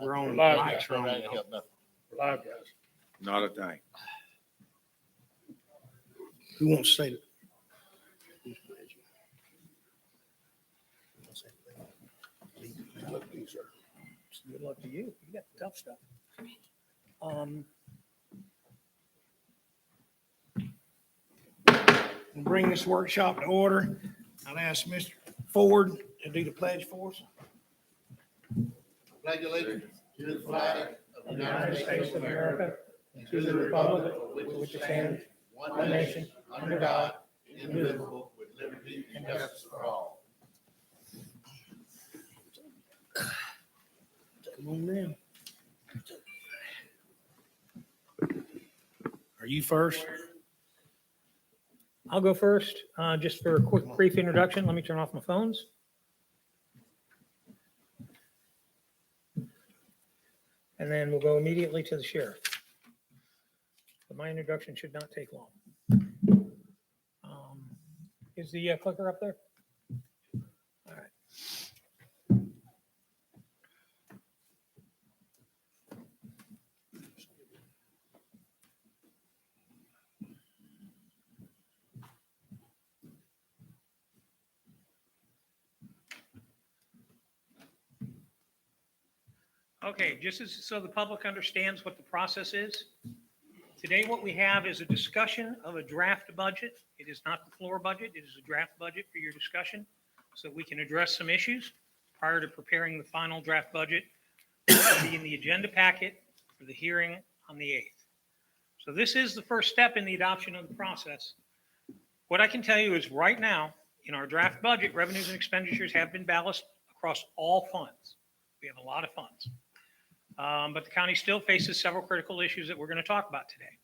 We're on Live, mics. We're on. Live, guys. Not a thing. Who wants to say that? Good luck to you. You got the tough stuff. We'll bring this workshop to order. I'll ask Mr. Ford to do the pledge for us. Pledge allegiance to the flag of the United States of America, and to the republic for which it stands, one nation, under God, indivisible, with liberty and justice for all. Come on in. Are you first? I'll go first, just for a quick brief introduction. Let me turn off my phones. And then we'll go immediately to the sheriff. But my introduction should not take long. Is the clicker up there? All right. Okay, just so the public understands what the process is. Today, what we have is a discussion of a draft budget. It is not the floor budget. It is a draft budget for your discussion, so we can address some issues prior to preparing the final draft budget. It will be in the agenda packet for the hearing on the 8th. So this is the first step in the adoption of the process. What I can tell you is right now, in our draft budget, revenues and expenditures have been balanced across all funds. We have a lot of funds. But the county still faces several critical issues that we're going to talk about today.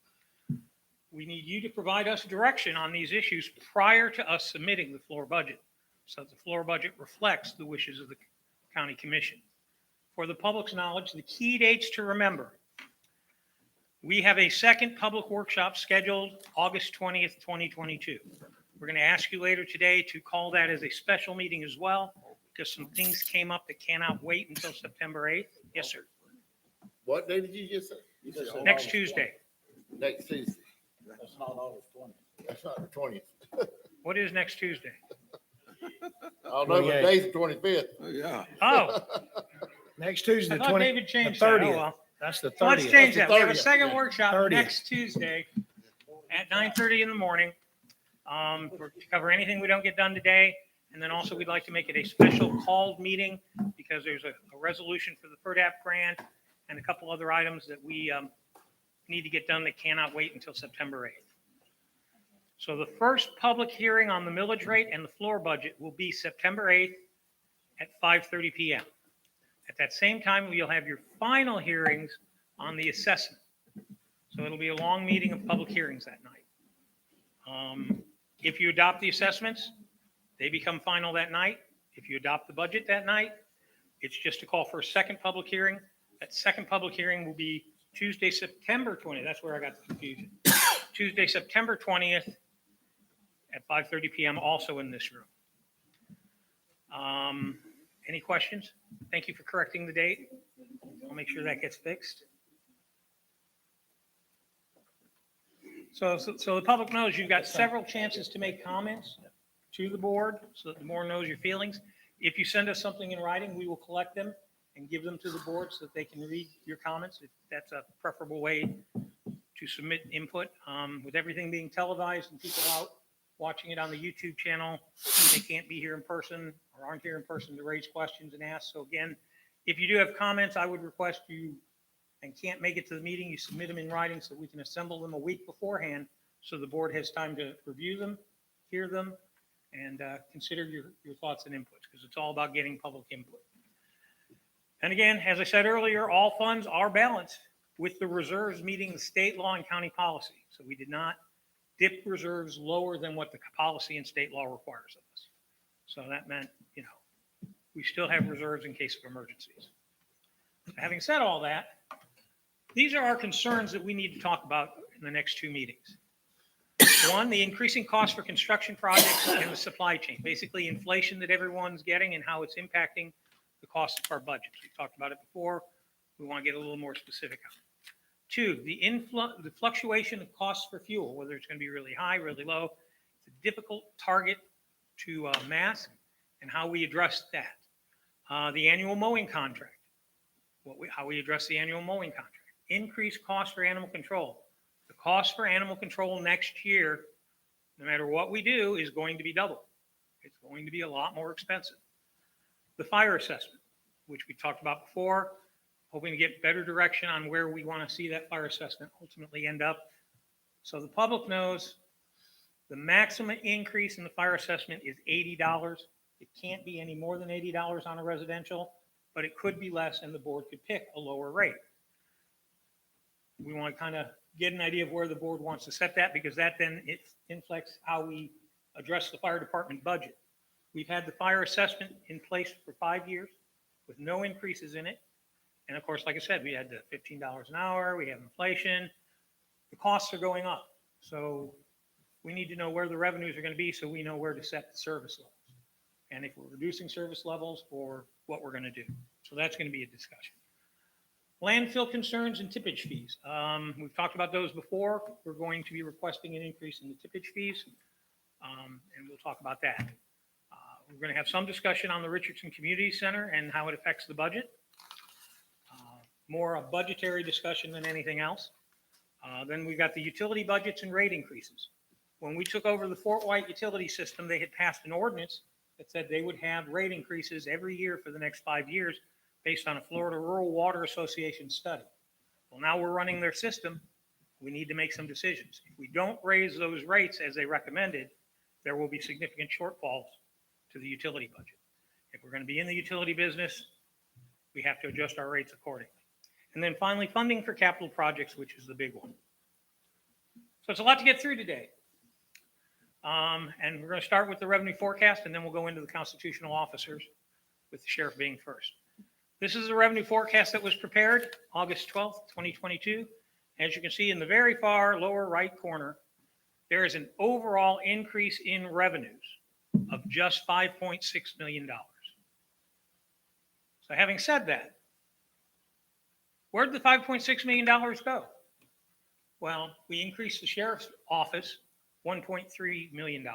We need you to provide us direction on these issues prior to us submitting the floor budget, so that the floor budget reflects the wishes of the county commission. For the public's knowledge, the key dates to remember: we have a second public workshop scheduled August 20th, 2022. We're going to ask you later today to call that as a special meeting as well, because some things came up that cannot wait until September 8th. Yes, sir. What day did you just say? You just said Next August Tuesday. 20th. Next Tuesday. That's not August 20th. That's not the 20th. What is next Tuesday? I don't know, but today's the 25th. Oh, yeah. Oh, Next Tuesday, I the thought 20, David the changed that. Oh, 30th. well. That's the So let's 30th. change That's that. the We have a 30th. second workshop 30th. next Tuesday at 9:30 in the morning to cover anything we don't get done today. And then also we'd like to make it a special called meeting because there's a resolution for the FERDAP grant and a couple other items that we need to get done that cannot wait until September 8th. So the first public hearing on the millage rate and the floor budget will be September 8th at 5:30 p.m. At that same time, you'll have your final hearings on the assessment. So it'll be a long meeting of public hearings that night. If you adopt the assessments, they become final that night. If you adopt the budget that night, it's just a call for a second public hearing. That second public hearing will be Tuesday, September 20th. That's where I got the confusion. Tuesday, September 20th at 5:30 p.m. also in this room. Any questions? Thank you for correcting the date. I'll make sure that gets fixed. So the public knows you've got several chances to make comments to the board so that the board knows your feelings. If you send us something in writing, we will collect them and give them to the board so that they can read your comments. If that's a preferable way to submit input. With everything being televised and people out watching it on the YouTube channel, they can't be here in person or aren't here in person to raise questions and ask. So again, if you do have comments, I would request you and can't make it to the meeting, you submit them in writing so we can assemble them a week beforehand so the board has time to review them, hear them, and consider your thoughts and inputs, because it's all about getting public input. And again, as I said earlier, all funds are balanced with the reserves meeting the state law and county policy. So we did not dip reserves lower than what the policy and state law requires of us. So that meant, we still have reserves in case of emergencies. Having said all that, these are our concerns that we need to talk about in the next two meetings. One, the increasing cost for construction projects and the supply chain, basically inflation that everyone's getting and how it's impacting the cost of our budgets. We talked about it before. We want to get a little more specific on it. 2, the fluctuation of costs for fuel, whether it's going to be really high, really low. It's a difficult target to mask, and how we address that. The annual mowing contract, how we address the annual mowing contract. Increased cost for animal control. The cost for animal control next year, no matter what we do, is going to be double. It's going to be a lot more expensive. The fire assessment, which we talked about before, hoping to get better direction on where we want to see that fire assessment ultimately end up. So the public knows the maximum increase in the fire assessment is $80. It can't be any more than $80 on a residential, but it could be less, and the board could pick a lower rate. We want to kind of get an idea of where the board wants to set that, because that then it inflects how we address the fire department budget. We've had the fire assessment in place for 5 years with no increases in it. And of course, like I said, we had the $15 an hour, we have inflation, the costs are going up. So we need to know where the revenues are going to be so we know where to set the service levels. And if we're reducing service levels, or what we're going to do. So that's going to be a discussion. Landfill concerns and tippage fees. We've talked about those before. We're going to be requesting an increase in the tippage fees, and we'll talk about that. We're going to have some discussion on the Richardson Community Center and how it affects the budget. More a budgetary discussion than anything else. Then we got the utility budgets and rate increases. When we took over the Fort White utility system, they had passed an ordinance that said they would have rate increases every year for the next 5 years based on a Florida Rural Water Association study. Well, now we're running their system. We need to make some decisions. If we don't raise those rates as they recommended, there will be significant shortfalls to the utility budget. If we're going to be in the utility business, we have to adjust our rates accordingly. And then finally, funding for capital projects, which is the big one. So it's a lot to get through today. And we're going to start with the revenue forecast, and then we'll go into the constitutional officers, with the sheriff being first. This is the revenue forecast that was prepared August 12th, 2022. As you can see in the very far lower right corner, there is an overall increase in revenues of just $5.6 million. So having said that, where did the $5.6 million go? Well, we increased the sheriff's office $1.3 million.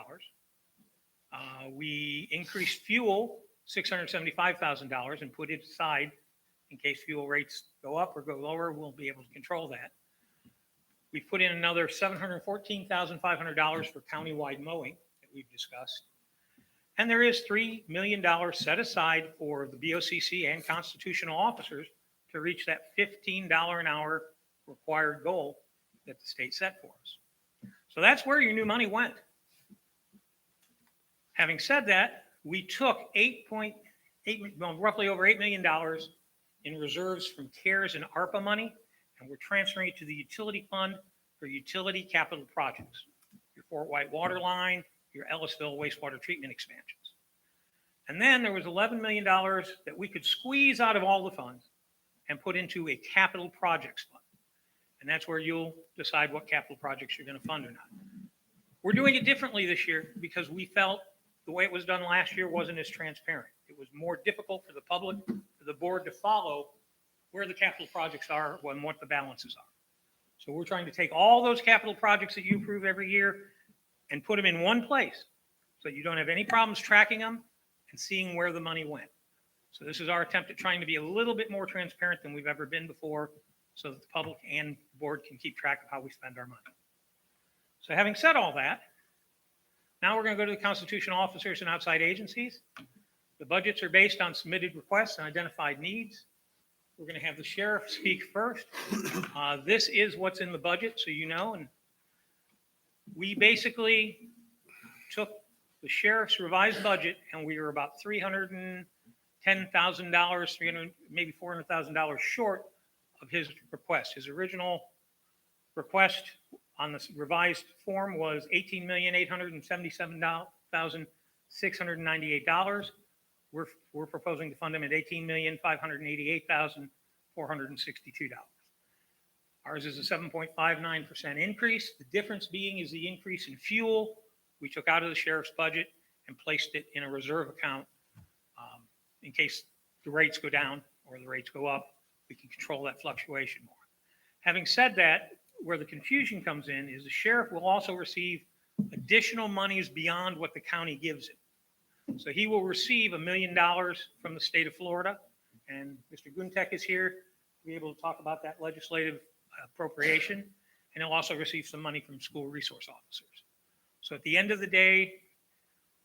We increased fuel $675,000 and put it aside in case fuel rates go up or go lower. We'll be able to control that. We put in another $714,500 for countywide mowing that we've discussed. And there is $3 million set aside for the BOCC and constitutional officers to reach that $15 an hour required goal that the state set for us. So that's where your new money went. Having said that, we took roughly over $8 million in reserves from CARES and ARPA money, and we're transferring it to the utility fund for utility capital projects. Your Fort White water line, your Ellisville wastewater treatment expansions. And then there was $11 million that we could squeeze out of all the funds and put into a capital projects fund. And that's where you'll decide what capital projects you're going to fund or not. We're doing it differently this year because we felt the way it was done last year wasn't as transparent. It was more difficult for the public, for the board to follow where the capital projects are and what the balances are. So we're trying to take all those capital projects that you approve every year and put them in one place so you don't have any problems tracking them and seeing where the money went. So this is our attempt at trying to be a little bit more transparent than we've ever been before so that the public and the board can keep track of how we spend our money. So having said all that, now we're going to go to the constitutional officers and outside agencies. The budgets are based on submitted requests and identified needs. We're going to have the sheriff speak first. This is what's in the budget, so you know. And we basically took the sheriff's revised budget, and we were about $310,000, maybe $400,000 short of his request. His original request on the revised form was $18,877,698. We're proposing to fund him at $18,588,462. Ours is a 7.59% increase. The difference being is the increase in fuel we took out of the sheriff's budget and placed it in a reserve account in case the rates go down or the rates go up. we can control that fluctuation more. Having said that, where the confusion comes in is the sheriff will also receive additional monies beyond what the county gives him. So he will receive $1 million from the state of Florida, and Mr. Guntek is here to be able to talk about that legislative appropriation, and he'll also receive some money from school resource officers. So at the end of the day,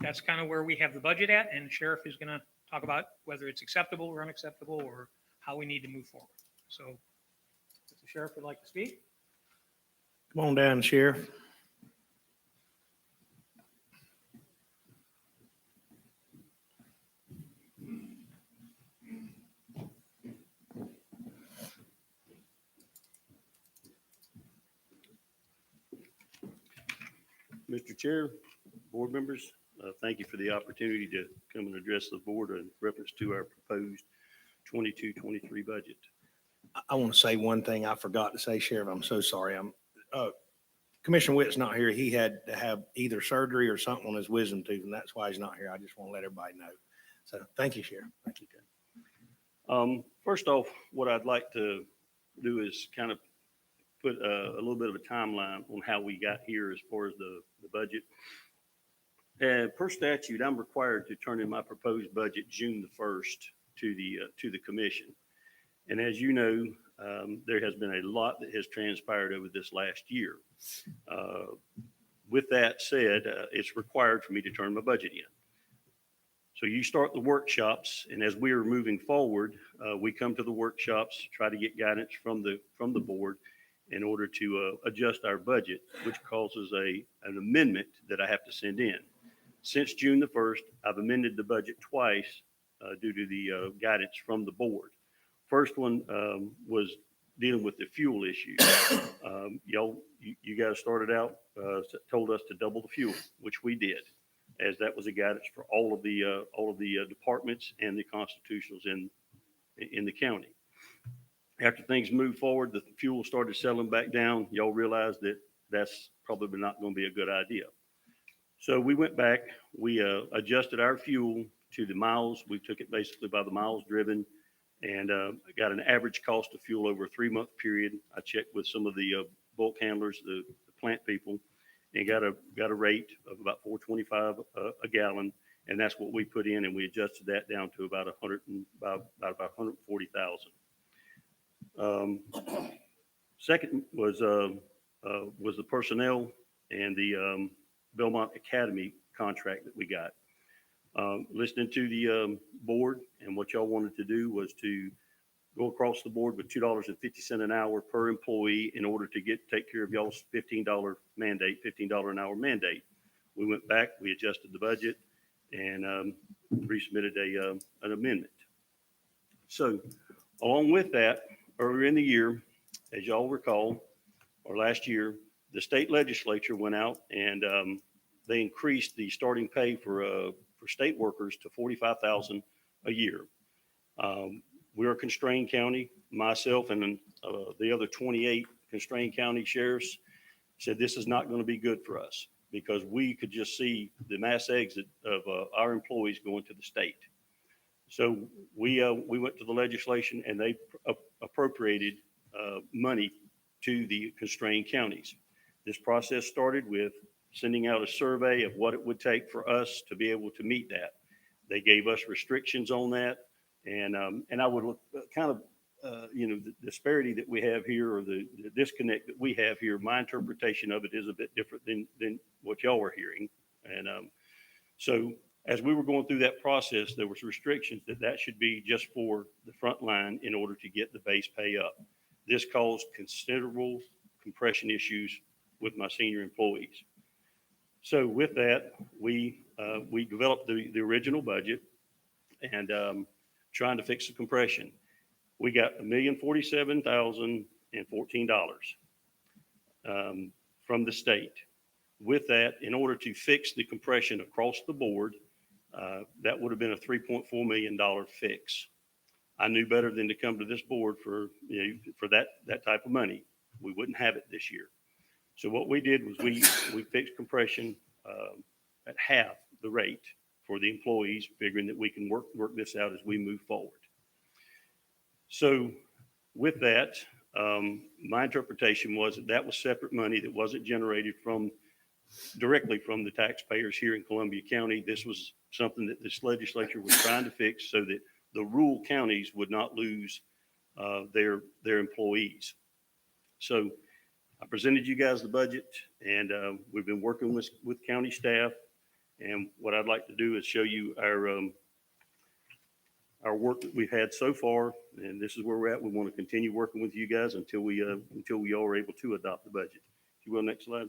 that's kind of where we have the budget at, and the sheriff is going to talk about whether it's acceptable or unacceptable or how we need to move forward. So if the sheriff would like to speak. Come on down, Sheriff. Mr. Chair, board members, thank you for the opportunity to come and address the board in reference to our proposed 22-23 budget. I want to say one thing I forgot to say, Sheriff. I'm so sorry. Commissioner Witt's not here. He had to have either surgery or something on his wisdom tooth, and that's why he's not here. I just want to let everybody know. So thank you, Sheriff. Thank you. First off, what I'd like to do is kind of put a little bit of a timeline on how we got here as far as the budget. Per statute, I'm required to turn in my proposed budget June the 1st to the commission. And as you know, there has been a lot that has transpired over this last year. With that said, it's required for me to turn my budget in. So you start the workshops, and as we are moving forward, we come to the workshops, try to get guidance from the board in order to adjust our budget, which causes an amendment that I have to send in. Since June the 1st, I've amended the budget twice due to the guidance from the board. First one was dealing with the fuel issue. You guys started out, told us to double the fuel, which we did, as that was a guidance for all of the departments and the constitutionals in the county. After things moved forward, the fuel started selling back down. Y'all realized that that's probably not going to be a good idea. So we went back, we adjusted our fuel to the miles. We took it basically by the miles driven, and got an average cost of fuel over a 3-month period. I checked with some of the bulk handlers, the plant people, and got a rate of about $4.25 a gallon, and that's what we put in, and we adjusted that down to about 140,000. Second was the personnel and the Belmont Academy contract that we got. Listening to the board, and what y'all wanted to do was to go across the board with $2.50 an hour per employee in order to take care of y'all's $15 an hour mandate. We went back, we adjusted the budget, and resubmitted an amendment. So along with that, earlier in the year, as y'all recall, or last year, the state legislature went out and they increased the starting pay for state workers to $45,000 a year. We're a constrained county. Myself and the other 28 constrained county sheriffs said this is not going to be good for us, because we could just see the mass exit of our employees going to the state. So we went to the legislation, and they appropriated money to the constrained counties. This process started with sending out a survey of what it would take for us to be able to meet that. They gave us restrictions on that, and I would look kind of the disparity that we have here, or the disconnect that we have here. My interpretation of it is a bit different than what y'all are hearing, and so as we were going through that process, there was restrictions that should be just for the front line in order to get the base pay up. This caused considerable compression issues with my senior employees. So with that, we developed the original budget and trying to fix the compression. We got $1,047,014 from the state. With that, in order to fix the compression across the board, that would have been a $3.4 million fix. I knew better than to come to this board for that type of money. We wouldn't have it this year. So what we did was we fixed compression at half the rate for the employees, figuring that we can work this out as we move forward. So with that, my interpretation was that that was separate money that wasn't generated directly from the taxpayers here in Columbia County. This was something that this legislature was trying to fix so that the rural counties would not lose their employees. So I presented you guys the budget, and we've been working with county staff. And what I'd like to do is show you our work that we've had so far, and this is where we're at. We want to continue working with you guys until we all are able to adopt the budget. If you will, next slide.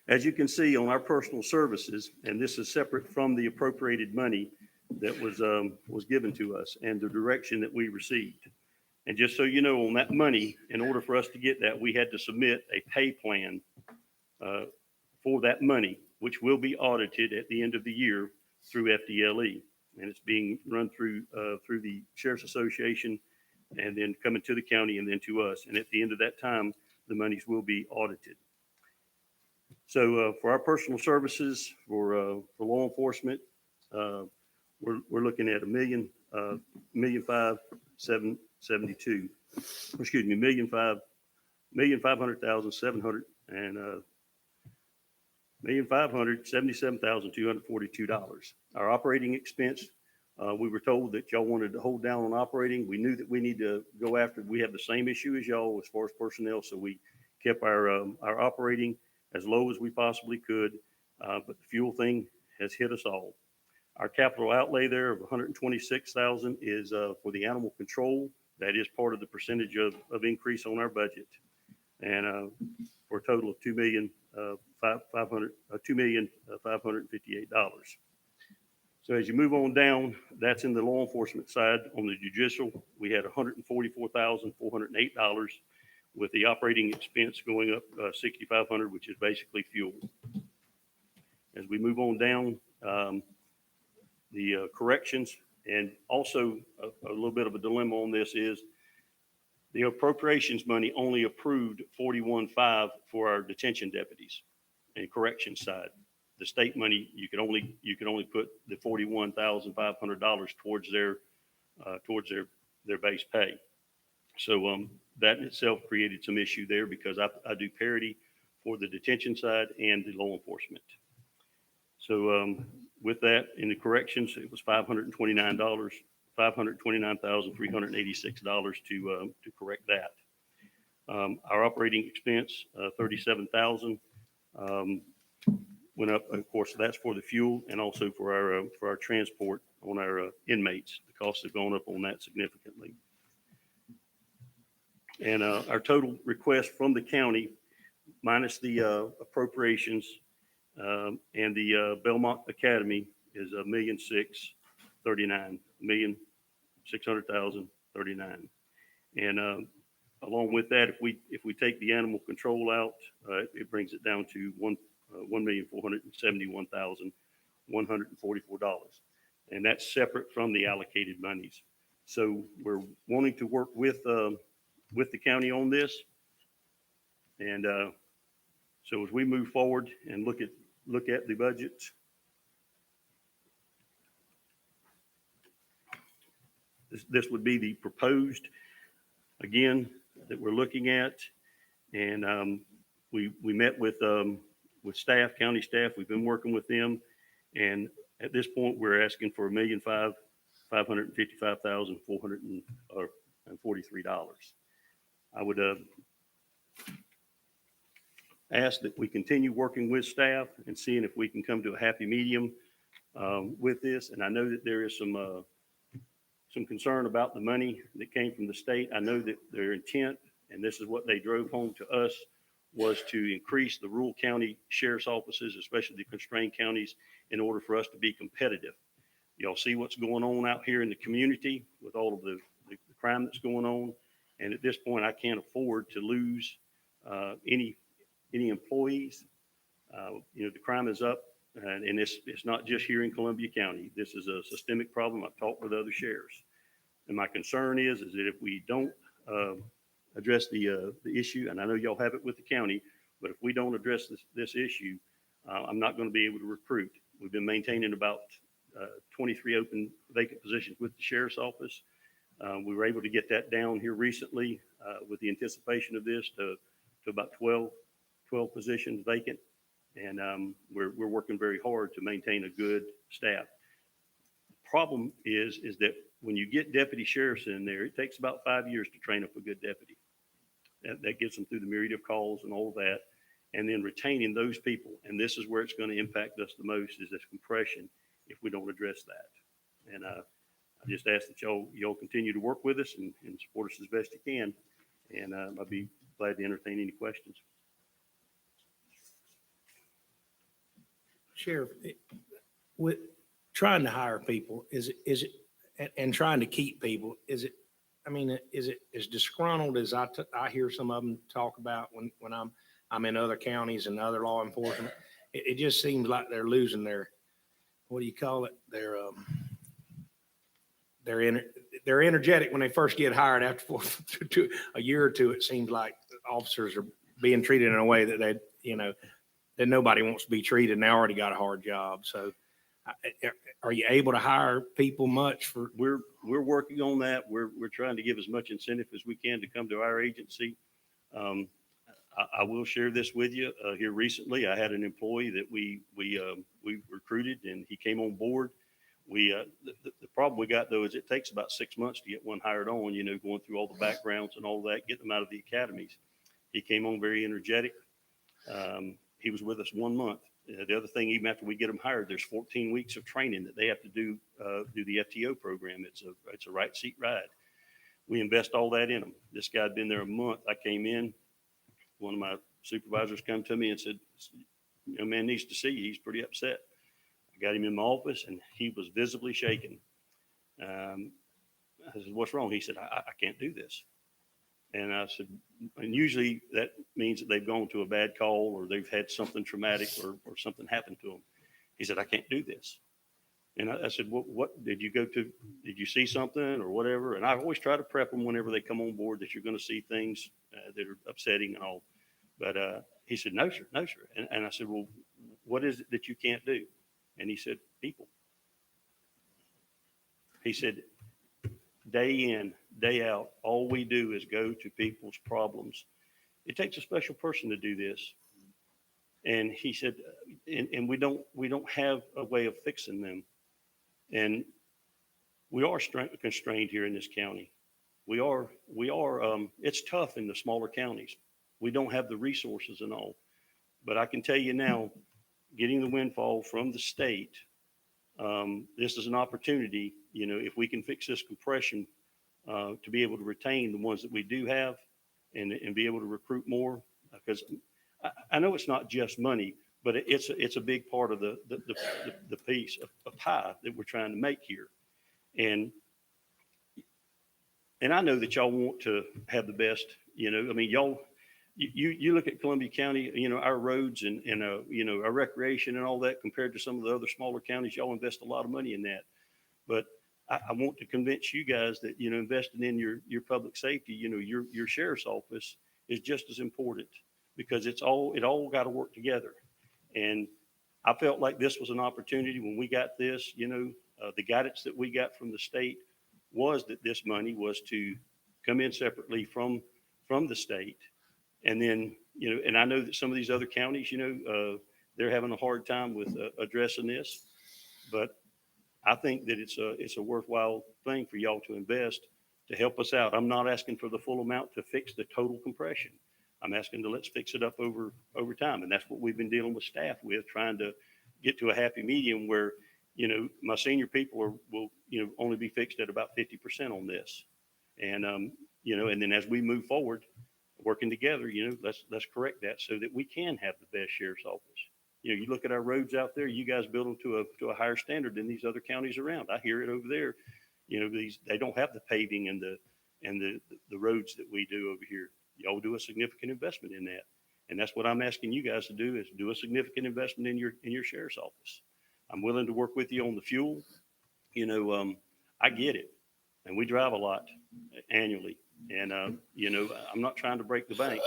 As you can see on our personal services, and this is separate from the appropriated money that was given to us and the direction that we received. And just so you know, on that money, in order for us to get that, we had to submit a pay plan for that money, which will be audited at the end of the year through FDLE. And it's being run through the Sheriff's Association and then coming to the county and then to us. And at the end of that time, the monies will be audited. So for our personal services, for law enforcement, we're looking at $1,572,000. Excuse me, $1,500,700 and $1,577,242. Our operating expense, we were told that y'all wanted to hold down on operating. We knew that we need to go after. We have the same issue as y'all as far as personnel, so we kept our operating as low as we possibly could. But the fuel thing has hit us all. Our capital outlay there of $126,000 is for the animal control. That is part of the percentage of increase on our budget, and for a total of $2,558,000. So as you move on down, that's in the law enforcement side. On the judicial, we had $144,408, with the operating expense going up $6,500, which is basically fuel. As we move on down, the corrections, and also a little bit of a dilemma on this is the appropriations money only approved $41,500 for our detention deputies and correction side. The state money, you could only put the $41,500 towards their base pay. So that in itself created some issue there because I do parity for the detention side and the law enforcement. So with that, in the corrections, it was $529,386 to correct that. Our operating expense, $37,000, went up. Of course, that's for the fuel and also for our transport on our inmates. The costs have gone up on that significantly. And our total request from the county, minus the appropriations and the Belmont Academy, is $1,639,000, $1,600,039. And along with that, if we take the animal control out, it brings it down to $1,471,144. And that's separate from the allocated monies. So we're wanting to work with the county on this. And so as we move forward and look at the budget, this would be the proposed, again, that we're looking at. And we met with staff, county staff. We've been working with them. And at this point, we're asking for $1,555,443. I would ask that we continue working with staff and seeing if we can come to a happy medium with this. And I know that there is some concern about the money that came from the state. I know that their intent, and this is what they drove home to us, was to increase the rural county sheriff's offices, especially the constrained counties, in order for us to be competitive. Y'all see what's going on out here in the community with all of the crime that's going on. And at this point, I can't afford to lose any employees. The crime is up, and it's not just here in Columbia County. This is a systemic problem. I've talked with other sheriffs. And my concern is that if we don't address the issue, and I know y'all have it with the county, but if we don't address this issue, I'm not going to be able to recruit. We've been maintaining about 23 open vacant positions with the sheriff's office. We were able to get that down here recently with the anticipation of this to about 12 positions vacant. And we're working very hard to maintain a good staff. Problem is that when you get deputy sheriffs in there, it takes about 5 years to train up a good deputy. That gets them through the myriad of calls and all of that. And then retaining those people. And this is where it's going to impact us the most, is this compression if we don't address that. And I just ask that y'all continue to work with us and support us as best you can. And I'll be glad to entertain any questions. Sheriff, with trying to hire people, is it, and trying to keep people, is it as disgruntled as I hear some of them talk about when I'm in other counties and other law enforcement? It just seems like they're losing their, what do you call it? They're energetic when they first get hired. After a year or two, it seems like officers are being treated in a way that that nobody wants to be treated, and they already got a hard job. So are you able to hire people much for? We're working on that. We're trying to give as much incentive as we can to come to our agency. I will share this with you. Here recently, I had an employee that we recruited, and he came on board. The problem we got, though, is it takes about 6 months to get one hired on, going through all the backgrounds and all that, getting them out of the academies. He came on very energetic. He was with us 1 month. The other thing, even after we get them hired, there's 14 weeks of training that they have to do the FTO program. It's a right seat ride. We invest all that in them. This guy had been there a month. I came in. One of my supervisors come to me and said, man needs to see you. He's pretty upset. I got him in my office, and he was visibly shaken. I said, what's wrong? He said, I can't do this. And I said, and usually that means that they've gone to a bad call or they've had something traumatic or something happened to them. He said, I can't do this. And I said, what did you go to? Did you see something or whatever? And I always try to prep them whenever they come on board that you're going to see things that are upsetting and all. But he said, no, sir, no, sir. And I said, well, what is it that you can't do? And he said, people. He said, day in, day out, all we do is go to people's problems. It takes a special person to do this. And he said, and we don't have a way of fixing them. And we are constrained here in this county. We are, it's tough in the smaller counties. We don't have the resources and all. But I can tell you now, getting the windfall from the state, this is an opportunity, if we can fix this compression, to be able to retain the ones that we do have and be able to recruit more. Because I know it's not just money, but it's a big part of the piece of pie that we're trying to make here. And I know that y'all want to have the best, y'all, you look at Columbia County, our roads and our recreation and all that compared to some of the other smaller counties, y'all invest a lot of money in that. But I want to convince you guys that, investing in your public safety, your sheriff's office is just as important because it all got to work together. And I felt like this was an opportunity when we got this, the guidance that we got from the state was that this money was to come in separately from the state. And then, and I know that some of these other counties, they're having a hard time with addressing this, but I think that it's a worthwhile thing for y'all to invest to help us out. I'm not asking for the full amount to fix the total compression. I'm asking to let's fix it up over time. And that's what we've been dealing with staff with, trying to get to a happy medium where, my senior people will only be fixed at about 50% on this. And, and then as we move forward, working together, let's correct that so that we can have the best sheriff's office. You look at our roads out there, you guys build them to a higher standard than these other counties around. I hear it over there. They don't have the paving and the roads that we do over here. Y'all do a significant investment in that. And that's what I'm asking you guys to do, is do a significant investment in your sheriff's office. I'm willing to work with you on the fuel. I get it. And we drive a lot annually. And, I'm not trying to break the bank.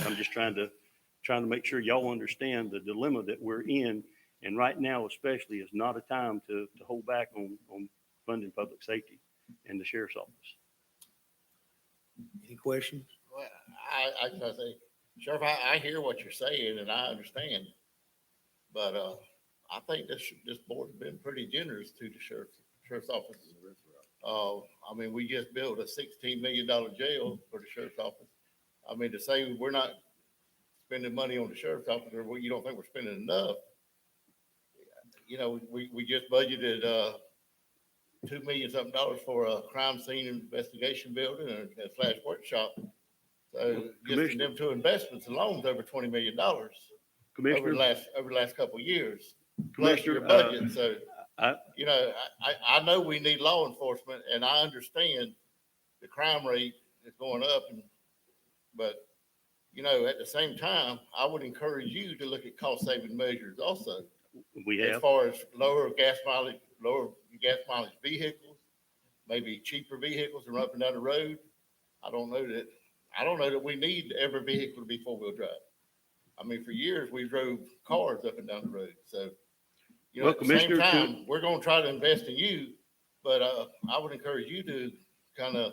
I'm just trying to make sure y'all understand the dilemma that we're in And right now especially is not a time to hold back on funding public safety and the sheriff's office. Any questions? Well, I can say, Sheriff, I hear what you're saying and I understand. But, I think this board has been pretty generous to the sheriff's office. I mean, we just built a $16 million jail for the sheriff's office. I mean, to say we're not spending money on the sheriff's office, or you don't think we're spending enough. You know, we just budgeted, $2 million something for a crime scene investigation building and a slash workshop. So just in them two investments alone is over $20 million over Commissioner, the last couple of years. Plus your Commissioner, budget. So, I- you know, I know we need law enforcement and I understand the crime rate is going up but you know, at the same time, I would encourage you to look at cost saving measures also. we As have, far as lower gas mileage vehicles, maybe cheaper vehicles to run up and down the road. I don't know that we need every vehicle to be 4-wheel drive. I mean, for years, we drove cars up and down the road. So, you know, Well, at the same Commissioner, time, we're going to try to invest in you, but, I would encourage you to kind of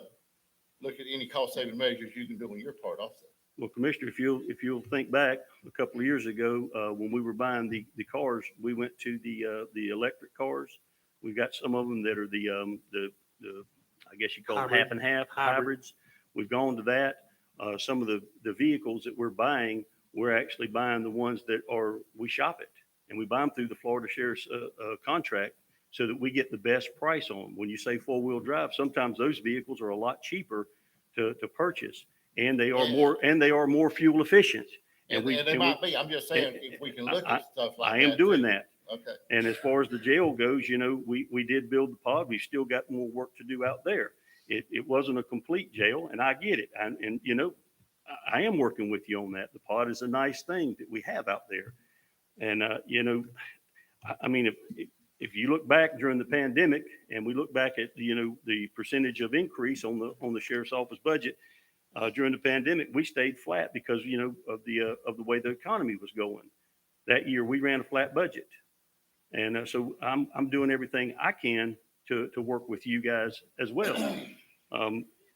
look at any cost saving measures you can do on your part also. well, Commissioner, if you'll think back a couple of years ago, when we were buying the cars, we went to the electric cars. We've got some of them that are the I guess you call them Hybrid. half and half Hybrid. hybrids. We've gone to that. Some of the vehicles that we're buying, we're actually buying the ones that we shop it and we buy them through the Florida Sheriff's contract so that we get the best price on them. When you say 4-wheel drive, sometimes those vehicles are a lot cheaper to purchase. And they are more fuel efficient. And they might be, I'm just saying, if we can look at stuff like that. I am doing too. that. Okay. And as far as the jail goes, you know, we did build the pod. We've still got more work to do out there. It wasn't a complete jail, and I get it. And you know, I am working with you on that. The pod is a nice thing that we have out there. And, you know, I mean, if you look back during the pandemic and we look back at, you know, the percentage of increase on the sheriff's office budget, during the pandemic, we stayed flat because, you know, of the way the economy was going. That year, we ran a flat budget. And so I'm doing everything I can to work with you guys as well.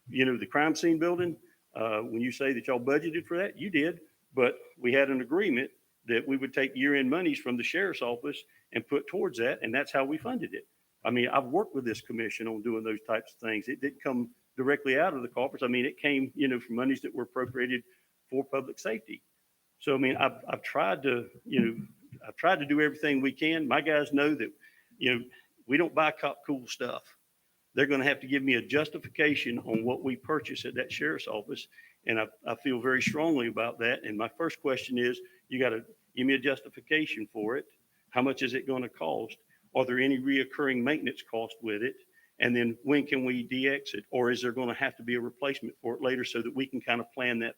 You know, the crime scene building, when you say that y'all budgeted for that, you did, but we had an agreement that we would take year-end monies from the sheriff's office and put towards that, and that's how we funded it. I mean, I've worked with this commission on doing those types of things. It didn't come directly out of the coffers. I mean, it came, you know, from monies that were appropriated for public safety. So, I mean, I've tried to, you know, I've tried to do everything we can. My guys know that, you know, we don't buy cop cool stuff. They're going to have to give me a justification on what we purchase at that sheriff's office. And I feel very strongly about that. And my first question is, you got to give me a justification for it. How much is it going to cost? Are there any reoccurring maintenance costs with it? And then when can we DX it? Or is there going to have to be a replacement for it later so that we can kind of plan that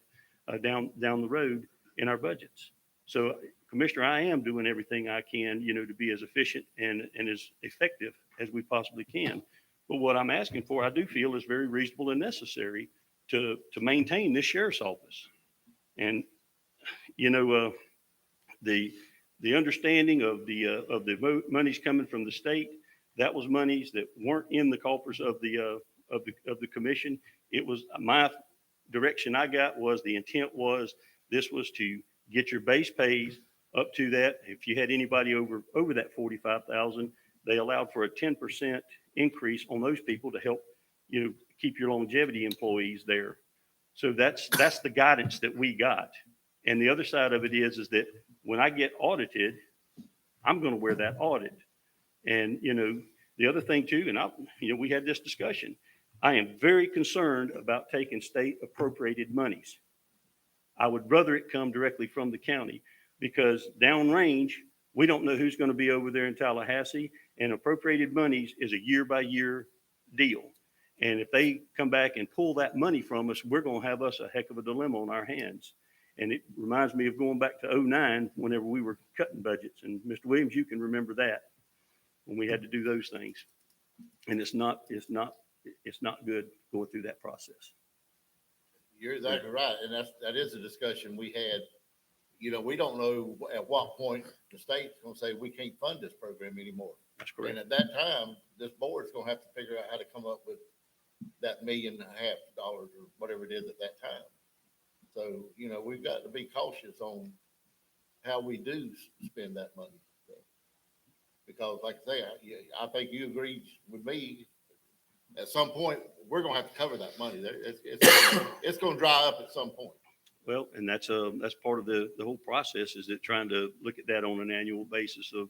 down the road in our budgets? So, Commissioner, I am doing everything I can, you know, to be as efficient and as effective as we possibly can. But what I'm asking for, I do feel is very reasonable and necessary to maintain this sheriff's office. And, you know, the understanding of the monies coming from the state, that was monies that weren't in the coffers of the commission. It was my direction I got was the intent was this was to get your base pays up to that. If you had anybody over that 45,000, they allowed for a 10% increase on those people to help, you know, keep your longevity employees there. So that's the guidance that we got. And the other side of it is that when I get audited, I'm going to wear that audit. And, you know, the other thing too, and you know, we had this discussion. I am very concerned about taking state appropriated monies. I would rather it come directly from the county because downrange, we don't know who's going to be over there in Tallahassee, and appropriated monies is a year-by-year deal. And if they come back and pull that money from us, we're going to have us a heck of a dilemma on our hands. And it reminds me of going back to 2009 whenever we were cutting budgets. And Mr. Williams, you can remember that when we had to do those things. And it's not good going through that process. You're exactly right. And that is a discussion we had you know, we don't know at what point the state's gonna say, we can't fund this program anymore. That's And correct. at that time, this board's gonna have to figure out how to come up with that $1.5 million or whatever it is at that time. So, you know, we've got to be cautious on how we do spend that money. Because like I say, I think you agreed with me, at some point, we're gonna have to cover that money. It's gonna dry up at some point. Well, and that's part of the whole process, is that trying to look at that on an annual basis of,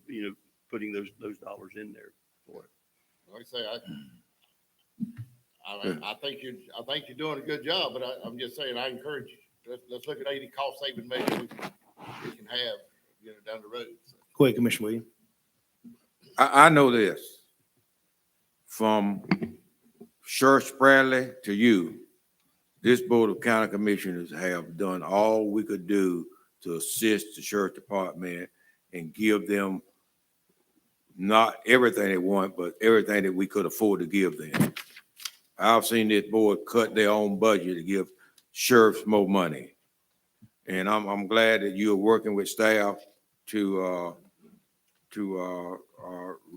putting those dollars in there for it. Like I say, I think you're doing a good job, but I'm just saying, I encourage you, let's look at 80 cost saving measures we can have, down the road. So. Go ahead, Commissioner Williams. I know this from Sheriff Bradley to you. This Board of County Commissioners have done all we could do to assist the Sheriff Department and give them not everything they want, but everything that we could afford to give them. I've seen this board cut their own budget to give sheriffs more money. And I'm glad that you're working with staff to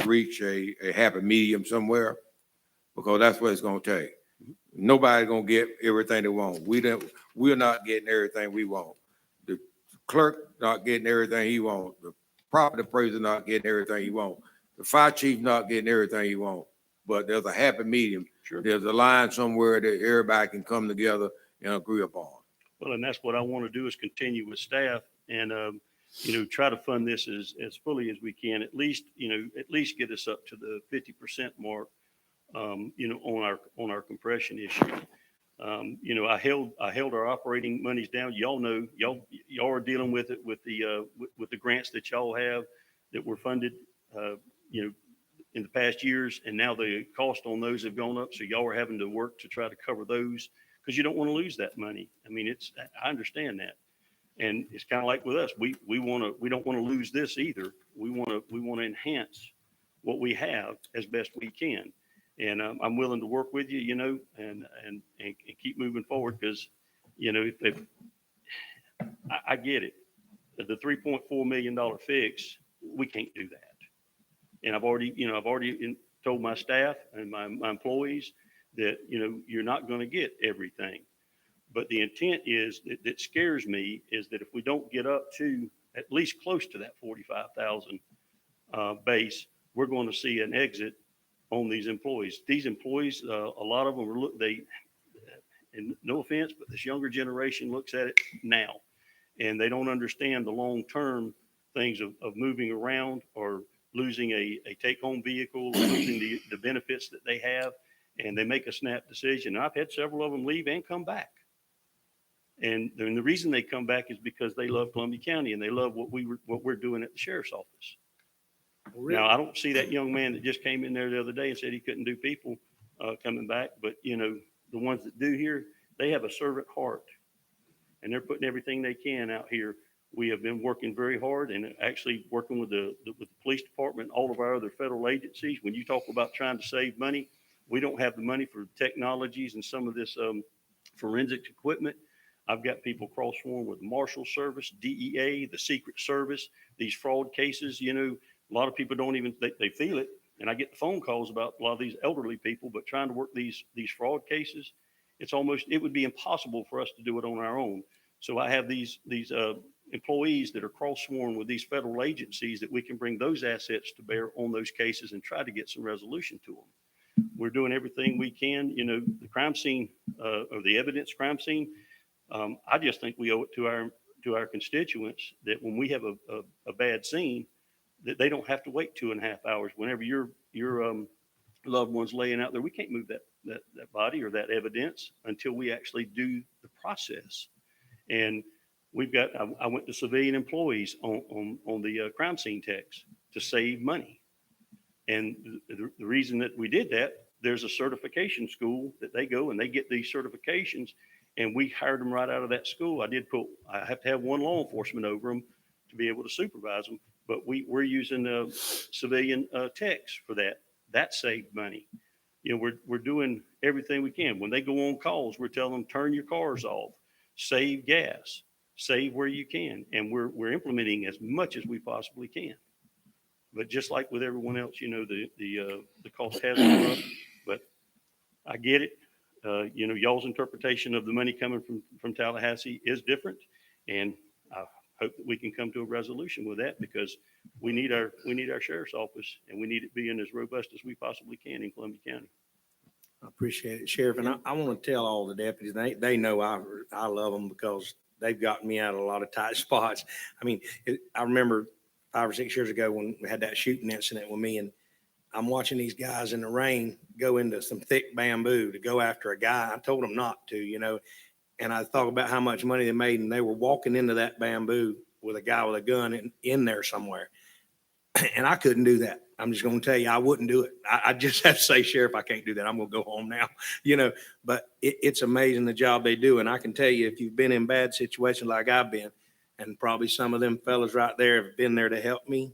reach a happy medium somewhere, because that's what it's gonna take. Nobody's gonna get everything they want. We're not getting everything we want. The clerk not getting everything he wants. The property appraiser not getting everything he wants. The fire chief not getting everything he wants. But there's a happy medium. Sure. There's a line somewhere that everybody can come together and agree upon. Well, and that's what I want to do, is continue with staff and, try to fund this as fully as we can, at least get us up to the 50% mark, on our compression issue. I held our operating monies down. Y'all know, y'all are dealing with it with the grants that y'all have that were funded, in the past years, and now the cost on those have gone up. So y'all are having to work to try to cover those, because you don't want to lose that money. I mean, I understand that. And it's kind of like with us, we don't want to lose this either. We want to enhance what we have as best we can. And I'm willing to work with you, and keep moving forward, because, I get it. The $3.4 million fix, we can't do that. And I've already told my staff and my employees that, you're not going to get everything. But the intent is, that scares me, is that if we don't get up to at least close to that 45,000 base, we're going to see an exit on these employees. These employees, a lot of them and no offense, but this younger generation looks at it now, and they don't understand the long-term things of moving around, or losing a take-home vehicle, or losing the benefits that they have, and they make a snap decision. And I've had several of them leave and come back. And the reason they come back is because they love Columbia County, and they love what we're doing at the sheriff's office. Now, I don't see that young man that just came in there the other day and said he couldn't do people coming back, but the ones that do here, they have a servant heart, and they're putting everything they can out here. We have been working very hard, and actually working with the police department, all of our other federal agencies. When you talk about trying to save money, we don't have the money for technologies and some of this forensics equipment. I've got people cross-sworn with the Marshal Service, DEA, the Secret Service, these fraud cases. A lot of people don't even, they feel it. And I get the phone calls about a lot of these elderly people, but trying to work these fraud cases, it would be impossible for us to do it on our own. So I have these employees that are cross-sworn with these federal agencies, that we can bring those assets to bear on those cases and try to get some resolution to them. We're doing everything we can. The crime scene, or the evidence crime scene, I just think we owe it to our constituents that when we have a bad scene, that they don't have to wait 2.5 hours. Whenever your loved one's laying out there, we can't move that body or that evidence until we actually do the process. And I went to civilian employees on the crime scene techs to save money. And the reason that we did that, there's a certification school that they go and they get these certifications, and we hired them right out of that school. I have to have one law enforcement over them to be able to supervise them, but we're using civilian techs for that. That saved money. We're doing everything we can. When they go on calls, we're telling them, turn your cars off, save gas. save where you can. And we're implementing as much as we possibly can. But just like with everyone else, the cost has gone up, but I get it. Y'all's interpretation of the money coming from Tallahassee is different. And I hope that we can come to a resolution with that, because we need our sheriff's office, and we need it being as robust as we possibly can in Columbia County. I appreciate it, Sheriff. And I want to tell all the deputies, they know I love them, because they've gotten me out of a lot of tight spots. I mean, I remember 5 or 6 years ago when we had that shooting incident with me, and I'm watching these guys in the rain go into some thick bamboo to go after a guy. I told them not to, and I thought about how much money they made, and they were walking into that bamboo with a guy with a gun in there somewhere. And I couldn't do that. I'm just going to tell you, I wouldn't do it. I just have to say, Sheriff, I can't do that. I'm going to go home now, but it's amazing the job they do. And I can tell you, if you've been in bad situations like I've been, and probably some of them fellas right there have been there to help me,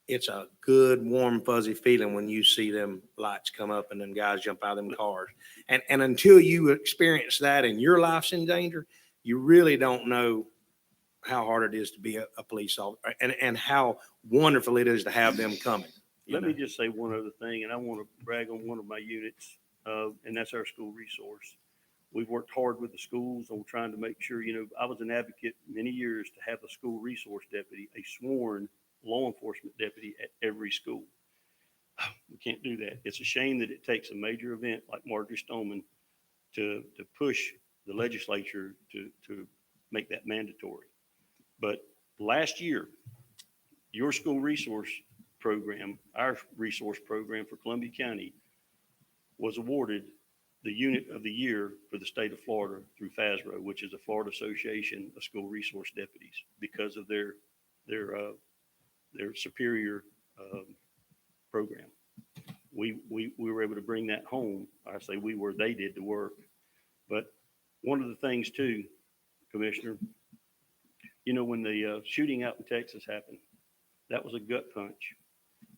it's a good, warm, fuzzy feeling when you see them lights come up and them guys jump out of them cars. And until you experience that and your life's in danger, you really don't know how hard it is to be a police officer, and how wonderful it is to have them coming. Let me just say one other thing, and I want to brag on one of my units, and that's our school resource. We've worked hard with the schools on trying to make sure, I was an advocate many years to have a school resource deputy, a sworn law enforcement deputy at every school. We can't do that. It's a shame that it takes a major event like Marjorie Stoneman to push the legislature to make that mandatory. But last year, your school resource program, our resource program for Columbia County, was awarded the unit of the year for the state of Florida through FASRO, which is the Florida Association of School Resource Deputies, because of their superior program. We were able to bring that home. I say they did the work. But one of the things too, Commissioner, when the shooting out in Texas happened, that was a gut punch.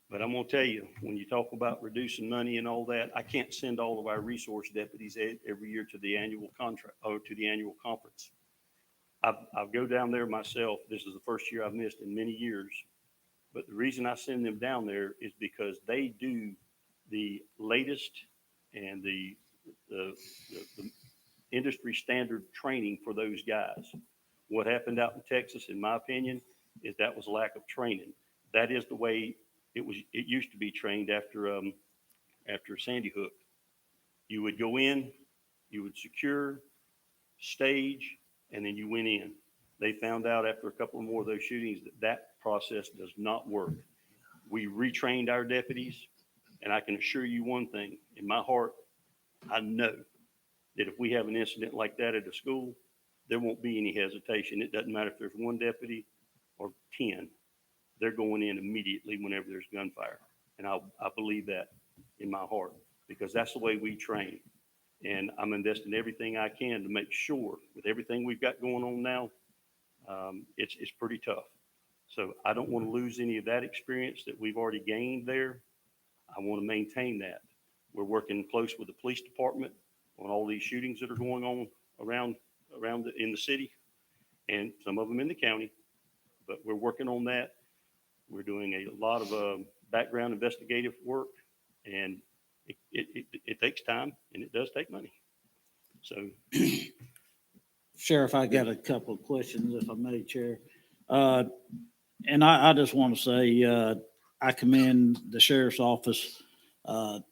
But I'm going to tell you, when you talk about reducing money and all that, I can't send all of our resource deputies every year to the annual contract or to the annual conference. I'll go down there myself. This is the first year I've missed in many years. But the reason I send them down there is because they do the latest and the industry standard training for those guys. What happened out in Texas, in my opinion, is that was lack of training. That is the way it used to be trained after Sandy Hook. You would go in, you would secure, stage, and then you went in. They found out after a couple more of those shootings that process does not work. We retrained our deputies, and I can assure you one thing, in my heart, I know that if we have an incident like that at a school, there won't be any hesitation. It doesn't matter if there's one deputy or 10. They're going in immediately whenever there's gunfire. And I believe that in my heart, because that's the way we train. And I'm investing everything I can to make sure, with everything we've got going on now, it's pretty tough. So I don't want to lose any of that experience that we've already gained there. I want to maintain that. We're working close with the police department on all these shootings that are going on around in the city, and some of them in the county, but we're working on that. We're doing a lot of background investigative work, and it takes time, and it does take money. So, Sheriff, I got a couple of questions, if I may, Chair. And I just want to say, I commend the sheriff's office. Our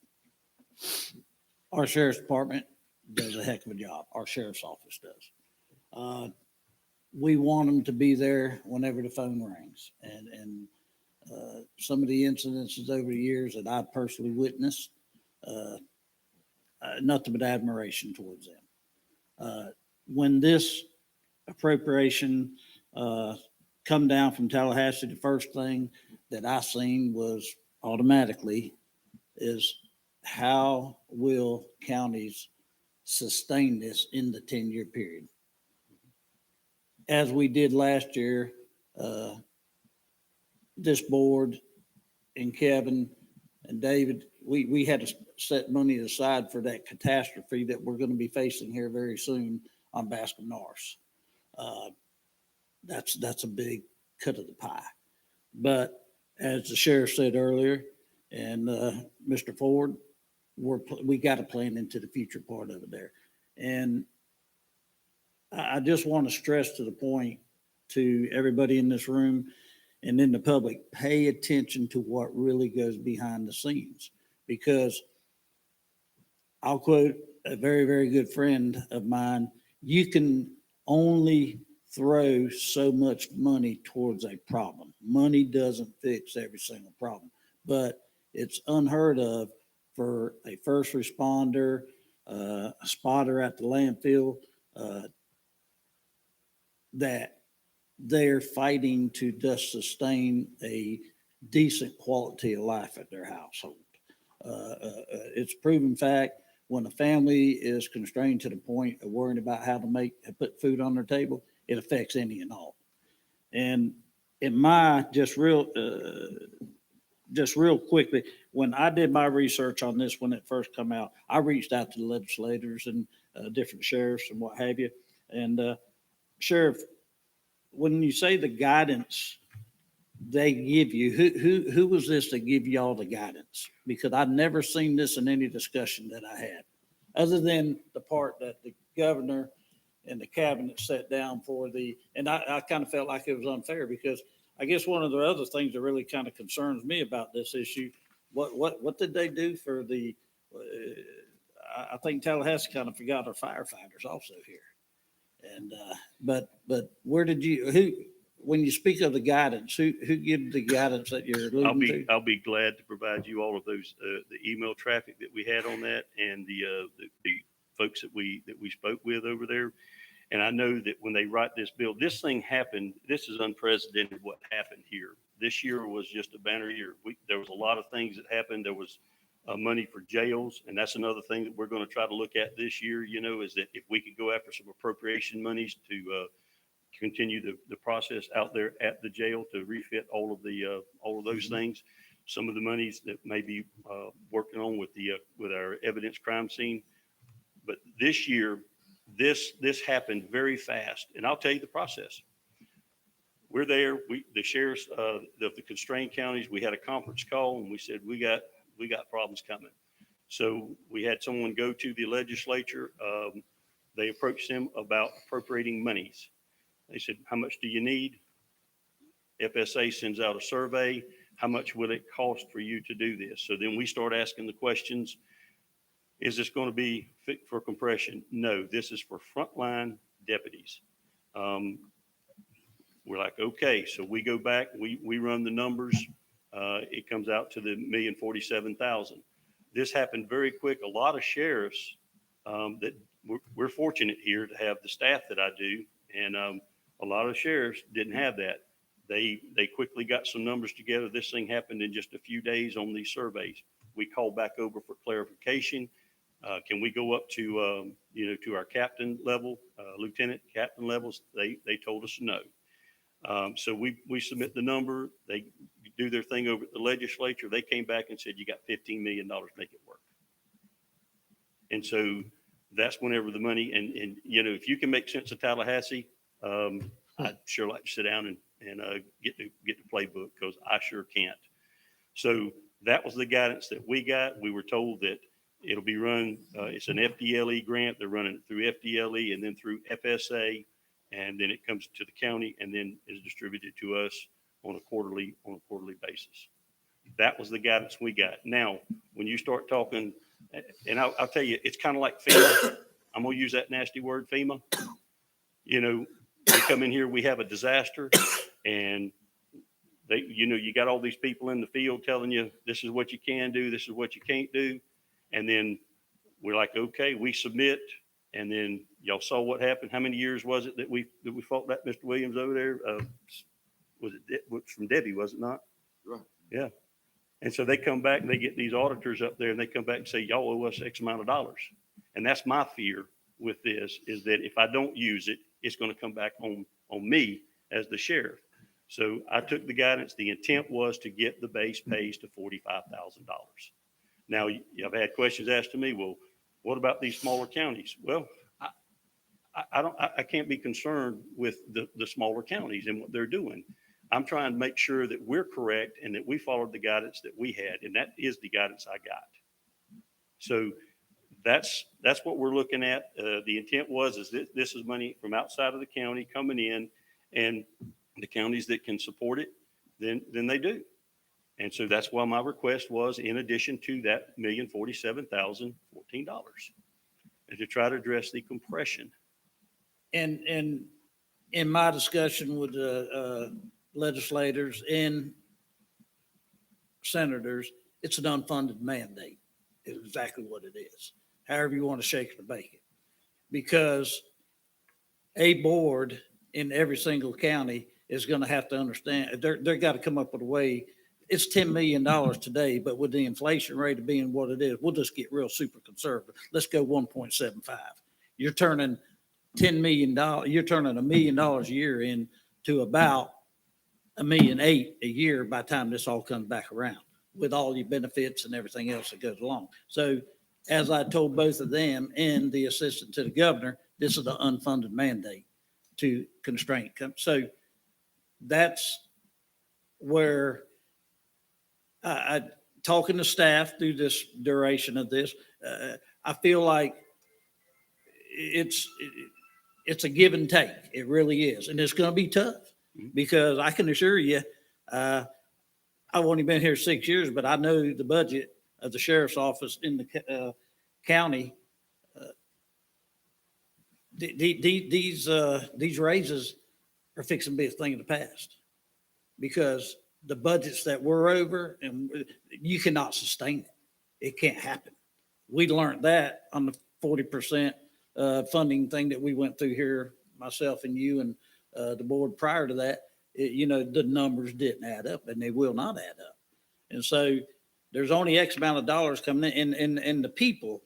sheriff's department does a heck of a job. Our sheriff's office does. We want them to be there whenever the phone rings. And some of the incidences over the years that I personally witnessed, nothing but admiration towards them. When this appropriation come down from Tallahassee, the first thing that I seen was automatically is how will counties sustain this in the 10-year period? As we did last year, this board and Kevin and David, we had to set money aside for that catastrophe that we're going to be facing here very soon on Bascom North. That's a big cut of the pie. But as the sheriff said earlier, and Mr. Ford, we got to plan into the future part of it there. And I just want to stress to the point to everybody in this room and in the public, pay attention to what really goes behind the scenes. Because I'll quote a very, very good friend of mine, you can only throw so much money towards a problem. Money doesn't fix every single problem, but it's unheard of for a first responder, a spotter at the landfill, that they're fighting to just sustain a decent quality of life at their household. It's proven fact when a family is constrained to the point of worrying about how to put food on their table, it affects any and all. And in my just real quickly, when I did my research on this when it first come out, I reached out to the legislators and different sheriffs and what have you. And Sheriff, when you say the guidance they give you, who was this that give you all the guidance? Because I've never seen this in any discussion that I had, other than the part that the governor and the cabinet sat down for and I kind of felt like it was unfair, because I guess one of the other things that really kind of concerns me about this issue, what did they do for I think Tallahassee kind of forgot our firefighters also here. And, but where did when you speak of the guidance, who gives the guidance that you're alluding to? I'll be glad to provide you all of those, the email traffic that we had on that, and the folks that we spoke with over there. And I know that when they write this bill, this thing happened. This is unprecedented what happened here. This year was just a banner year. There was a lot of things that happened. There was money for jails. And that's another thing that we're going to try to look at this year, is that if we could go after some appropriation monies to continue the process out there at the jail to refit all of those things. Some of the monies that may be working on with our evidence crime scene. But this year, this happened very fast. And I'll tell you the process. We're there. The sheriffs of the constrained counties, we had a conference call and we said, we got problems coming. So we had someone go to the legislature. They approached them about appropriating monies. They said, how much do you need? FSA sends out a survey. How much will it cost for you to do this? So then we start asking the questions. Is this going to be fit for compression? No, this is for frontline deputies. We're like, okay, so we go back, we run the numbers. It comes out to the $1,047,000. This happened very quick. A lot of sheriffs that we're fortunate here to have the staff that I do. And a lot of sheriffs didn't have that. They quickly got some numbers together. This thing happened in just a few days on these surveys. We called back over for clarification. Can we go up to, to our captain level, lieutenant captain levels? They told us no. So we submit the number. They do their thing over at the legislature. They came back and said, you got $15 million, make it work. And so that's whenever the money, and if you can make sense of Tallahassee, I'd sure like to sit down and get the playbook, because I sure can't. So that was the guidance that we got. We were told that it'll be run, it's an FDLE grant. They're running it through FDLE and then through FSA, and then it comes to the county and then is distributed to us on a quarterly basis. That was the guidance we got. Now, when you start talking, and I'll tell you, it's kind of like FEMA. I'm going to use that nasty word, FEMA. They come in here, we have a disaster, and they, you got all these people in the field telling you, this is what you can do, this is what you can't do. And then we're like, okay, we submit. And then y'all saw what happened. How many years was it that we fought that, Mr. Williams, over there? Was it from Debbie, was it not? Right. Yeah. And so they come back and they get these auditors up there and they come back and say, y'all owe us X amount of dollars. And that's my fear with this, is that if I don't use it, it's going to come back on me as the sheriff. So I took the guidance. The intent was to get the base pays to $45,000. Now, I've had questions asked to me, well, what about these smaller counties? Well, I can't be concerned with the smaller counties and what they're doing. I'm trying to make sure that we're correct and that we followed the guidance that we had, and that is the guidance I got. So that's what we're looking at. The intent is that this is money from outside of the county coming in, and the counties that can support it, then they do. And so that's why my request was, in addition to that $1,047,014, and to try to address the compression. And in my discussion with the legislators and senators, it's an unfunded mandate, is exactly what it is. However you want to shake it or bake it. Because a board in every single county is going to have to understand, they're got to come up with a way. It's $10 million today, but with the inflation rate of being what it is, we'll just get real super conservative. Let's go 1.75. You're turning $10 million, you're turning $1 million a year into about $1.8 million a year by the time this all comes back around, with all your benefits and everything else that goes along. So as I told both of them and the assistant to the governor, this is an unfunded mandate to constrain. So that's where I talking to staff through this duration of this, I feel like it's a give and take. It really is. And it's going to be tough because I can assure you, I've only been here 6 years, but I know the budget of the sheriff's office in the county. These raises are fixing to be a thing of the past because the budgets that we're over, and you cannot sustain it. It can't happen. We learned that on the 40% funding thing that we went through here, myself and you and the board prior to that. The numbers didn't add up, and they will not add up. And so there's only X amount of dollars coming in, and the people.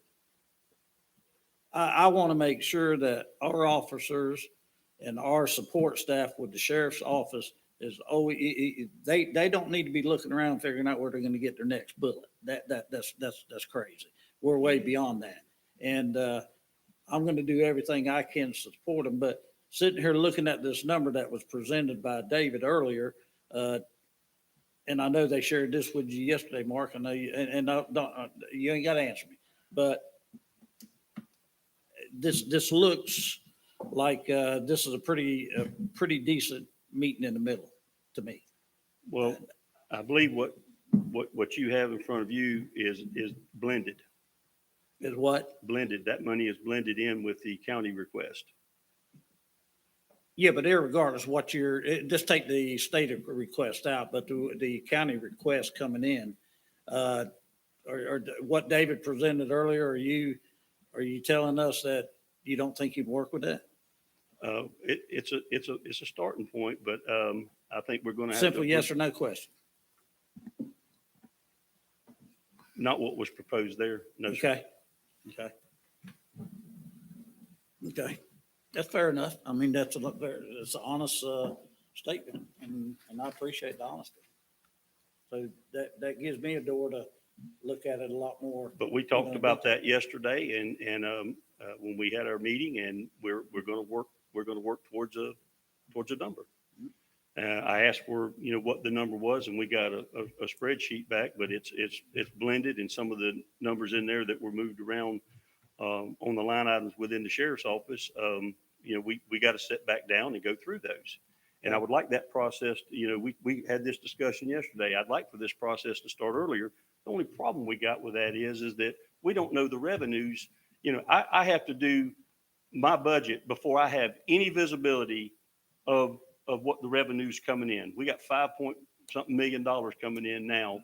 I want to make sure that our officers and our support staff with the sheriff's office is always, they don't need to be looking around figuring out where they're going to get their next bullet. That's crazy. We're way beyond that. And I'm going to do everything I can to support them. But sitting here looking at this number that was presented by David earlier, and I know they shared this with you yesterday, Mark. I know you, and you ain't got to answer me, but this looks like this is a pretty decent meeting in the middle to me. Well, I believe what you have in front of you is blended. Is what? Blended. That money is blended in with the county request. Yeah, but irregardless, just take the state request out, but the county request coming in, or what David presented earlier, are you telling us that you don't think you'd work with that? It's a starting point, but I think we're going to have Simple to, yes or no question. not what was proposed there. No, sir. Okay. That's fair enough. I mean, it's an honest statement, and I appreciate the honesty. So that gives me a door to look at it a lot more. But we talked about that yesterday, and when we had our meeting, and we're going to work towards a number. I asked for what the number was, and we got a spreadsheet back, but it's blended, and some of the numbers in there that were moved around on the line items within the sheriff's office. We got to sit back down and go through those. And I would like that process. We had this discussion yesterday. I'd like for this process to start earlier. The only problem we got with that is that we don't know the revenues. I have to do my budget before I have any visibility of what the revenue's coming in. We got $5-point-something million coming in now.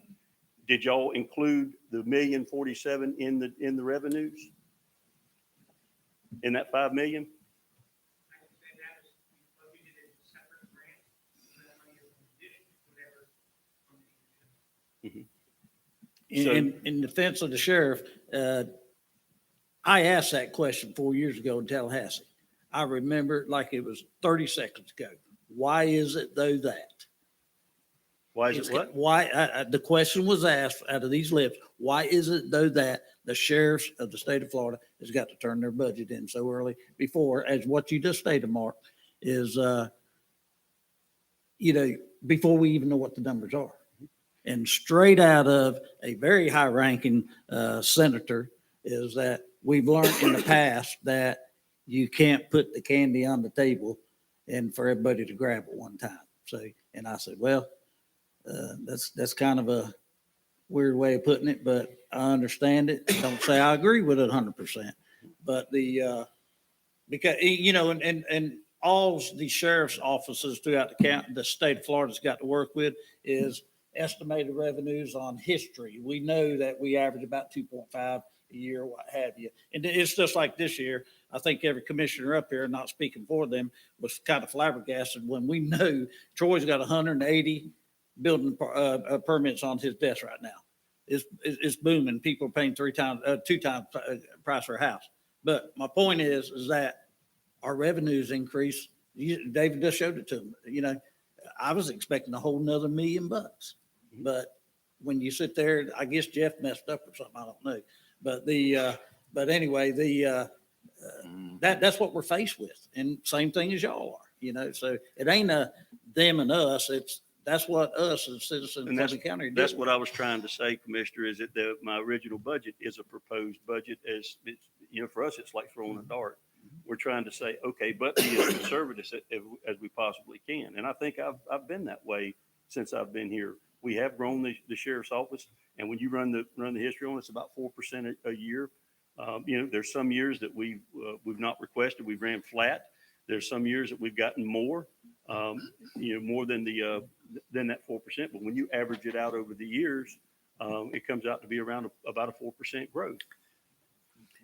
Did y'all include the $1,047,000 in the revenues? In that $5 million? In defense of the sheriff, I asked that question 4 years ago in Tallahassee. I remember it like it was 30 seconds ago. Why is it though that? Why is it what? Why the question was asked out of these lips? Why is it though that the sheriffs of the state of Florida has got to turn their budget in so early before, as what you just stated, Mark, is, before we even know what the numbers are. And straight out of a very high ranking senator is that we've learned in the past that you can't put the candy on the table and for everybody to grab at one time. So, and I said, well, that's kind of a weird way of putting it, but I understand it. Don't say I agree with it 100%. But because, and all the sheriff's offices throughout the state of Florida's got to work with is estimated revenues on history. We know that we average about 2.5 a year, what have you. And it's just like this year. I think every commissioner up here, not speaking for them, was kind of flabbergasted when we know Troy's got 180 building permits on his desk right now. It's booming. People are paying two times price for a house. But my point is that our revenues increase. David just showed it to them. I was expecting a whole nother $1 million, but when you sit there, I guess Jeff messed up or something. I don't know. But anyway, that's what we're faced with, and same thing as y'all are. So it ain't a them and us. That's what us as citizens And of the county. that's what I was trying to say, Commissioner, is that my original budget is a proposed budget. As it's, for us, it's like throwing a dart. We're trying to say, okay, but be as conservative as we possibly can. And I think I've been that way since I've been here. We have grown the sheriff's office, and when you run the history on it, it's about 4% a year. There's some years that we've not requested, we've ran flat. There's some years that we've gotten more, more than that 4%. But when you average it out over the years, it comes out to be around about a 4% growth.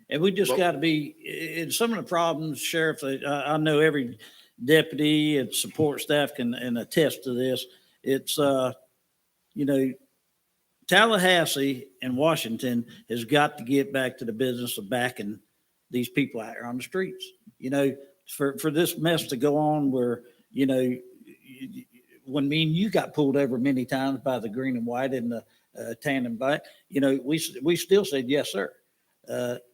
And we just got to be, in some of the problems, Sheriff, I know every deputy and support staff can attest to this. It's, Tallahassee and Washington has got to get back to the business of backing these people out here on the streets. For this mess to go on where, when me and you got pulled over many times by the green and white and the tan and black, we still said, yes, sir.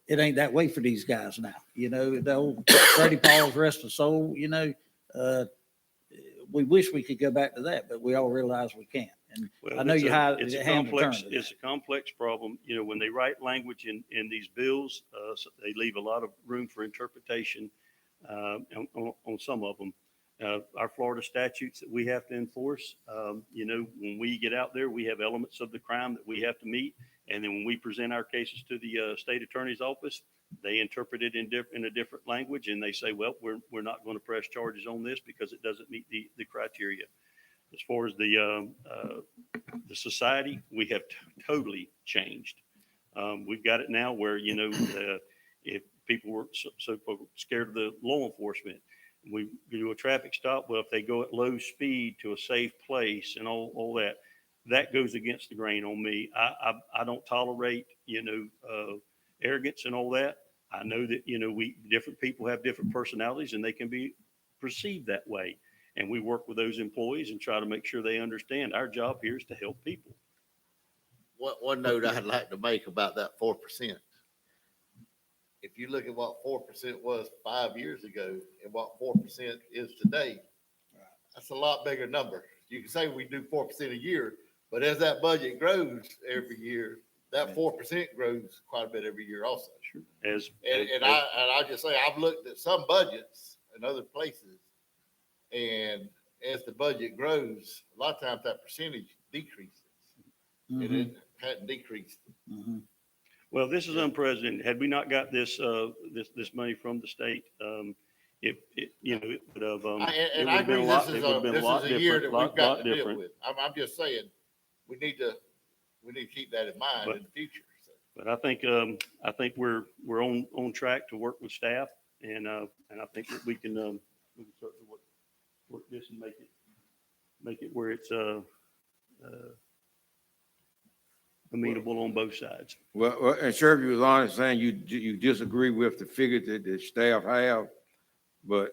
It ain't that way for these guys now. The old Freddie Paul's rest of soul, we wish we could go back to that, but we all realize we can't. And Well, I know it's a complex problem. When they write language in these bills, they leave a lot of room for interpretation on some of them. Our Florida statutes that we have to enforce, when we get out there, we have elements of the crime that we have to meet. And then when we present our cases to the state attorney's office, they interpret it in a different language, and they say, well, we're not going to press charges on this because it doesn't meet the criteria. As far as the society, we have totally changed. We've got it now where, if people were so scared of the law enforcement, we do a traffic stop. Well, if they go at low speed to a safe place and all that, that goes against the grain on me. I don't tolerate, arrogance and all that. I know that, different people have different personalities and they can be perceived that way. And we work with those employees and try to make sure they understand our job here is to help people. One note I'd like to make about that 4%. If you look at what 4% was 5 years ago and what 4% is today, that's a lot bigger number. You can say we do 4% a year, but as that budget grows every year, that 4% grows quite a bit every year also. Sure. I just say, I've looked at some budgets in other places, and as the budget grows, a lot of times that percentage decreases. Mm-hmm. It hadn't decreased. Mm-hmm. Well, this is unprecedented. Had we not got this money from the state, it would have. And I agree, this is a year that we've got to deal with. I'm just saying, we need to keep that in mind in the future. So. But I think we're on track to work with staff, and I think that we can certainly work this and make it where it's amenable on both sides. Well, and Sheriff, you was honest saying you disagree with the figure that the staff have, but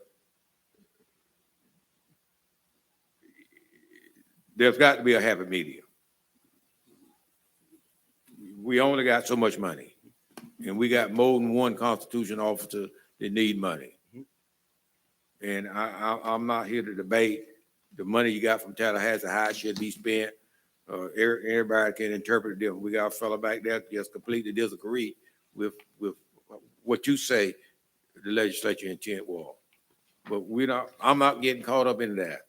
there's got to be a happy medium. We only got so much money. And we got more than one Constitution officer that need money. And I'm not here to debate the money you got from Tallahassee, how it should be spent. Everybody can interpret it different. We got a fellow back there just completely disagree with what you say the legislature intent was. But I'm not getting caught up in that.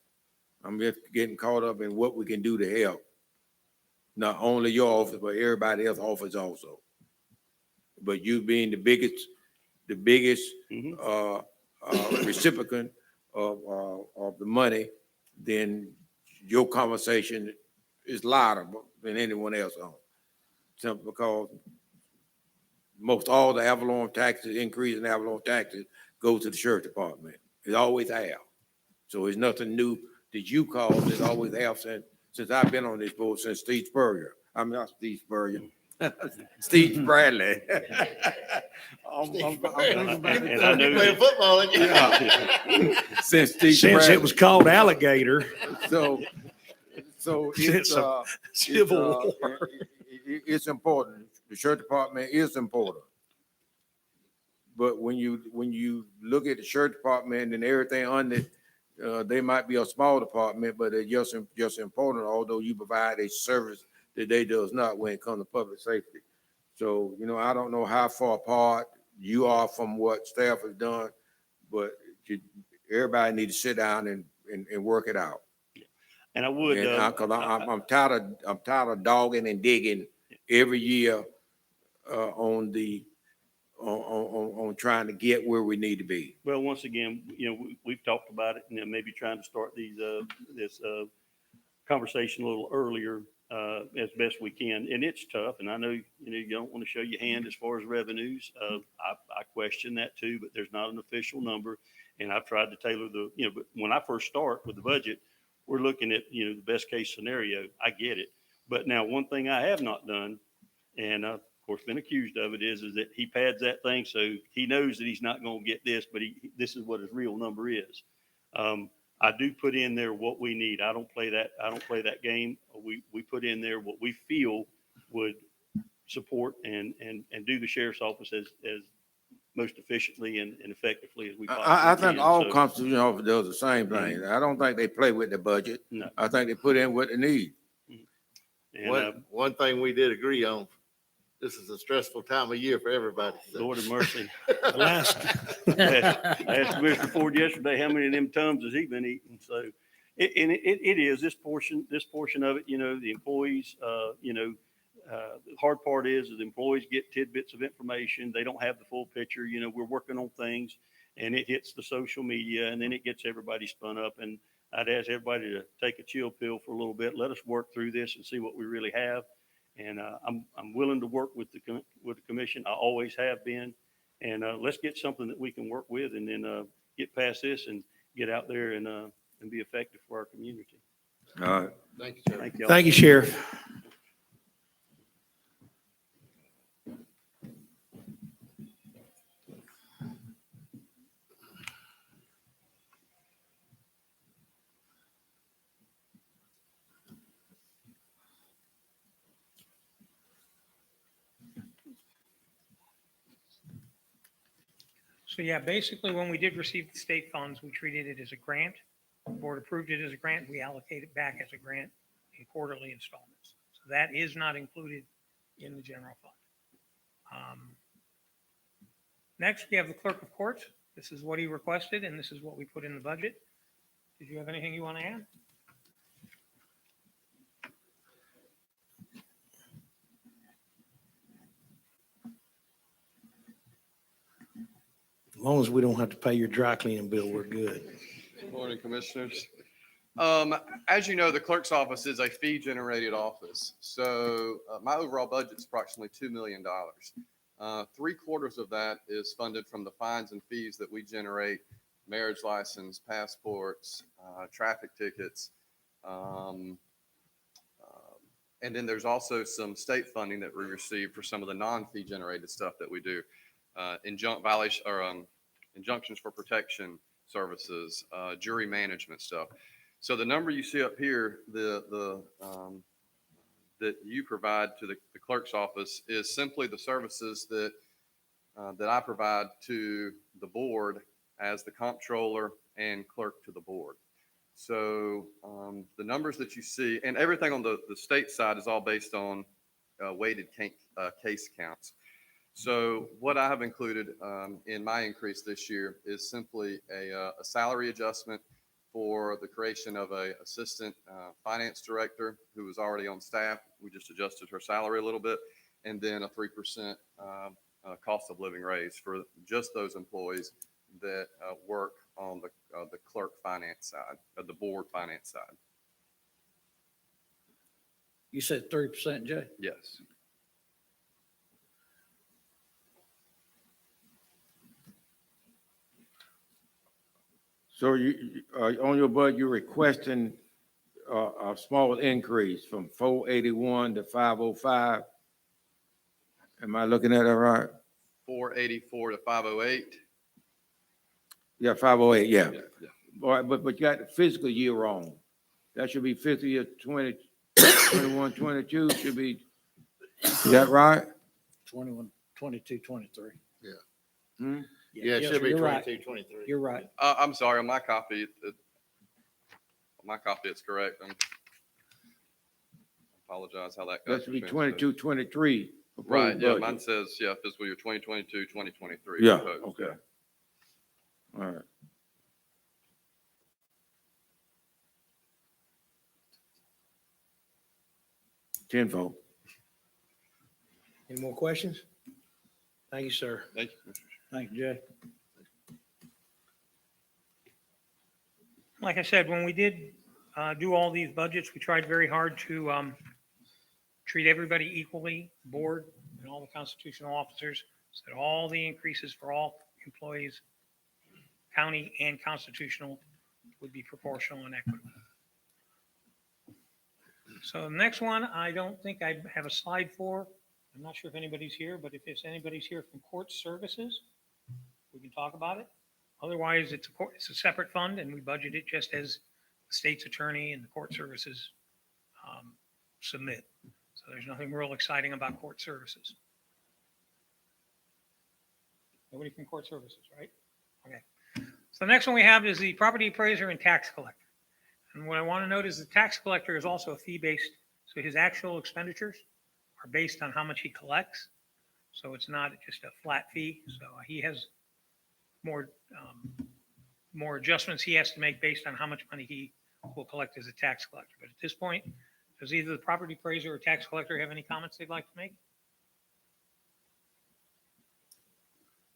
I'm just getting caught up in what we can do to help. Not only your office, but everybody else's office also. But you being the biggest recipient of the money, then your conversation is louder than anyone else on. Simply because most all the Avalon taxes, increase in Avalon taxes, go to the sheriff department. It always have. So it's nothing new that you caused. It always have since I've been on this board, since Steve Spurrier. I'm not Steve Spurrier. Steve Bradley. I'm thinking about And I know Playing football, ain't you? Yeah. Since Steve Since Bradley. it was called alligator, So Since it's, a Civil War. it's important. The sheriff department is important. But when you look at the sheriff department and everything on it, they might be a small department, but they're just important, although you provide a service that they does not when it comes to public safety. So, I don't know how far apart you are from what staff has done, but everybody need to sit down and work it out. And I would, And cause I'm tired of dogging and digging every year on trying to get where we need to be. well, once again, we've talked about it, and maybe trying to start this conversation a little earlier as best we can. And it's tough. And I know, you don't want to show your hand as far as revenues. I question that too, but there's not an official number. And I've tried to tailor but when I first start with the budget, we're looking at, the best case scenario. I get it. But now one thing I have not done, and of course been accused of it, is that he pads that thing. So he knows that he's not going to get this, but this is what his real number is. I do put in there what we need. I don't play that game. We put in there what we feel would support and do the sheriff's office as most efficiently and effectively as we possibly I can. think all So, constitutional officers do the same thing. I don't think they play with the budget. No. I think they put in what they need. And One thing we did agree on, this is a stressful time of year for everybody. So. Lord have mercy. last, I asked Commissioner Ford yesterday, how many of them Tums has he been eating? So it is this portion of it, the employees, the hard part is the employees get tidbits of information. They don't have the full picture. We're working on things and it hits the social media and then it gets everybody spun up. And I'd ask everybody to take a chill pill for a little bit. Let us work through this and see what we really have. And I'm willing to work with the commission. I always have been. And let's get something that we can work with and then get past this and get out there and be effective for our community. All right. Thank you, sir. Thank you. thank you, Sheriff. So yeah, basically, when we did receive the state funds, we treated it as a grant. The board approved it as a grant. We allocate it back as a grant in quarterly installments. So that is not included in the general fund. Next, we have the clerk of courts. This is what he requested, and this is what we put in the budget. Did you have anything you want to add? As long as we don't have to pay your dry cleaning bill, we're good. Good morning, Commissioners. As you know, the clerk's office is a fee-generated office. So my overall budget is approximately $2 million. 3/4 of that is funded from the fines and fees that we generate, marriage license, passports, traffic tickets. And then there's also some state funding that we receive for some of the non-fee generated stuff that we do. Injunctions for protection services, jury management stuff. So the number you see up here, that you provide to the clerk's office is simply the services that that I provide to the board as the comptroller and clerk to the board. So the numbers that you see, and everything on the state side is all based on weighted case counts. So what I have included in my increase this year is simply a salary adjustment for the creation of a assistant finance director who was already on staff. We just adjusted her salary a little bit, and then a 3% cost of living raise for just those employees that work on the clerk finance side, the board finance side. You said 3%, Jay? Yes. So on your budget, you're requesting a small increase from 481 to 505. Am I looking at that right? 484 to 508. Yeah, 508, yeah. Yeah. All right, but you got the fiscal year wrong. That should be fiscal year 20, 21, 22 should be, is that right? 21, 22, 23. Hmm? Yeah, it yes, should be you're right. 22, 23. You're right. I'm sorry, on my copy, it's correct. I apologize how that got. That should be transmitted. 22, 23. Right, proposed yeah, budget. mine says, yeah, fiscal year 2022, 2023. Yeah, proposed, okay. All right. Tenfold. Any more questions? Thank you, sir. Thank you. Thank you, Jay. Like I said, when we did do all these budgets, we tried very hard to treat everybody equally, board and all the constitutional officers, so that all the increases for all employees, county and constitutional, would be proportional and equitable. So the next one, I don't think I have a slide for. I'm not sure if anybody's here, but if anybody's here from court services, we can talk about it. Otherwise, it's a separate fund, and we budget it just as the state's attorney and the court services submit. So there's nothing real exciting about court services. Nobody from court services, right? Okay. So the next one we have is the property appraiser and tax collector. And what I want to note is the tax collector is also a fee-based, so his actual expenditures are based on how much he collects. So it's not just a flat fee. So he has more adjustments he has to make based on how much money he will collect as a tax collector. But at this point, does either the property appraiser or tax collector have any comments they'd like to make?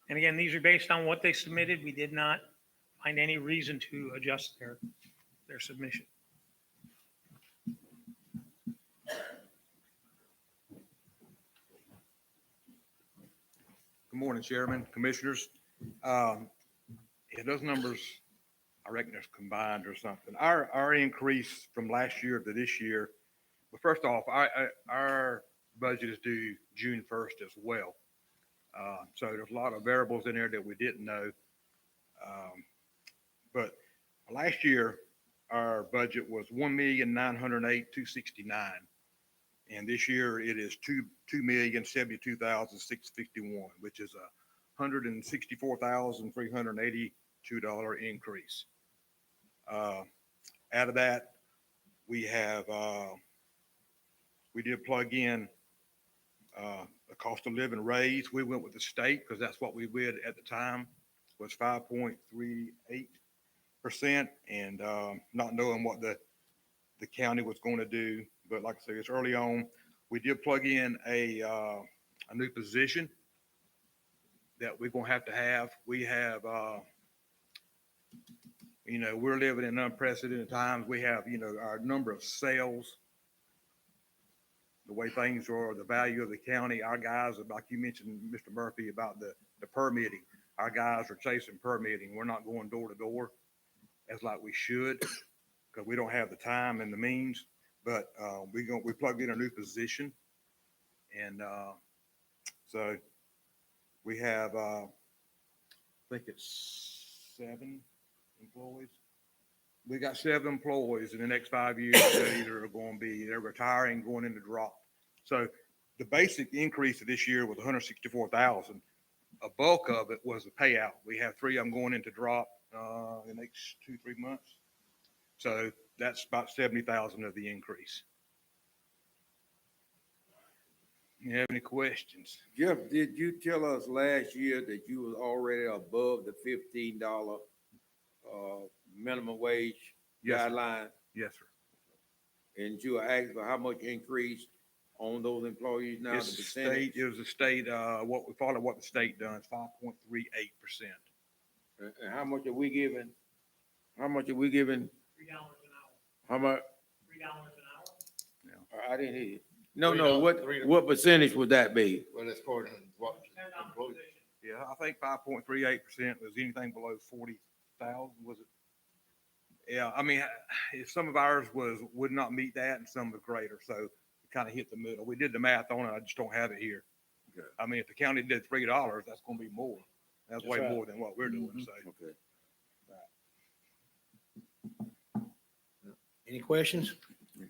And again, these are based on what they submitted. We did not find any reason to adjust their submission. Good morning, Chairman, Commissioners. Yeah, those numbers, I reckon there's combined or something. Our increase from last year to this year, well, first off, our budget is due June 1st as well. So there's a lot of variables in there that we didn't know. But last year, our budget was $1,908,269. And this year it is $2,072,651, which is a $164,382 increase. Out of that, we have we did plug in a cost of living raise. We went with the state because that's what we did at the time, was 5.38%, and not knowing what the county was going to do. But like I say, it's early on. We did plug in a new position that we're going to have. We have, we're living in unprecedented times. We have, our number of sales, the way things are, the value of the county. Our guys, like you mentioned, Mr. Murphy, about the permitting. Our guys are chasing permitting. We're not going door to door as like we should because we don't have the time and the means. But we plugged in a new position, and so we have I think it's 7 employees. We got 7 employees in the next 5 years that either are going to be they're retiring, going into drop. So the basic increase of this year was $164,000. a bulk of it was the payout. We have 3 of them going into drop, in the next 2-3 months. So that's about 70,000 of the increase. You have any questions? Jeff, did you tell us last year that you was already above the $15 minimum wage Yes, sir. guideline? Yes, sir. And you were asking for how much increase on those employees now, the It's percentage? state, it was a state, what we follow what the state does, 5.38%. And how much are we giving? How much are we giving? $3 an hour. How much? $3 an hour. I didn't hear you. No, $3, no, $3. what percentage would that be? Well, it's for what? $10 position. Yeah, I think 5.38% was anything below 40,000, was it? Yeah, I mean, if some of ours would not meet that and some was greater, so it kind of hit the middle. We did the math on it, I just don't have it here. Okay. I mean, if the county did $3, that's gonna be more. That's way right. more than what we're doing, so. Okay. Any questions?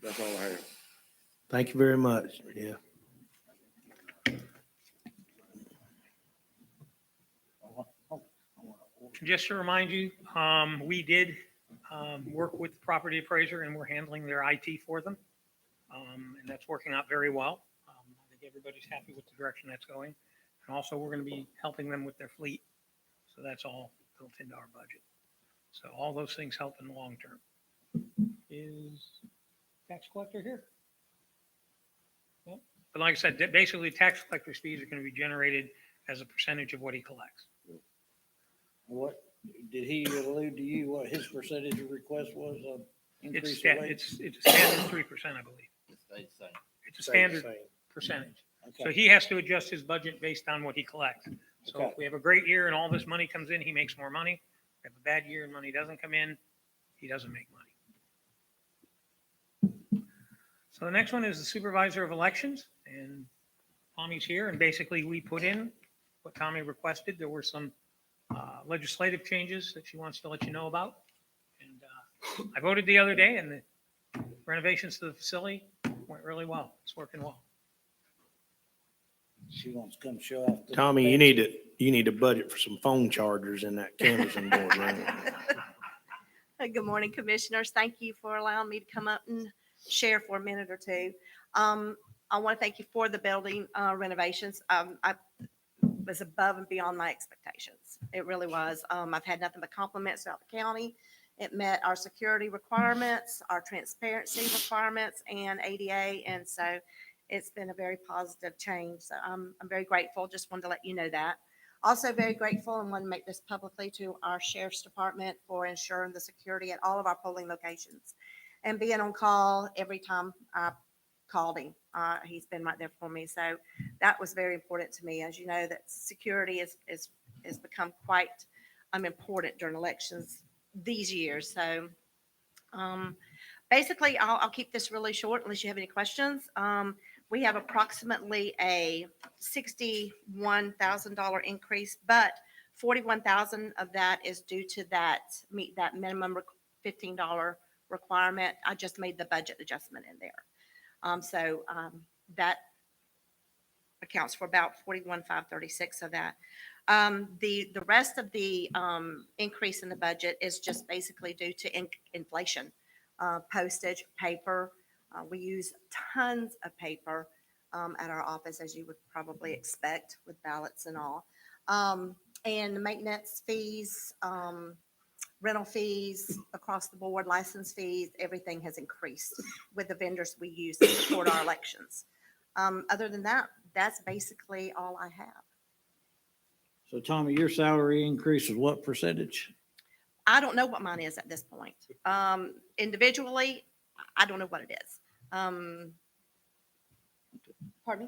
That's all I have. Thank you very much. Yeah. Just to remind you, we did work with the property appraiser and we're handling their IT for them. And that's working out very well. I think everybody's happy with the direction that's going. And also, we're going to be helping them with their fleet. So that's all built into our budget. So all those things help in the long term. Is tax collector here? Yep. But like I said, basically tax collector's fees are going to be generated as a percentage of what he collects. What, did he allude to you what his percentage of request was of It's, increase sta- of wage? it's a standard 3%, I believe. It stays the same. It's a standard Same. percentage. So Okay, he has to adjust his budget based on what he collects. So Okay. if we have a great year and all this money comes in, he makes more money. If we have a bad year and money doesn't come in, he doesn't make money. So the next one is the Supervisor of Elections, and Tommy's here, and basically we put in what Tommy requested. There were some legislative changes that she wants to let you know about. And I voted the other day, and the renovations to the facility went really well. It's working well. she wants to come show off. the Tommy, you fancy- need a budget for some phone chargers in that canvassing board room. Good morning, Commissioners. Thank you for allowing me to come up and share for a minute or two. I want to thank you for the building renovations. I was above and beyond my expectations. It really was. I've had nothing but compliments throughout the county. It met our security requirements, our transparency requirements, and ADA, and so it's been a very positive change. So I'm very grateful. Just wanted to let you know that. Also very grateful and want to make this publicly to our Sheriff's Department for ensuring the security at all of our polling locations and being on call every time I called him. He's been right there for me. So that was very important to me. As you know, that security has become quite important during elections these years. So basically, I'll keep this really short unless you have any questions. We have approximately a $61,000 increase, but $41,000 of that is due to meet that minimum $15 requirement. I just made the budget adjustment in there. So that accounts for about $41,536 of that. The rest of the increase in the budget is just basically due to inflation, postage, paper. We use tons of paper at our office, as you would probably expect with ballots and all. And the maintenance fees, rental fees across the board, license fees, everything has increased with the vendors we use to support our elections. Other than that, that's basically all I have. So Tommy, your salary increase is what percentage? I don't know what mine is at this point. Individually, I don't know what it is. Pardon me?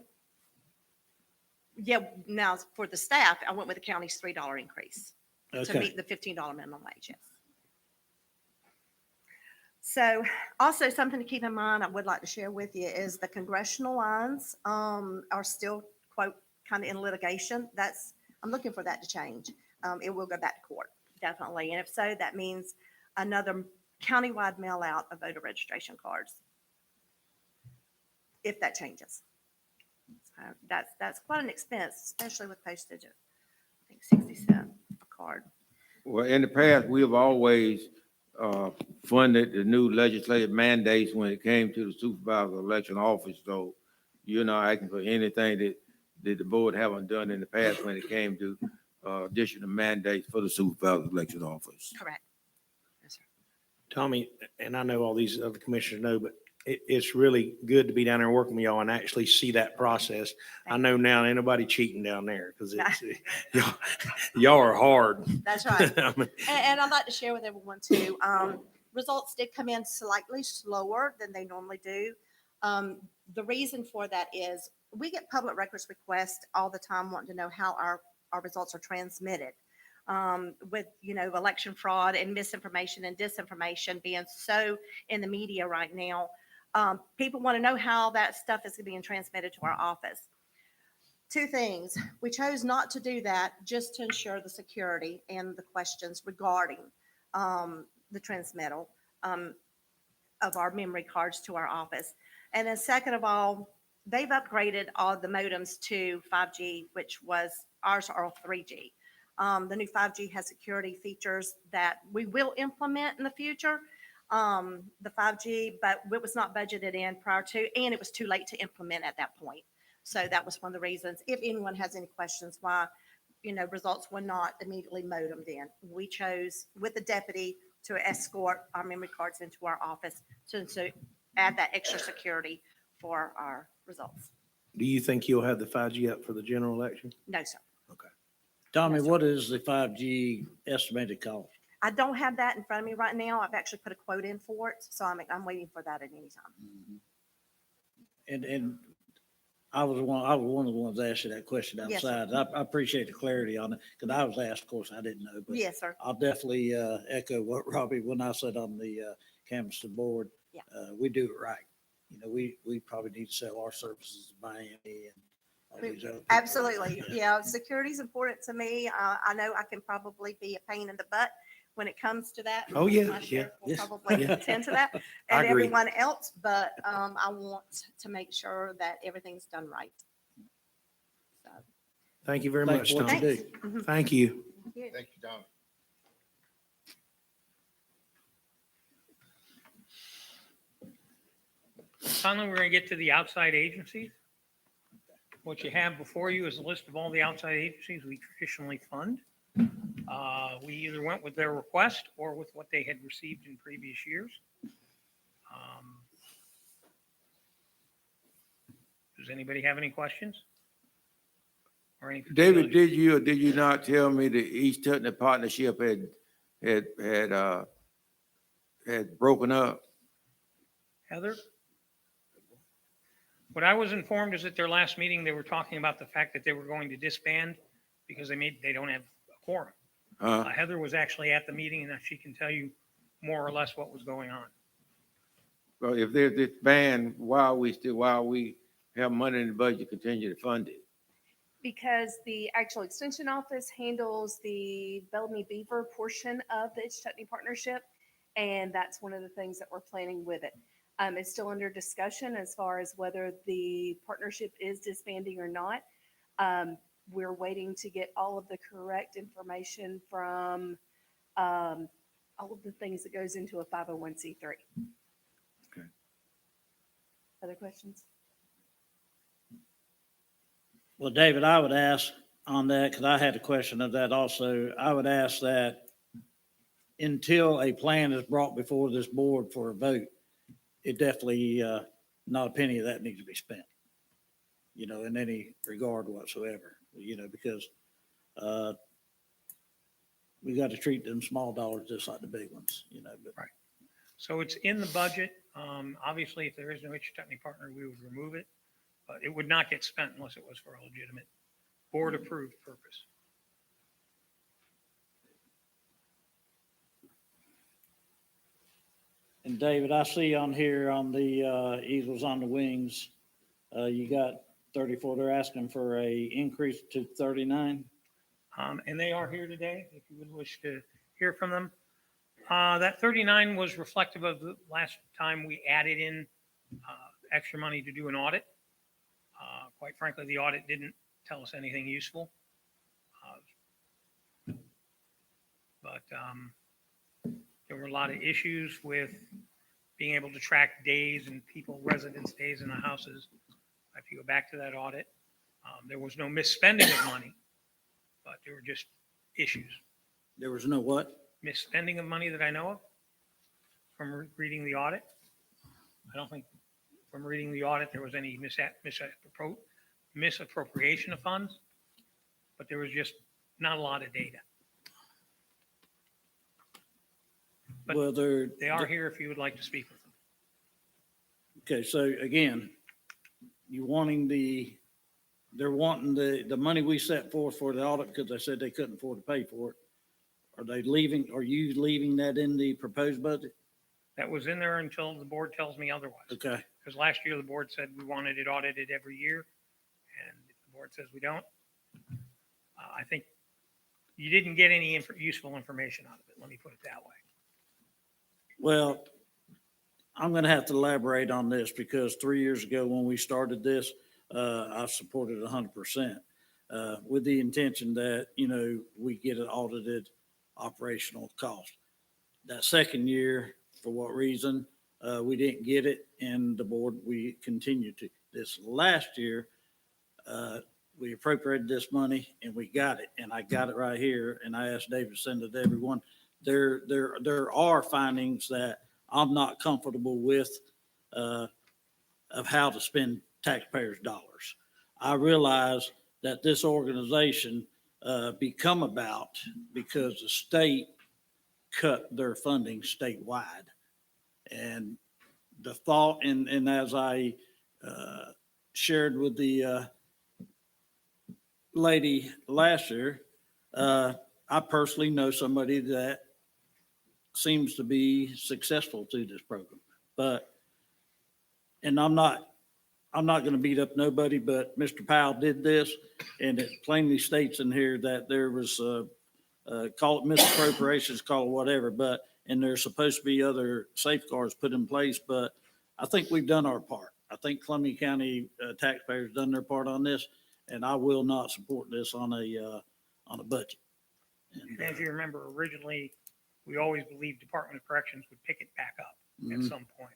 Yeah, now for the staff, I went with the county's $3 increase to Okay, meet the $15 minimum wage, yes. So also something to keep in mind, I would like to share with you is the congressional lines are still quote kind of in litigation. I'm looking for that to change. It will go back to court, definitely. And if so, that means another countywide mail out of voter registration cards. If that changes. So that's quite an expense, especially with postage think 60 cents a card. Well, in the past, we have always funded the new legislative mandates when it came to the supervisor of election office. So you're not asking for anything that the board haven't done in the past when it came to additional mandates for the supervisor of election office. Correct. Yes, sir. Tommy, and I know all these other commissioners know, but it's really good to be down there working with y'all and actually see that process. I know now ain't nobody cheating down there because it's, y'all are hard. That's right. I mean, And I'd like to share with everyone too, results did come in slightly slower than they normally do. The reason for that is we get public records requests all the time wanting to know how our results are transmitted. With, election fraud and misinformation and disinformation being so in the media right now, people want to know how that stuff is being transmitted to our office. Two things. We chose not to do that just to ensure the security and the questions regarding the transmittal of our memory cards to our office. And then second of all, they've upgraded all the modems to 5G, which was ours are 3G. The new 5G has security features that we will implement in the future. The 5G, but it was not budgeted in prior to, and it was too late to implement at that point. So that was one of the reasons. If anyone has any questions why, results were not immediately modemed in, we chose with the deputy to escort our memory cards into our office to add that extra security for our results. do you think you'll have the 5G up for the general election? No, sir. Tommy, Yes, sir. what is the 5G estimated cost? I don't have that in front of me right now. I've actually put a quote in for it, so I'm waiting for that at any time. And I was one of the ones that asked you that question Yes, sir. outside. I appreciate the clarity on it, because I was asked, of course, I didn't know, but Yes, sir. I'll definitely echo what Robbie, when I said on the canvas board, Yeah. we do it right. We probably need to sell our services to Miami and all these other people. Absolutely. Yeah, security is important to me. I know I can probably be a pain in the butt when it comes to that. Oh, yeah, My sheriff will yeah. probably Yeah. attend to that I and agree. everyone else, but I want to make sure that everything's done right. So, Thank you very Thanks much, for what you Tommy. do. mhm. Thank you. Thank you. Thank you, Tom. Finally, we're going to get to the outside agencies. What you have before you is a list of all the outside agencies we traditionally fund. We either went with their request or with what they had received in previous years. Does anybody have any questions? Or any David, particular- did you or did you not tell me the East Tutney Partnership had broken up? Heather? What I was informed is at their last meeting, they were talking about the fact that they were going to disband because they don't have a quorum. Heather was actually at the meeting and she can tell you more or less what was going on. Well, if there's this ban, why we have money in the budget to continue to fund it? Because the actual extension office handles the Bellamy Beaver portion of the Itch Tutney Partnership. And that's one of the things that we're planning with it. It's still under discussion as far as whether the partnership is disbanding or not. We're waiting to get all of the correct information from all of the things that goes into a 501c3. Okay. Other questions? Well, David, I would ask on that, because I had a question of that also. I would ask that until a plan is brought before this board for a vote, it definitely, not a penny of that needs to be spent, in any regard whatsoever, because we got to treat them small dollars just like the big ones, but. Right. So it's in the budget. Obviously, if there is no Itch Tutney partner, we would remove it, but it would not get spent unless it was for a legitimate board approved purpose. And David, I see on here on the easels on the wings, you got 34. They're asking for a increase to 39. And they are here today, if you would wish to hear from them. That 39 was reflective of the last time we added in extra money to do an audit. Quite frankly, the audit didn't tell us anything useful. But there were a lot of issues with being able to track days and people, residents' days in the houses. If you go back to that audit, there was no misspending of money, but there were just issues. There was no what? Misspending of money that I know of from reading the audit. I don't think from reading the audit, there was any misappropriation of funds, but there was just not a lot of data. But Well, they are here if you would like to speak with them. okay, so again, they're wanting the money we set forth for the audit because they said they couldn't afford to pay for it. Are you leaving that in the proposed budget? That was in there until the board tells me otherwise. Okay, Because last year the board said we wanted it audited every year, and if the board says we don't, I think you didn't get any useful information out of it. Let me put it that way. well, I'm gonna have to elaborate on this because 3 years ago when we started this, I supported 100%, with the intention that, we get it audited operational cost. That second year, for what reason, we didn't get it, and the board, we continued to. This last year, we appropriated this money and we got it, and I got it right here, and I asked David to send it to everyone. There are findings that I'm not comfortable with, of how to spend taxpayers' dollars. I realize that this organization, become about because the state cut their funding statewide. And the thought, and as I shared with the lady last year, I personally know somebody that seems to be successful through this program. And I'm not going to beat up nobody, but Mr. Powell did this, and it plainly states in here that there was call it misappropriations, call it whatever, and there's supposed to be other safeguards put in place, but I think we've done our part. I think Columbia County taxpayers done their part on this, and I will not support this on a budget. And as you remember, originally, we always believed Department of Corrections would pick it back up at Mhm. some point.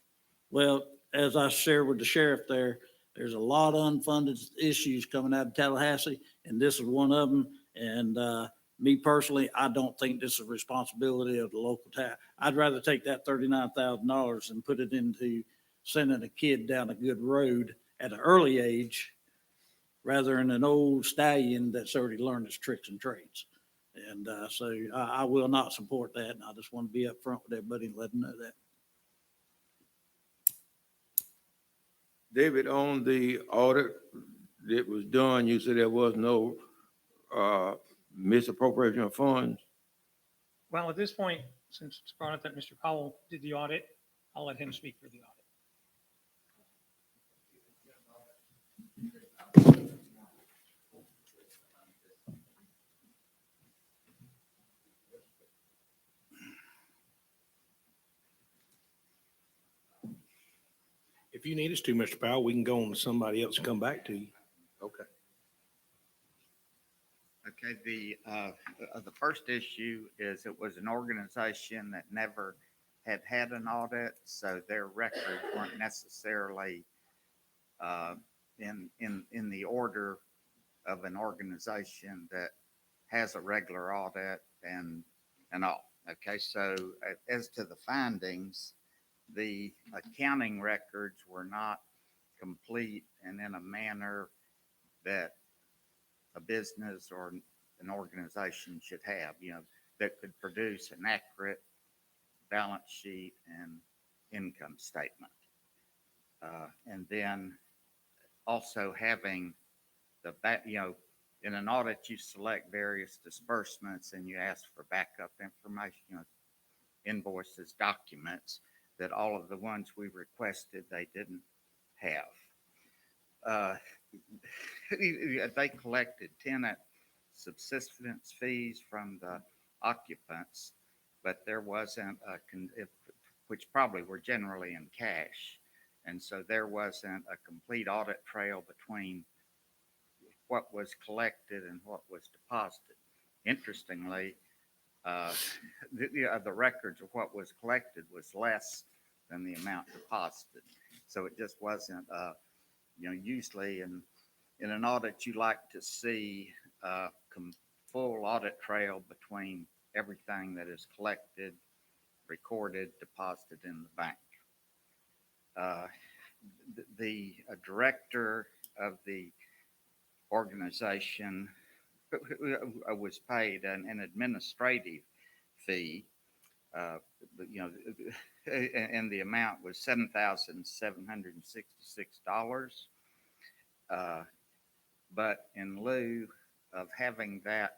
Well, as I shared with the sheriff there's a lot of unfunded issues coming out of Tallahassee, and this is one of them. And me personally, I don't think this is a responsibility of the local tax. I'd rather take that $39,000 and put it into sending a kid down a good road at an early age rather than an old stallion that's already learned his tricks and trades. And so I will not support that. And I just want to be upfront with everybody and let them know that. David, on the audit that was done, you said there was no misappropriation of funds. Well, at this point, since it's brought up that Mr. Powell did the audit, I'll let him speak for the audit. If you need us to, Mr. Powell, we can go on to somebody else and come back to you. Okay. Okay, the first issue is it was an organization that never had had an audit, so their records weren't necessarily in the order of an organization that has a regular audit and all. Okay, so as to the findings, the accounting records were not complete and in a manner that a business or an organization should have, that could produce an accurate balance sheet and income statement. And then also having the back, in an audit, you select various disbursements and you ask for backup information, invoices, documents, that all of the ones we requested, they didn't have. They collected tenant subsistence fees from the occupants, but there wasn't which probably were generally in cash. And so there wasn't a complete audit trail between what was collected and what was deposited. Interestingly, the records of what was collected was less than the amount deposited. So it just wasn't, usually in an audit, you like to see full audit trail between everything that is collected, recorded, deposited in the bank. The director of the organization was paid an administrative fee, and the amount was $7,766. But in lieu of having that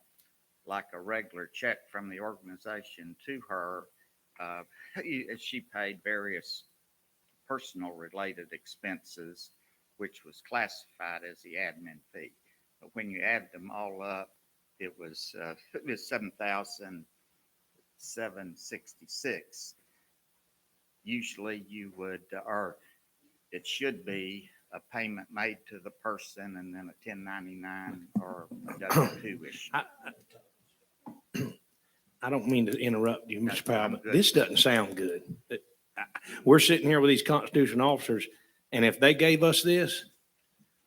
like a regular check from the organization to her, she paid various personal related expenses, which was classified as the admin fee. But when you add them all up, it was $7,766. Usually you would, or it should be a payment made to the person and then a 1099 or a W-2 issue. I don't mean to interrupt you, Mr. Powell, I'm but good. this doesn't sound good. We're sitting here with these constitutional officers, and if they gave us this,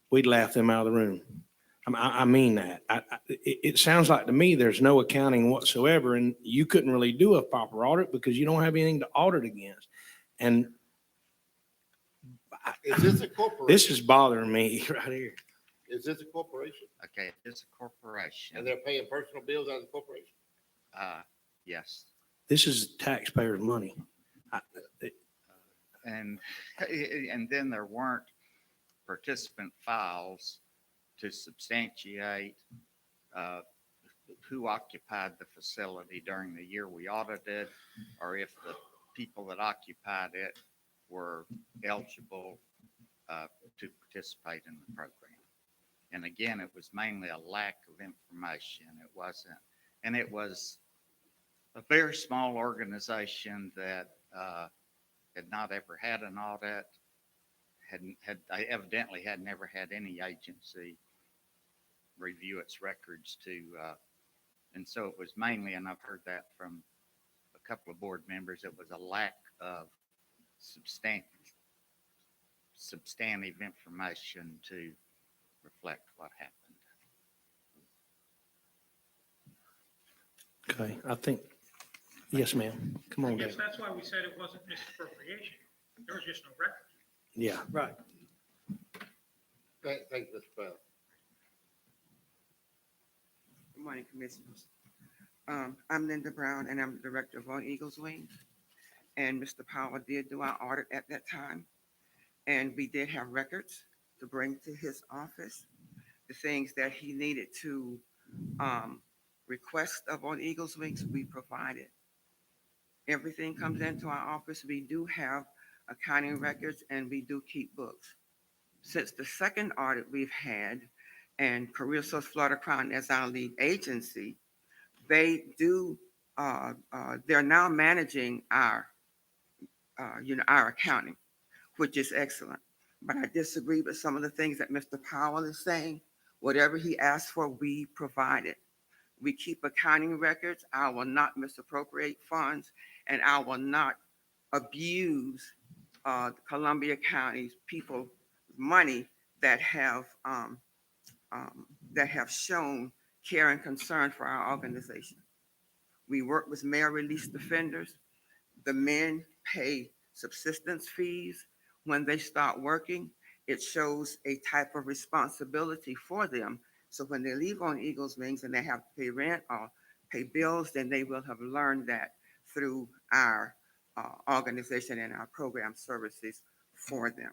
we'd laugh them out of the room. I mean that. It sounds like to me there's no accounting whatsoever, and you couldn't really do a proper audit because you don't have anything to audit against. And Is this a corporation? this is bothering me right here. Is this a corporation? Okay, it's a corporation. And they're paying personal bills out of the corporation? Yes. This is taxpayers' money. And then there weren't participant files to substantiate who occupied the facility during the year we audited, or if the people that occupied it were eligible to participate in the program. And again, it was mainly a lack of information. It wasn't, and it was a very small organization that had not ever had an audit, evidently had never had any agency review its records and so it was mainly, and I've heard that from a couple of board members, it was a lack of substantive information to reflect what happened. Okay, I think, yes, ma'am. Come I on, guess David. that's why we said it wasn't misappropriation. There was just no record. Yeah. Right. Thank you, Mr. Powell. Good morning, Commissioners. I'm Linda Brown, and I'm the Director of All Eagles Wings. And Mr. Powell did do our audit at that time. And we did have records to bring to his office, the things that he needed to request of All Eagles Wings, we provided. Everything comes into our office. We do have accounting records, and we do keep books. Since the second audit we've had, and Career Source Florida Crown as our lead agency, they do, they're now managing our accounting, which is excellent. But I disagree with some of the things that Mr. Powell is saying. Whatever he asked for, we provided. We keep accounting records. I will not misappropriate funds, and I will not abuse Columbia County's people money that have shown care and concern for our organization. We work with mayor release defenders. The men pay subsistence fees when they start working. It shows a type of responsibility for them. So when they leave on Eagles Wings and they have to pay rent or pay bills, then they will have learned that through our organization and our program services for them.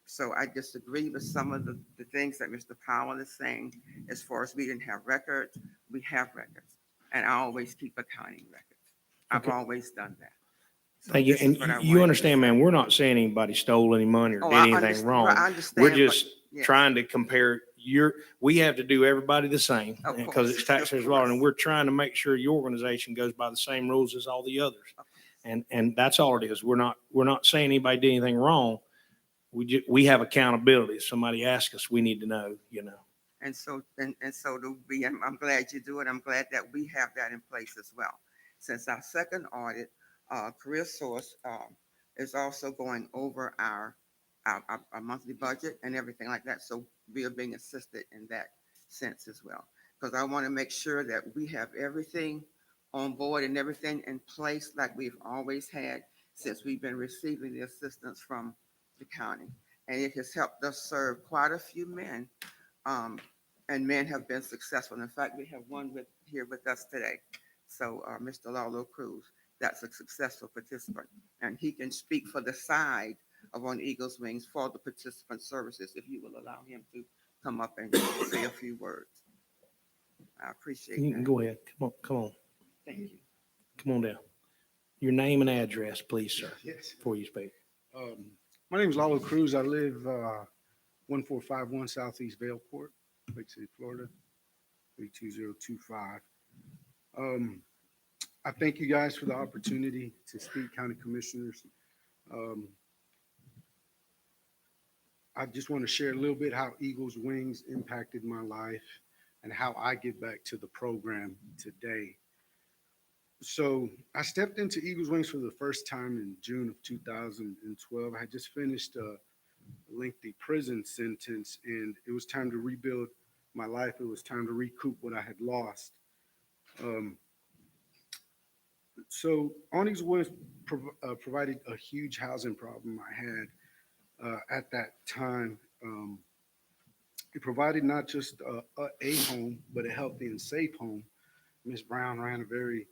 So I disagree with some of the things that Mr. Powell is saying. As far as we didn't have records, we have records. And I always keep accounting records. I've Okay. always done that. So Thank you. this is And what I you wanted to understand, say. man, we're not saying anybody stole any money or Oh, did I anything understand. wrong. I understand, We're but- just yes. trying to compare we have to do everybody the same Of because course, it's taxpayers' of law, and course. we're trying to make sure your organization goes by the same rules as all the others. Of course. And that's all it is. We're not saying anybody did anything wrong. We have accountability. If somebody asks us, we need to know, And so do we. I'm glad you do it. I'm glad that we have that in place as well. since our second audit, Career Source is also going over our monthly budget and everything like that. So we are being assisted in that sense as well. Because I want to make sure that we have everything on board and everything in place like we've always had since we've been receiving the assistance from the county. And it has helped us serve quite a few men, and men have been successful. In fact, we have one here with us today. So Mr. Lalo Cruz, that's a successful participant. And he can speak for the side of On Eagle's Wings for the participant services, if you will allow him to come up and say a few words. I appreciate You can that. go ahead. Come on. Thank you. Come on down. Your name and address, please, sir, Yes. before you speak. My name is Lalo Cruz. I live 1451 Southeast Vailport, Lake City, Florida, 32025. I thank you guys for the opportunity to speak, County Commissioners. I just want to share a little bit how Eagles Wings impacted my life and how I give back to the program today. So I stepped into Eagles Wings for the first time in June of 2012. I had just finished a lengthy prison sentence, and it was time to rebuild my life. It was time to recoup what I had lost. So On Eagles Wings provided a huge housing problem I had at that time. It provided not just a home, but a healthy and safe home. Ms. Brown ran a very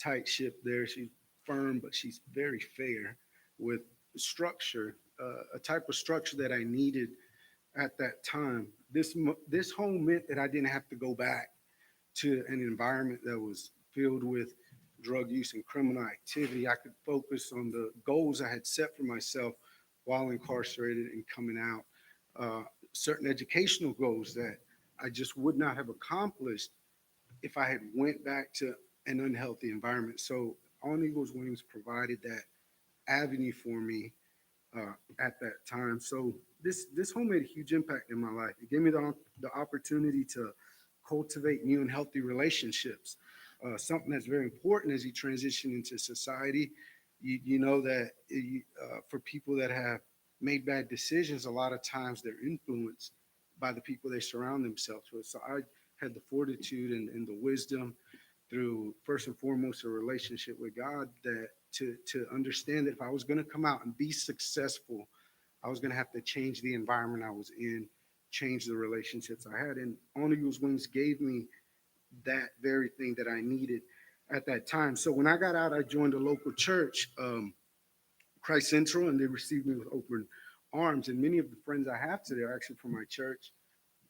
tight ship there. She's firm, but she's very fair with structure, a type of structure that I needed at that time. This home meant that I didn't have to go back to an environment that was filled with drug use and criminal activity. I could focus on the goals I had set for myself while incarcerated and coming out. Certain educational goals that I just would not have accomplished if I had went back to an unhealthy environment. So On Eagles Wings provided that avenue for me at that time. So this home made a huge impact in my life. It gave me the opportunity to cultivate new and healthy relationships, something that's very important as you transition into society. You know that for people that have made bad decisions, a lot of times they're influenced by the people they surround themselves with. So I had the fortitude and the wisdom through, first and foremost, a relationship with God, that to understand that if I was going to come out and be successful, I was going to have to change the environment I was in, change the relationships I had. And On Eagles Wings gave me that very thing that I needed at that time. So when I got out, I joined a local church, Christ Central, and they received me with open arms. And many of the friends I have today are actually from my church,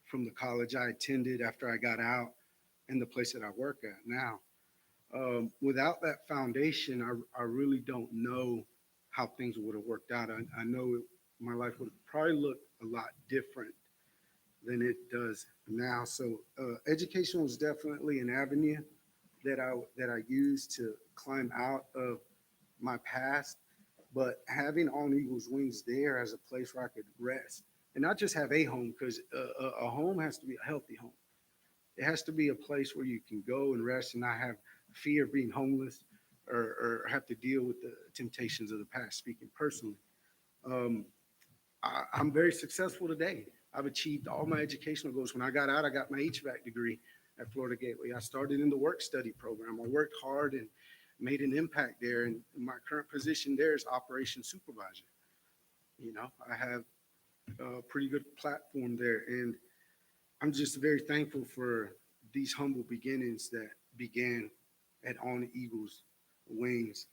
from the college I attended after I got out, and the place that I work at now. Without that foundation, I really don't know how things would have worked out. I know my life would probably look a lot different than it does now. So education was definitely an avenue that I used to climb out of my past. But having On Eagles Wings there as a place where I could rest and not just have a home, because a home has to be a healthy home. It has to be a place where you can go and rest and not have fear of being homeless or have to deal with the temptations of the past, speaking personally. I'm very successful today. I've achieved all my educational goals. When I got out, I got my HVAC degree at Florida Gateway. I started in the work study program. I worked hard and made an impact there. And my current position there is operations supervisor. You know, I have a pretty good platform there. And I'm just very thankful for these humble beginnings that began at On Eagles Wings.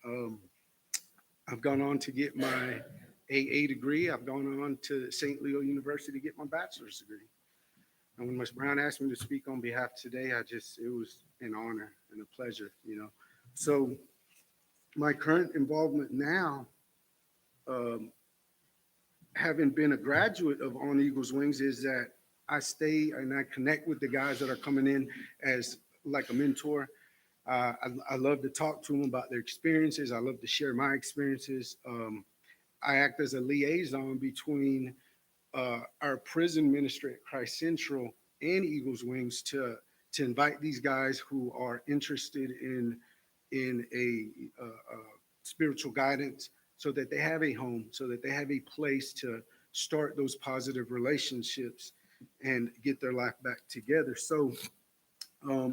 I've gone on to get my AA degree. I've gone on to St. Leo University to get my bachelor's degree. And when Ms. Brown asked me to speak on behalf today, it was an honor and a pleasure, you know. So my current involvement now, having been a graduate of On Eagles Wings, is that I stay and I connect with the guys that are coming in as like a mentor. I love to talk to them about their experiences. I love to share my experiences. I act as a liaison between our prison ministry at Christ Central and Eagles Wings to invite these guys who are interested in in a spiritual guidance so that they have a home, so that they have a place to start those positive relationships and get their life back together. So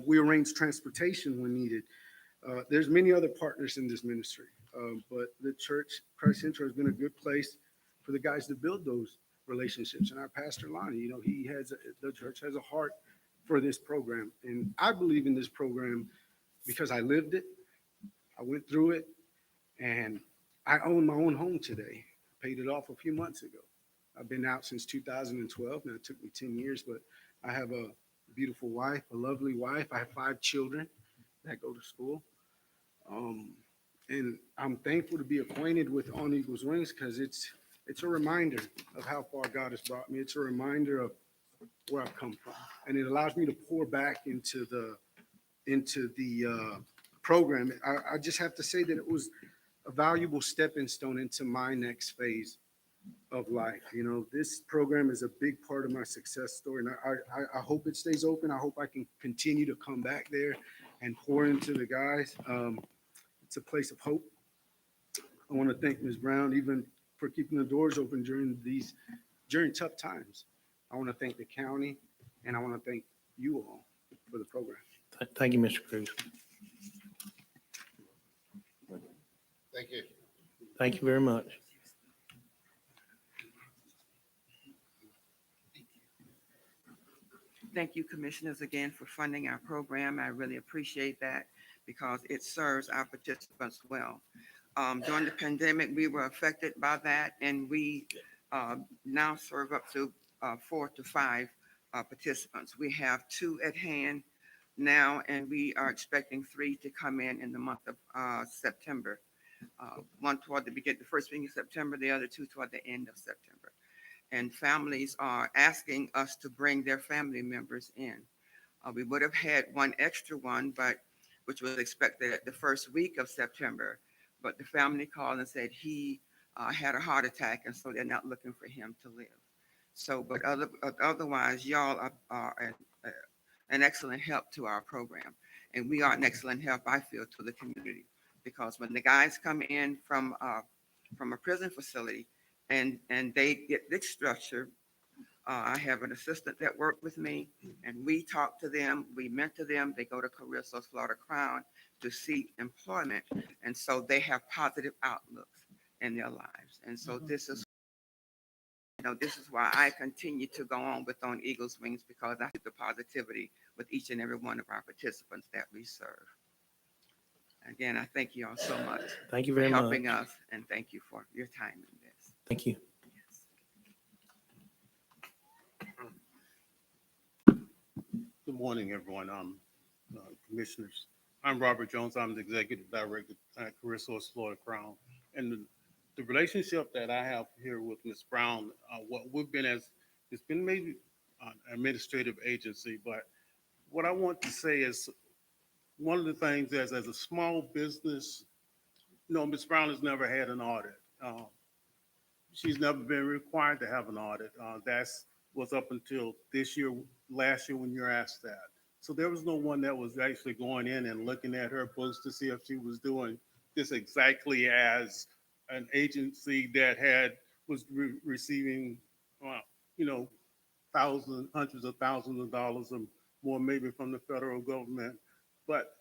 we arrange transportation when needed. There's many other partners in this ministry, but the church, Christ Central, has been a good place for the guys to build those relationships. And our pastor Lonnie, you know, the church has a heart for this program. And I believe in this program because I lived it, I went through it, and I own my own home today. Paid it off a few months ago. I've been out since 2012. Now it took me 10 years, but I have a beautiful wife, a lovely wife. I have 5 children that go to school. And I'm thankful to be acquainted with On Eagles Wings because it's a reminder of how far God has brought me. It's a reminder of where I've come from. And it allows me to pour back into the program. I just have to say that it was a valuable stepping stone into my next phase of life. You know, this program is a big part of my success story, and I hope it stays open. I hope I can continue to come back there and pour into the guys. It's a place of hope. I want to thank Ms. Brown even for keeping the doors open during tough times. I want to thank the county, and I want to thank you all for the program. Thank you, Mr. Cruz. Thank you. Thank you very much. Thank you, commissioners, again for funding our program. I really appreciate that because it serves our participants well. During the pandemic, we were affected by that, and we now serve up to 4 to 5 participants. We have 2 at hand now, and we are expecting 3 to come in the month of September. One toward the first week of September, the other 2 toward the end of September. And families are asking us to bring their family members in. We would have had one extra one, which was expected at the first week of September, but the family called and said he had a heart attack, and so they're not looking for him to live. So, but otherwise, y'all are an excellent help to our program, and we are an excellent help, I feel, to the community, because when the guys come in from a prison facility, and they get this structure. I have an assistant that worked with me, and we talk to them, we mentor them. They go to Carisso's Florida Crown to seek employment, and so they have positive outlooks in their lives. And so this is why I continue to go on with On Eagles Wings, because I see the positivity with each and every one of our participants that we serve. Again, I thank you all so much. Thank you for very much. helping us, and thank you for your time in this. Thank you. Good morning, everyone. Commissioners. I'm Robert Jones. I'm the Executive Director at Carisso's Florida Crown. And the relationship that I have here with Ms. Brown, what we've been it's been maybe an administrative agency, but what I want to say is one of the things as a small business, Ms. Brown has never had an audit. She's never been required to have an audit. Was up until last year when you're asked that. So there was no one that was actually going in and looking at her books to see if she was doing this exactly as an agency that was receiving, hundreds of thousands of dollars or more maybe from the federal government. But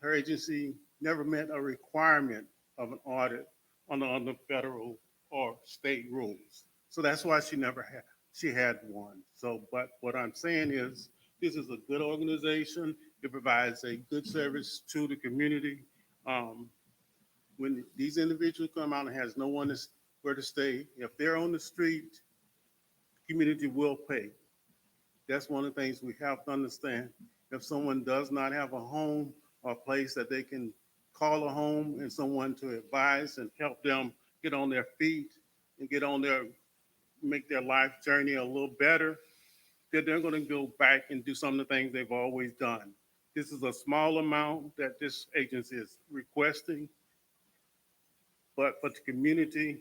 her agency never met a requirement of an audit on the federal or state rules. So that's why she had one. So, but what I'm saying is, this is a good organization. It provides a good service to the community. When these individuals come out and has no one where to stay, if they're on the street, the community will pay. That's one of the things we have to understand. If someone does not have a home or a place that they can call a home and someone to advise and help them get on their feet and make their life journey a little better, then they're going to go back and do some of the things they've always done. This is a small amount that this agency is requesting, but for the community,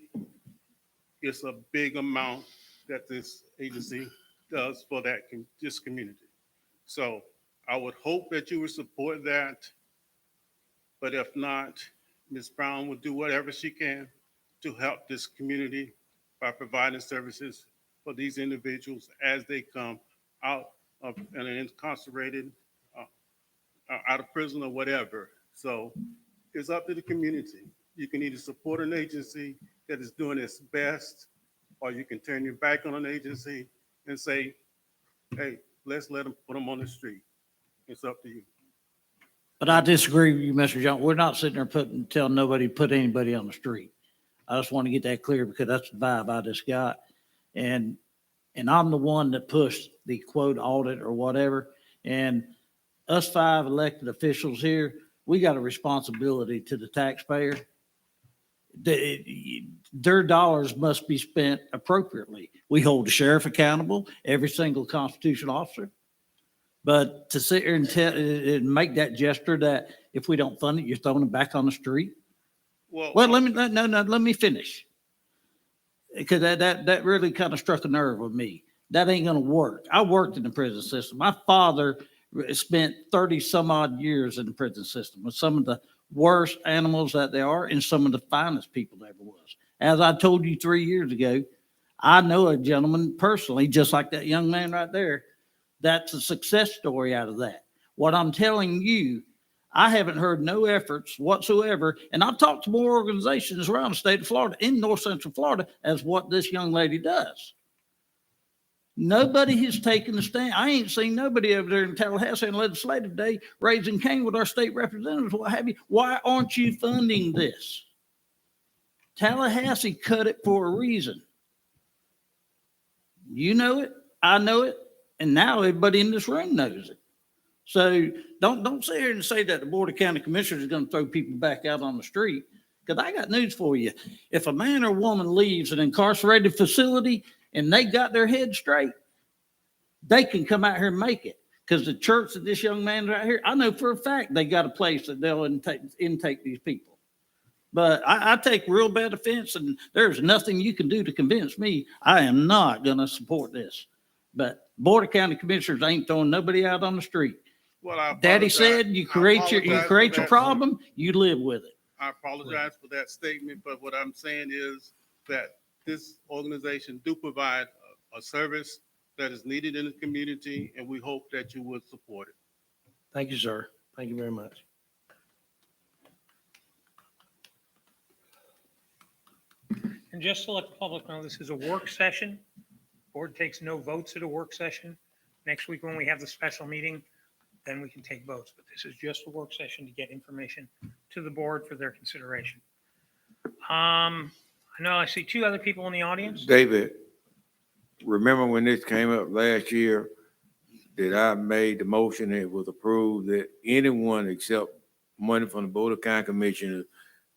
it's a big amount that this agency does for this community. So I would hope that you would support that. But if not, Ms. Brown will do whatever she can to help this community by providing services for these individuals as they come out of and are incarcerated, out of prison or whatever. So it's up to the community. You can either support an agency that is doing its best, or you can turn your back on an agency and say, hey, let's let them put them on the street. It's up to you. But I disagree with you, Mr. Jones. We're not sitting there telling nobody to put anybody on the street. I just want to get that clear because that's the vibe I just got. And I'm the one that pushed the quote audit or whatever. And us 5 elected officials here, we got a responsibility to the taxpayer. Their dollars must be spent appropriately. We hold the sheriff accountable, every single constitutional officer. But to sit here and and make that gesture that if we don't fund it, you're throwing it back on the street. Well, let me finish. Because that really kind of struck a nerve with me. That ain't gonna work. I worked in the prison system. My father spent 30 some odd years in the prison system with some of the worst animals that there are and some of the finest people there ever was. As I told you 3 years ago, I know a gentleman personally, just like that young man right there. That's a success story out of that. What I'm telling you, I haven't heard no efforts whatsoever. And I've talked to more organizations around the state of Florida, in North Central Florida, as what this young lady does. Nobody has taken the stand. I ain't seen nobody over there in Tallahassee on legislative day raising Cain with our state representatives, what have you. Why aren't you funding this? Tallahassee cut it for a reason. You know it, I know it, and now everybody in this room knows it. So don't sit here and say that the Board of County Commissioners is going to throw people back out on the street, because I got news for you. If a man or woman leaves an incarcerated facility and they got their head straight, they can come out here and make it. Because the church that this young man's right here, I know for a fact they got a place that they'll intake these people. But I take real bad offense, and there's nothing you can do to convince me I am not going to support this. But Board of County Commissioners ain't throwing nobody out on the street. Well, I Daddy apologize. said you I create your apologize for that. problem, you live with it. I apologize for that statement, but what I'm saying is that this organization do provide a service that is needed in the community, and we hope that you would support it. Thank you, sir. Thank you very much. And just to let the public know, this is a work session. Board takes no votes at a work session. Next week, when we have the special meeting, then we can take votes. But this is just a work session to get information to the board for their consideration. I know I see 2 other people in the audience. David, remember when this came up last year, that I made the motion, it was approved that anyone except money from the Board of County Commissioners,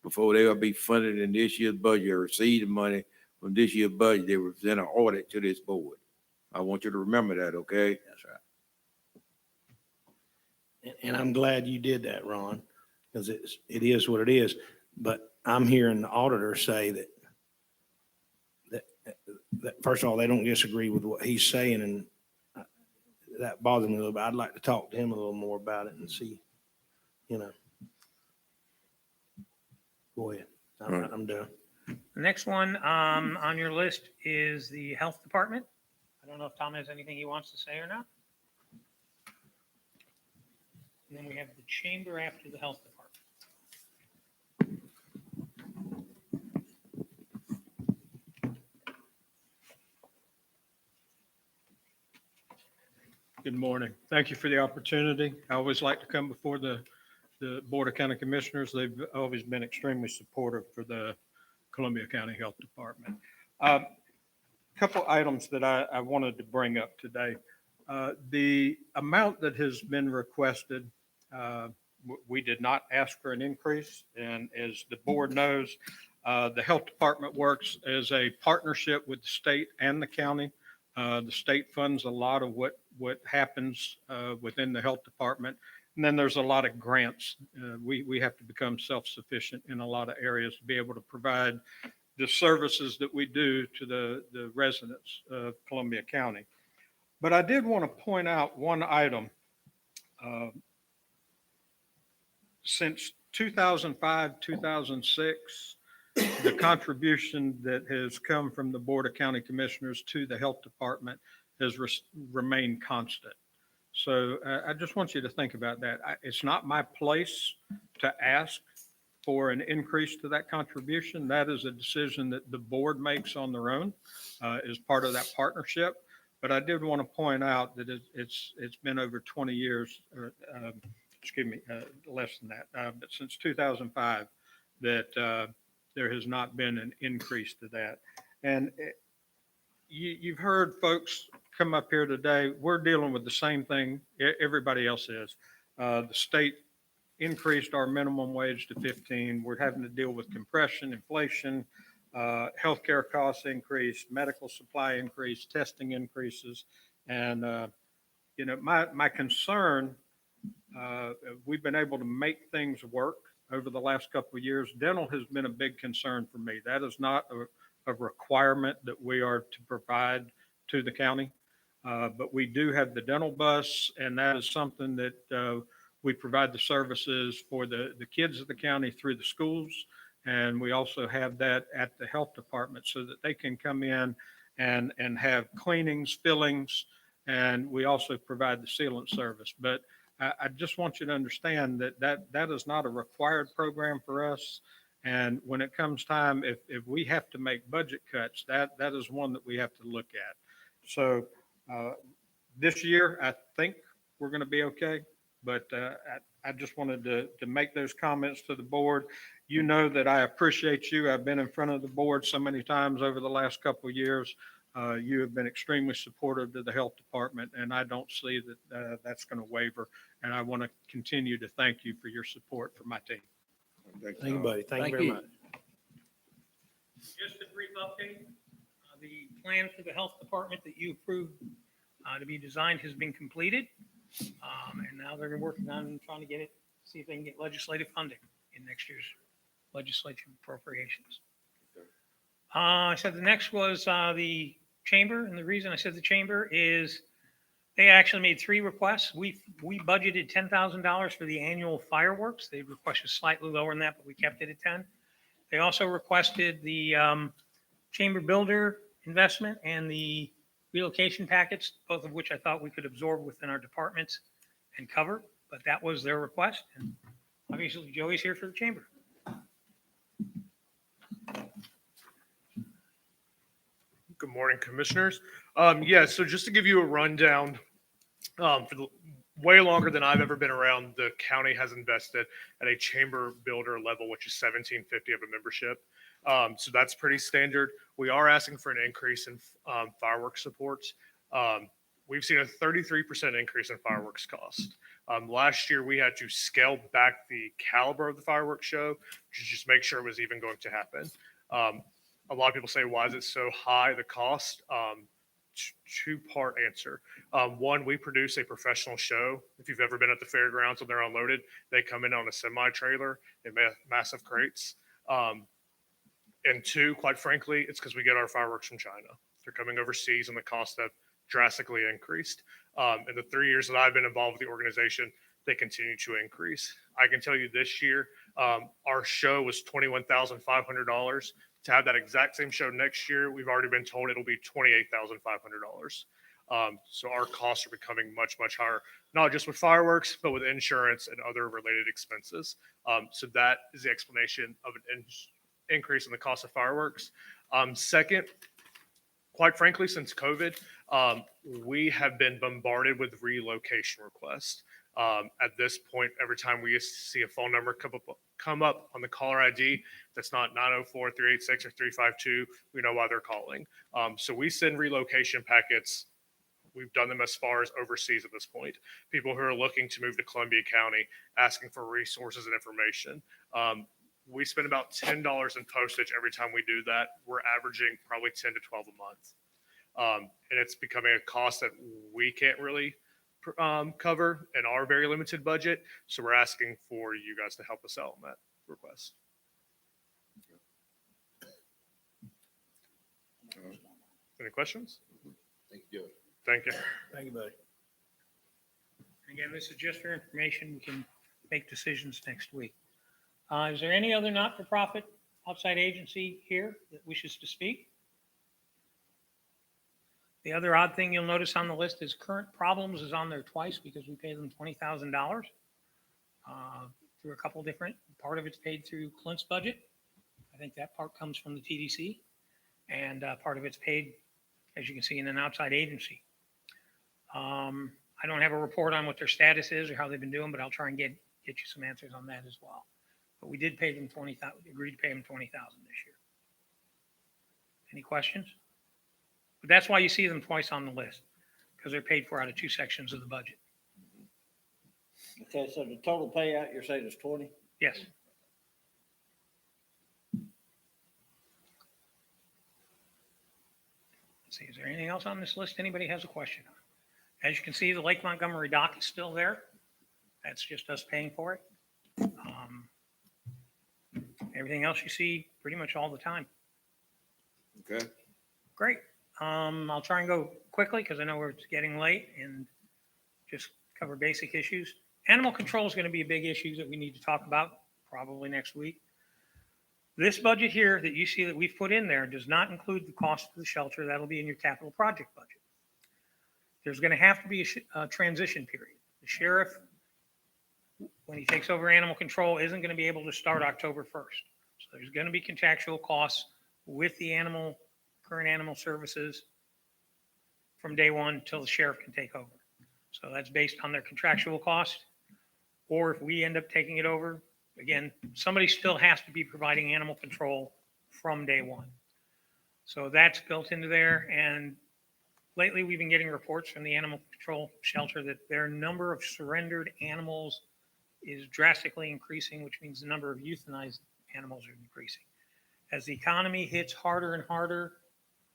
before they will be funded in this year's budget or receive the money from this year's budget, they will present an audit to this board. I want you to remember that, okay? That's right. And I'm glad you did that, Ron, because it is what it is. But I'm hearing the auditor say that first of all, they don't disagree with what he's saying, and that bothers me a little bit. I'd like to talk to him a little more about it and see, Go ahead. I'm done. The next one on your list is the Health Department. I don't know if Tom has anything he wants to say or not. And then we have the Chamber after the Health Department. Good morning. Thank you for the opportunity. I always like to come before the Board of County Commissioners. They've always been extremely supportive for the Columbia County Health Department. Couple items that I wanted to bring up today. The amount that has been requested, we did not ask for an increase. And as the board knows, the Health Department works as a partnership with the state and the county. The state funds a lot of what happens within the Health Department. And then there's a lot of grants. We have to become self-sufficient in a lot of areas to be able to provide the services that we do to the residents of Columbia County. But I did want to point out one item. Since 2005, 2006, the contribution that has come from the Board of County Commissioners to the Health Department has remained constant. So I just want you to think about that. It's not my place to ask for an increase to that contribution. That is a decision that the board makes on their own as part of that partnership. But I did want to point out that it's been over 20 years, or excuse me, less than that, but since 2005, that there has not been an increase to that. And you've heard folks come up here today. We're dealing with the same thing everybody else is. The state increased our minimum wage to 15. We're having to deal with compression, inflation, healthcare costs increased, medical supply increase, testing increases. And, my concern, we've been able to make things work over the last couple of years. Dental has been a big concern for me. That is not a requirement that we are to provide to the county. But we do have the dental bus, and that is something that we provide the services for the kids of the county through the schools. And we also have that at the health department so that they can come in and have cleanings, fillings, and we also provide the sealant service. But I just want you to understand that is not a required program for us. And when it comes time, if we have to make budget cuts, that is one that we have to look at. So this year, I think we're going to be okay. But I just wanted to make those comments to the board. You know that I appreciate you. I've been in front of the board so many times over the last couple of years. You have been extremely supportive to the health department, and I don't see that that's going to waver. And I want to continue to thank you for your support for my team. Thank you, buddy. Thank you very much. Just a brief update. The plan for the health department that you approved to be designed has been completed. And now they're working on trying to get it, see if they can get legislative funding in next year's legislative appropriations. I said the next was the chamber. And the reason I said the chamber is they actually made 3 requests. We budgeted $10,000 for the annual fireworks. They requested slightly lower than that, but we kept it at 10. They also requested the chamber builder investment and the relocation packets, both of which I thought we could absorb within our departments and cover, but that was their request. And obviously Joey's here for the chamber. Good morning, commissioners. So just to give you a rundown, for the way longer than I've ever been around, the county has invested at a chamber builder level, which is $1,750 of a membership. So that's pretty standard. We are asking for an increase in fireworks supports. We've seen a 33% increase in fireworks cost. Last year, we had to scale back the caliber of the fireworks show to just make sure it was even going to happen. A lot of people say, why is it so high, the cost? Two-part answer. One, we produce a professional show. If you've ever been at the fairgrounds when they're unloaded, they come in on a semi-trailer in massive crates. And 2, quite frankly, it's because we get our fireworks from China. They're coming overseas and the costs have drastically increased. In the 3 years that I've been involved with the organization, they continue to increase. I can tell you this year, our show was $21,500. To have that exact same show next year, we've already been told it'll be $28,500. So our costs are becoming much, much higher, not just with fireworks, but with insurance and other related expenses. So that is the explanation of an increase in the cost of fireworks. Second, quite frankly, since COVID, we have been bombarded with relocation requests. At this point, every time we see a phone number come up on the caller ID that's not 904 386 or 352, we know why they're calling. So we send relocation packets. We've done them as far as overseas at this point. People who are looking to move to Columbia County, asking for resources and information. We spend about $10 in postage every time we do that. We're averaging probably 10 to 12 a month. And it's becoming a cost that we can't really cover in our very limited budget. So we're asking for you guys to help us out on that request. Any questions? Thank you. Thank you. Thank you, buddy. Again, this is just for information. We can make decisions next week. Is there any other not-for-profit outside agency here that wishes to speak? The other odd thing you'll notice on the list is Current Problems is on there twice because we pay them $20,000 through a couple different, part of it's paid through Clint's budget. I think that part comes from the TDC, and part of it's paid, as you can see, in an outside agency. I don't have a report on what their status is or how they've been doing, but I'll try and get you some answers on that as well. But we did pay them agreed to pay them $20,000 this year. Any questions? But that's why you see them twice on the list, because they're paid for out of two sections of the budget. Okay, so the total payout, you're saying is 20? Yes. Let's see, is there anything else on this list anybody has a question on? As you can see, the Lake Montgomery dock is still there. That's just us paying for it. Everything else you see pretty much all the time. Okay. Great. I'll try and go quickly because I know it's getting late and just cover basic issues. Animal control is going to be a big issue that we need to talk about probably next week. This budget here that you see that we've put in there does not include the cost of the shelter. That'll be in your capital project budget. There's going to have to be a transition period. The sheriff, when he takes over animal control, isn't going to be able to start October 1st. So there's going to be contractual costs with the current animal services from day one till the sheriff can take over. So that's based on their contractual cost. Or if we end up taking it over, again, somebody still has to be providing animal control from day one. So that's built into there. And lately we've been getting reports from the animal control shelter that their number of surrendered animals is drastically increasing, which means the number of euthanized animals are increasing. As the economy hits harder and harder,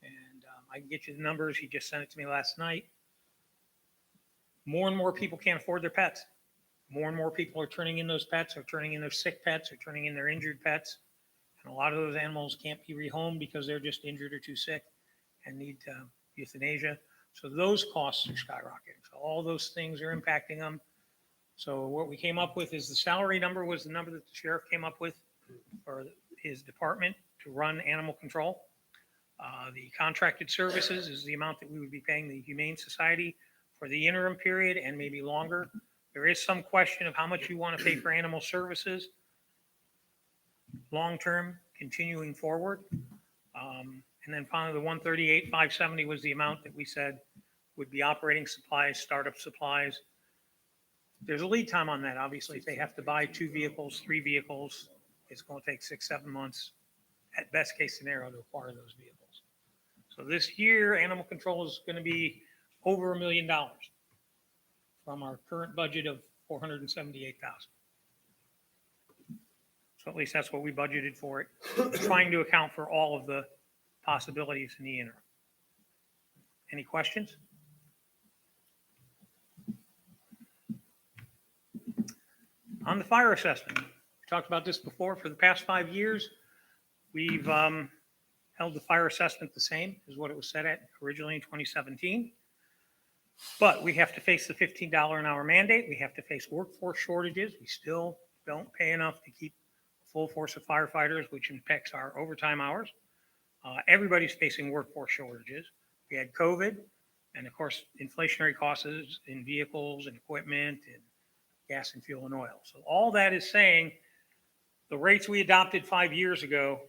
and I can get you the numbers, he just sent it to me last night, more and more people can't afford their pets. More and more people are turning in those pets, or turning in their sick pets, or turning in their injured pets. And a lot of those animals can't be rehomed because they're just injured or too sick and need euthanasia. So those costs are skyrocketing. So all those things are impacting them. So what we came up with is the salary number was the number that the sheriff came up with for his department to run animal control. The contracted services is the amount that we would be paying the Humane Society for the interim period and maybe longer. There is some question of how much you want to pay for animal services long-term, continuing forward. And then finally, the 138,570 was the amount that we said would be operating supplies, startup supplies. There's a lead time on that. Obviously, if they have to buy 2 vehicles, 3 vehicles, it's going to take 6-7 months at best case scenario to acquire those vehicles. So this year, animal control is going to be over $1 million from our current budget of $478,000. So at least that's what we budgeted for it, trying to account for all of the possibilities in the interim. Any questions? On the fire assessment, we talked about this before. For the past 5 years, we've held the fire assessment the same as what it was set at originally in 2017. But we have to face the $15 an hour mandate. We have to face workforce shortages. We still don't pay enough to keep a full force of firefighters, which impacts our overtime hours. Everybody's facing workforce shortages. We had COVID, and of course, inflationary costs in vehicles and equipment and gas and fuel and oil. So all that is saying the rates we adopted 5 years ago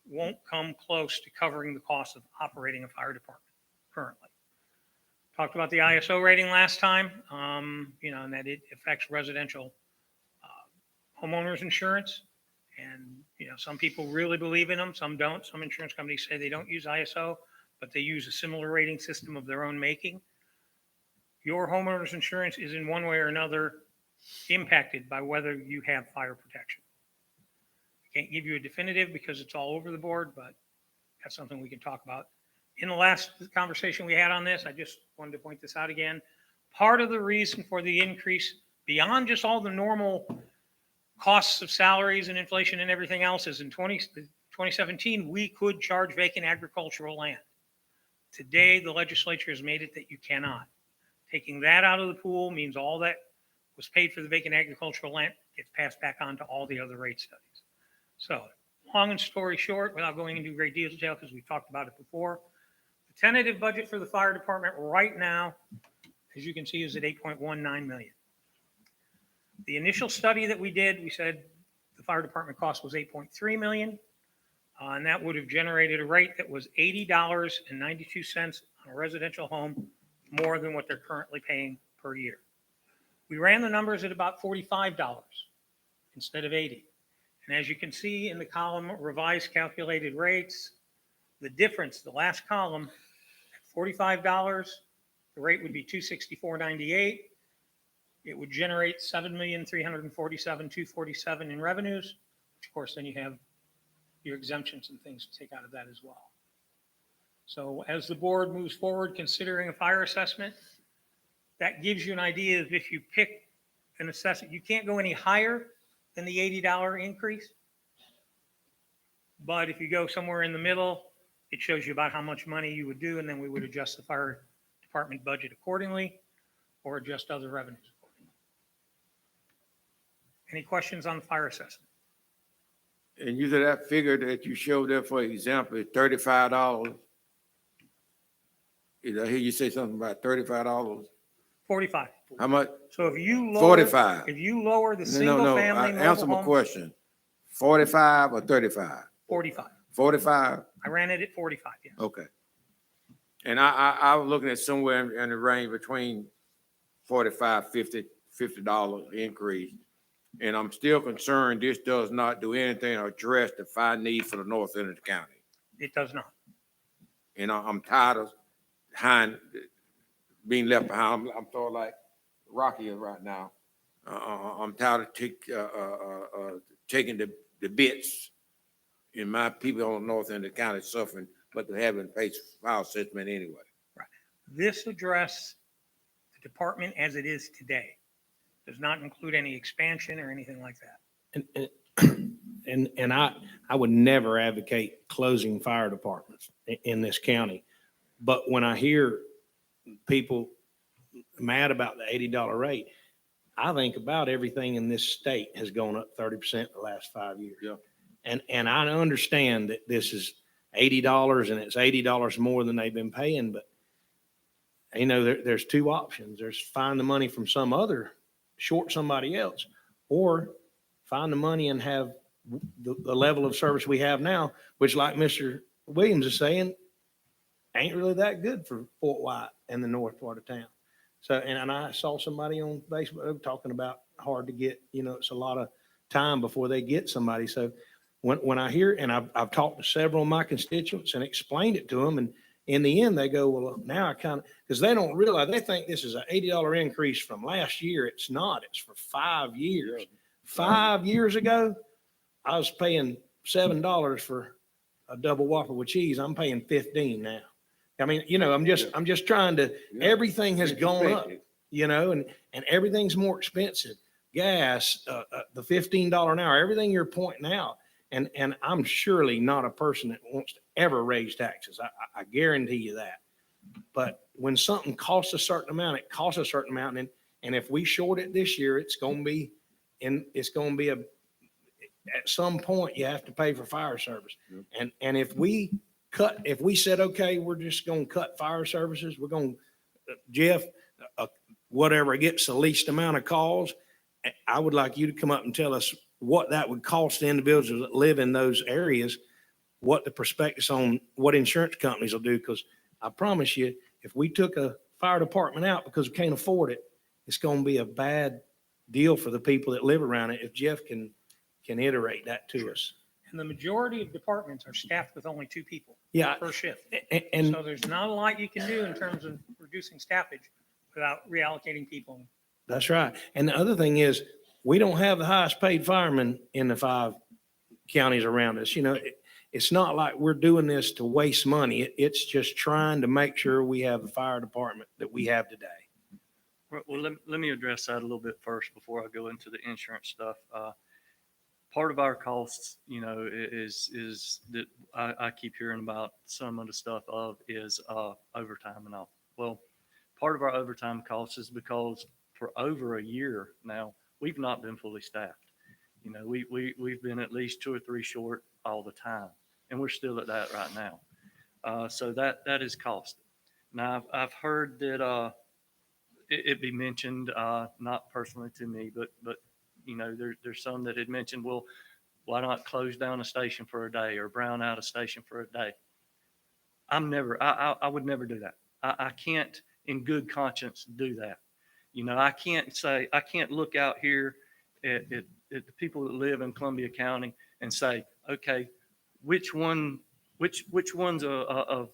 won't come close to covering the cost of operating a fire department currently. Talked about the ISO rating last time, and that it affects residential homeowners insurance. And, some people really believe in them, some don't. Some insurance companies say they don't use ISO, but they use a similar rating system of their own making. Your homeowner's insurance is in one way or another impacted by whether you have fire protection. I can't give you a definitive because it's all over the board, but that's something we can talk about. In the last conversation we had on this, I just wanted to point this out again. Part of the reason for the increase, beyond just all the normal costs of salaries and inflation and everything else, is in 2017, we could charge vacant agricultural land. Today, the legislature has made it that you cannot. Taking that out of the pool means all that was paid for the vacant agricultural land gets passed back on to all the other rate studies. So long and story short, without going into great detail, because we've talked about it before, the tentative budget for the fire department right now, as you can see, is at 8.19 million. The initial study that we did, we said the fire department cost was 8.3 million. And that would have generated a rate that was $80.92 on a residential home, more than what they're currently paying per year. We ran the numbers at about $45 instead of 80. And as you can see in the column revised calculated rates, the difference, the last column, at $45, the rate would be $264.98. It would generate $7,347,247 in revenues, which of course then you have your exemptions and things to take out of that as well. So as the board moves forward considering a fire assessment, that gives you an idea of if you pick an assessment, you can't go any higher than the $80 increase. But if you go somewhere in the middle, it shows you about how much money you would do, and then we would adjust the fire department budget accordingly or adjust other revenues accordingly. Any questions on the fire assessment? And you said that figure that you showed there, for example, is $35. Did I hear you say something about $35? 45. How much? So if you lower, 45. if you lower the No, single no, family answer mobile my home, question. 45 or 35? 45. 45? I ran it at 45, yes. Okay. And I was looking at somewhere in the range between 45, $50 increase. And I'm still concerned this does not do anything to address the fire need for the north end of the county. It does not. And I'm tired of being left behind. I'm sort of like Rocky is right now. I'm tired of taking the bits, and my people on the north end of the county suffering, but they haven't paid fire assessment anyway. Right. This address the department as it is today. Does not include any expansion or anything like that. And I would never advocate closing fire departments in this county. But when I hear people mad about the $80 rate, I think about everything in this state has gone up 30% the last 5 years. Yeah. And I understand that this is $80 and it's $80 more than they've been paying, but you know, there's two options. There's find the money from some other, short somebody else, or find the money and have the level of service we have now, which like Mr. Williams is saying, ain't really that good for Fort White and the north part of town. So, and I saw somebody on Facebook talking about hard to get, you know, it's a lot of time before they get somebody. So when I hear, and I've talked to several of my constituents and explained it to them, and in the end, they go, well, now I kind of, because they don't realize, they think this is an $80 increase from last year. It's not. It's for 5 years. 5 years ago, I was paying $7 for a double Whopper with cheese. I'm paying $15 now. I mean, you know, I'm just trying to, everything has gone up, you know, and everything's more expensive. Gas, the $15 an hour, everything you're pointing out. And I'm surely not a person that wants to ever raise taxes. I guarantee you that. But when something costs a certain amount, it costs a certain amount. And if we short it this year, it's going to be at some point you have to pay for fire service. And if we said, okay, we're just going to cut fire services, we're going to, Jeff, whatever gets the least amount of calls, I would like you to come up and tell us what that would cost the individuals that live in those areas, what the prospectus on what insurance companies will do. Because I promise you, if we took a fire department out because we can't afford it, it's going to be a bad deal for the people that live around it. If Jeff can iterate that to us. And the majority of departments are staffed with only 2 people per shift. And so there's not a lot you can do in terms of reducing staffage without reallocating people. That's right. And the other thing is, we don't have the highest paid firemen in the 5 counties around us. You know, it's not like we're doing this to waste money. It's just trying to make sure we have the fire department that we have today. Well, let me address that a little bit first before I go into the insurance stuff. Part of our costs, you know, is that I keep hearing about some of the stuff is overtime and all. Well, part of our overtime costs is because for over a year now, we've not been fully staffed. You know, we've been at least 2 or 3 short all the time, and we're still at that right now. So that is costing. Now, I've heard that it be mentioned, not personally to me, but you know, there's some that had mentioned, well, why not close down a station for a day or brown out a station for a day? I would never do that. I can't in good conscience do that. You know, I can't look out here at the people that live in Columbia County and say, okay, which ones of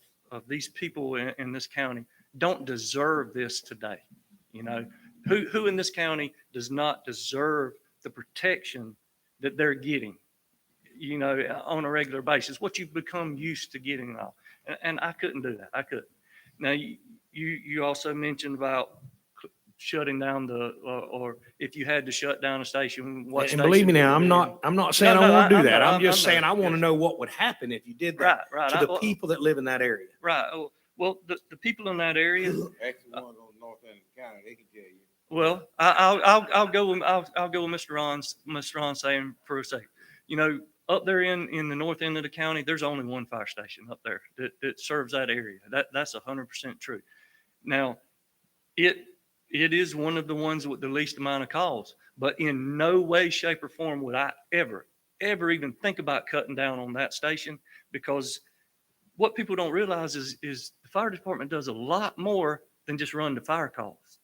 these people in this county don't deserve this today? You know, who in this county does not deserve the protection that they're getting, you know, on a regular basis, what you've become used to getting now. And I couldn't do that. I couldn't. Now, you also mentioned about shutting down or if you had to shut down a station, what And believe me station now, would it be? I'm not saying No, I no, want to do I'm that. not- I'm just I'm saying not. I want to Yes. know what would happen if you did that Right. to the people that live in that area. Right. Well, the people in that area, Actually, one on the north end of the county, they can tell you. well, I'll go with Mr. Ron saying for a second. You know, up there in the north end of the county, there's only one fire station up there that serves that area. That's 100% true. Now, it is one of the ones with the least amount of calls, but in no way, shape, or form would I ever even think about cutting down on that station, because what people don't realize is the fire department does a lot more than just run the fire calls.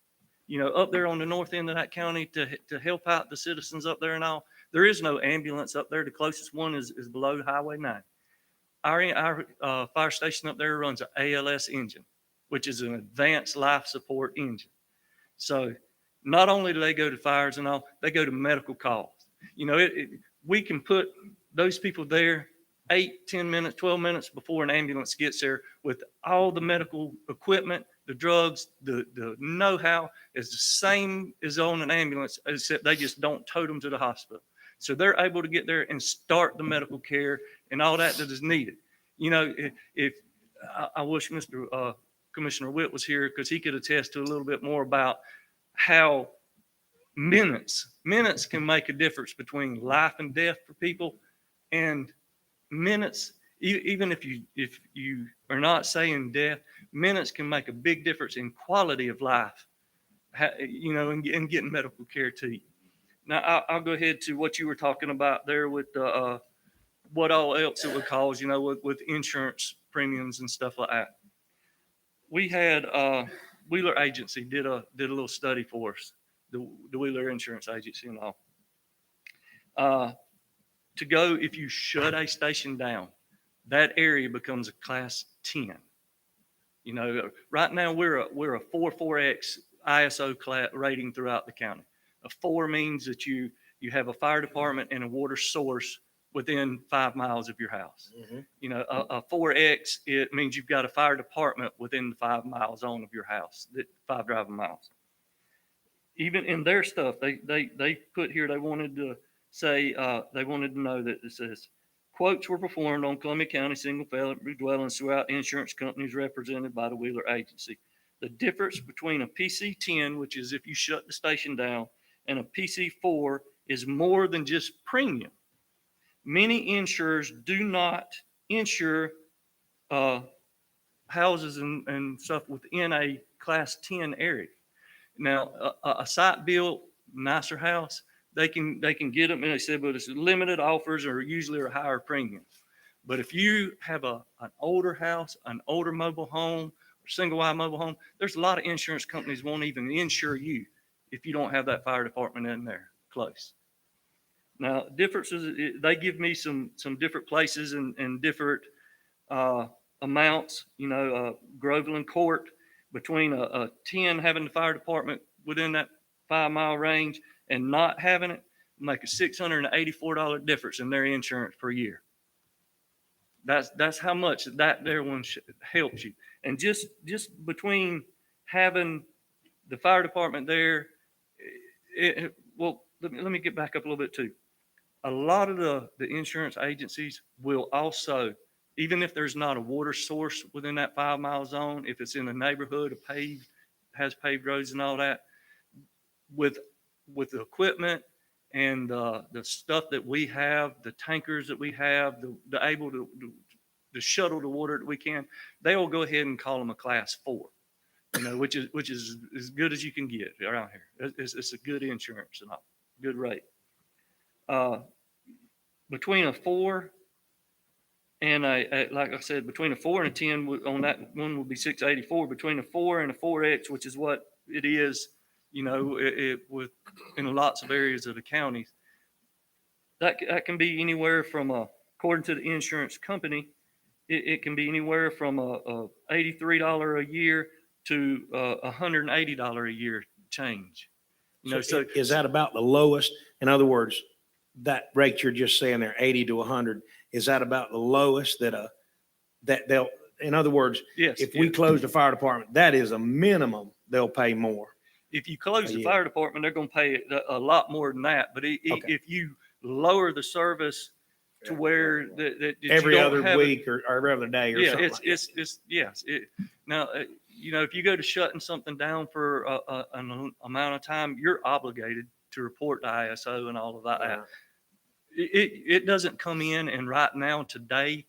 You know, up there on the north end of that county to help out the citizens up there and all, there is no ambulance up there. The closest one is below Highway 9. Our fire station up there runs an ALS engine, which is an advanced life support engine. So not only do they go to fires and all, they go to medical calls. You know, we can put those people there 8, 10 minutes, 12 minutes before an ambulance gets there with all the medical equipment, the drugs, the know-how is the same as on an ambulance, except they just don't tote them to the hospital. So they're able to get there and start the medical care and all that is needed. You know, if I wish Mr. Commissioner Witt was here, because he could attest to a little bit more about how minutes can make a difference between life and death for people, and minutes, even if you are not saying death, minutes can make a big difference in quality of life, you know, and getting medical care to you. Now, I'll go ahead to what you were talking about there with what all else it would cause, you know, with insurance premiums and stuff like that. We had Wheeler Agency did a little study for us, the Wheeler Insurance Agency and all. To go, if you shut a station down, that area becomes a class 10. You know, right now we're a 4.4x ISO class rating throughout the county. A 4 means that you have a fire department and a water source within 5 miles of your house. Mm-hmm. You know, a 4X, it means you've got a fire department within the 5 mile zone of your house, 5 driving miles. Even in their stuff, they put here, they wanted to say, they wanted to know that it says, quotes were performed on Columbia County single-family dwellings throughout insurance companies represented by the Wheeler Agency. The difference between a PC-10, which is if you shut the station down, and a PC-4 is more than just premium. Many insurers do not insure houses and stuff within a class 10 area. Now, a site-built nicer house, they can get them, and they said, but it's limited offers or usually are higher premiums. But if you have an older house, an older mobile home, or single-wide mobile home, there's a lot of insurance companies won't even insure you if you don't have that fire department in there close. Now, differences, they give me some different places and different amounts. You know, Groveland Court, between a 10 having the fire department within that 5 mile range and not having it, make a $684 difference in their insurance per year. That's how much that there one helps you. And just between having the fire department there, well, let me get back up a little bit too. A lot of the insurance agencies will also, even if there's not a water source within that 5 mile zone, if it's in a neighborhood, has paved roads and all that, with the equipment and the stuff that we have, the tankers that we have, the able to shuttle the water that we can, they will go ahead and call them a class 4, which is as good as you can get around here. It's a good insurance and all, good rate. Between a 4 and like I said, between a 4 and a 10 on that one would be 684. Between a 4 and a 4X, which is what it is, with in lots of areas of the county, that can be anywhere from according to the insurance company, it can be anywhere from a $83 a year to $180 a year change. So is that about the lowest? In other words, that rate you're just saying there, 80 to 100, is that about the lowest that they'll, in other words, yes, if we close the fire department, that is a minimum, they'll pay more. If you close the fire department, they're going to pay a lot more than that. But if you lower the service to where that Every other week or every other day or something. Yes. Now, if you go to shutting something down for an amount of time, you're obligated to report to ISO and all of that. Yeah. It doesn't come in and right now today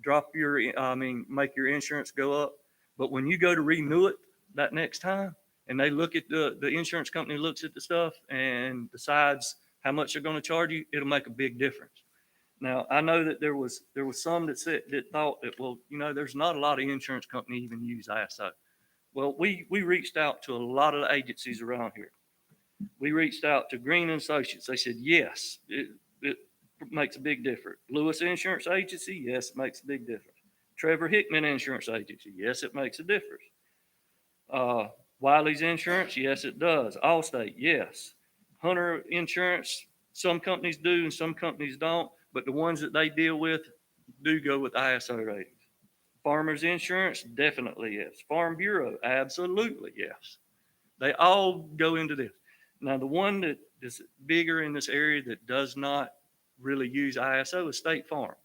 make your insurance go up. But when you go to renew it that next time, and they look at the insurance company looks at the stuff and decides how much they're going to charge you, it'll make a big difference. Now, I know that there was some that thought that, well, there's not a lot of insurance companies even use ISO. Well, we reached out to a lot of the agencies around here. We reached out to Green and Associates. They said, yes, it makes a big difference. Lewis Insurance Agency, yes, it makes a big difference. Trevor Hickman Insurance Agency, yes, it makes a difference. Wiley's Insurance, yes, it does. Allstate, yes. Hunter Insurance, some companies do and some companies don't, but the ones that they deal with do go with ISO ratings. Farmers Insurance, definitely yes. Farm Bureau, absolutely yes. They all go into this. Now, the one that is bigger in this area that does not really use ISO is State Farm.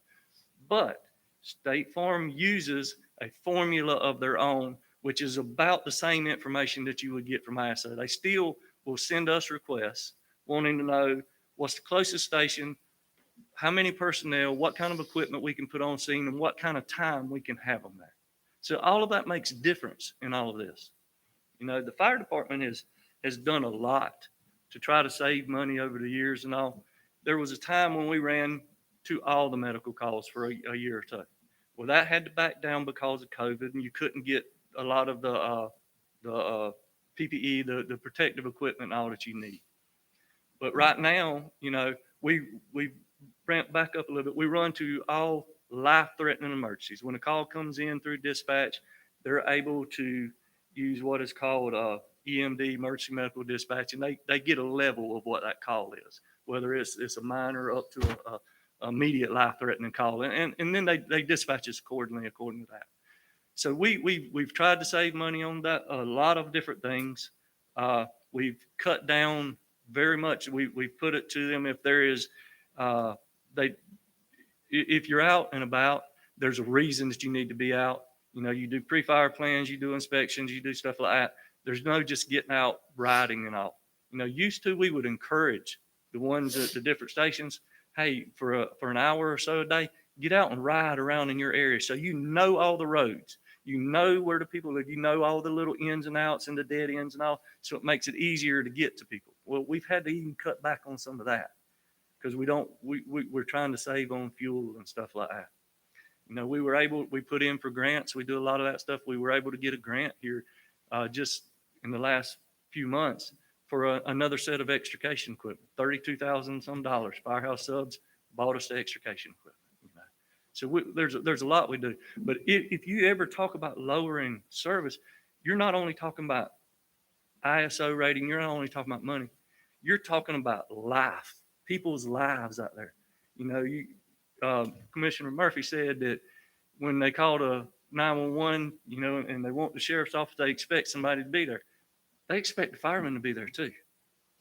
But State Farm uses a formula of their own, which is about the same information that you would get from ISO. They still will send us requests wanting to know what's the closest station, how many personnel, what kind of equipment we can put on scene, and what kind of time we can have them there. So all of that makes a difference in all of this. The fire department has done a lot to try to save money over the years and all. There was a time when we ran to all the medical calls for a year or two. Well, that had to back down because of COVID, and you couldn't get a lot of the PPE, the protective equipment, and all that you need. But right now, we ramped back up a little bit. We run to all life-threatening emergencies. When a call comes in through dispatch, they're able to use what is called EMD, emergency medical dispatch, and they get a level of what that call is, whether it's a minor up to a immediate life-threatening call, and then they dispatch us according to that. So we've tried to save money on that, a lot of different things. We've cut down very much. We've put it to them if there is, if you're out and about, there's a reason that you need to be out. You do pre-fire plans, you do inspections, you do stuff like that. There's no just getting out riding and all. Used to we would encourage the ones at the different stations, hey, for an hour or so a day, get out and ride around in your area so you know all the roads. You know where the people live. You know all the little ins and outs and the dead ends and all, so it makes it easier to get to people. Well, we've had to even cut back on some of that because we're trying to save on fuel and stuff like that. We put in for grants. We do a lot of that stuff. We were able to get a grant here just in the last few months for another set of extrication equipment, $32,000 some. Firehouse Subs bought us the extrication equipment. So there's a lot we do. But if you ever talk about lowering service, you're not only talking about ISO rating, you're not only talking about money, you're talking about life, people's lives out there. Commissioner Murphy said that when they called a 911, and they want the sheriff's office, they expect somebody to be there. They expect the firemen to be there too.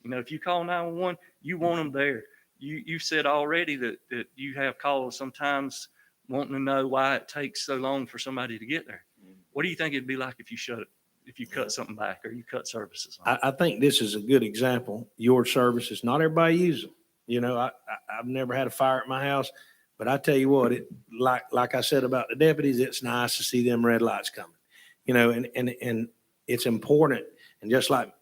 If you call 911, you want them there. You said already that you have calls sometimes wanting to know why it takes so long for somebody to get there. What do you think it'd be like if you shut if you cut something back or you cut services on. I think this is a good example. Your services, not everybody uses them. You know, I've never had a fire at my house, but I tell you what, like I said about the deputies, it's nice to see them red lights coming. You know, and it's important. And just like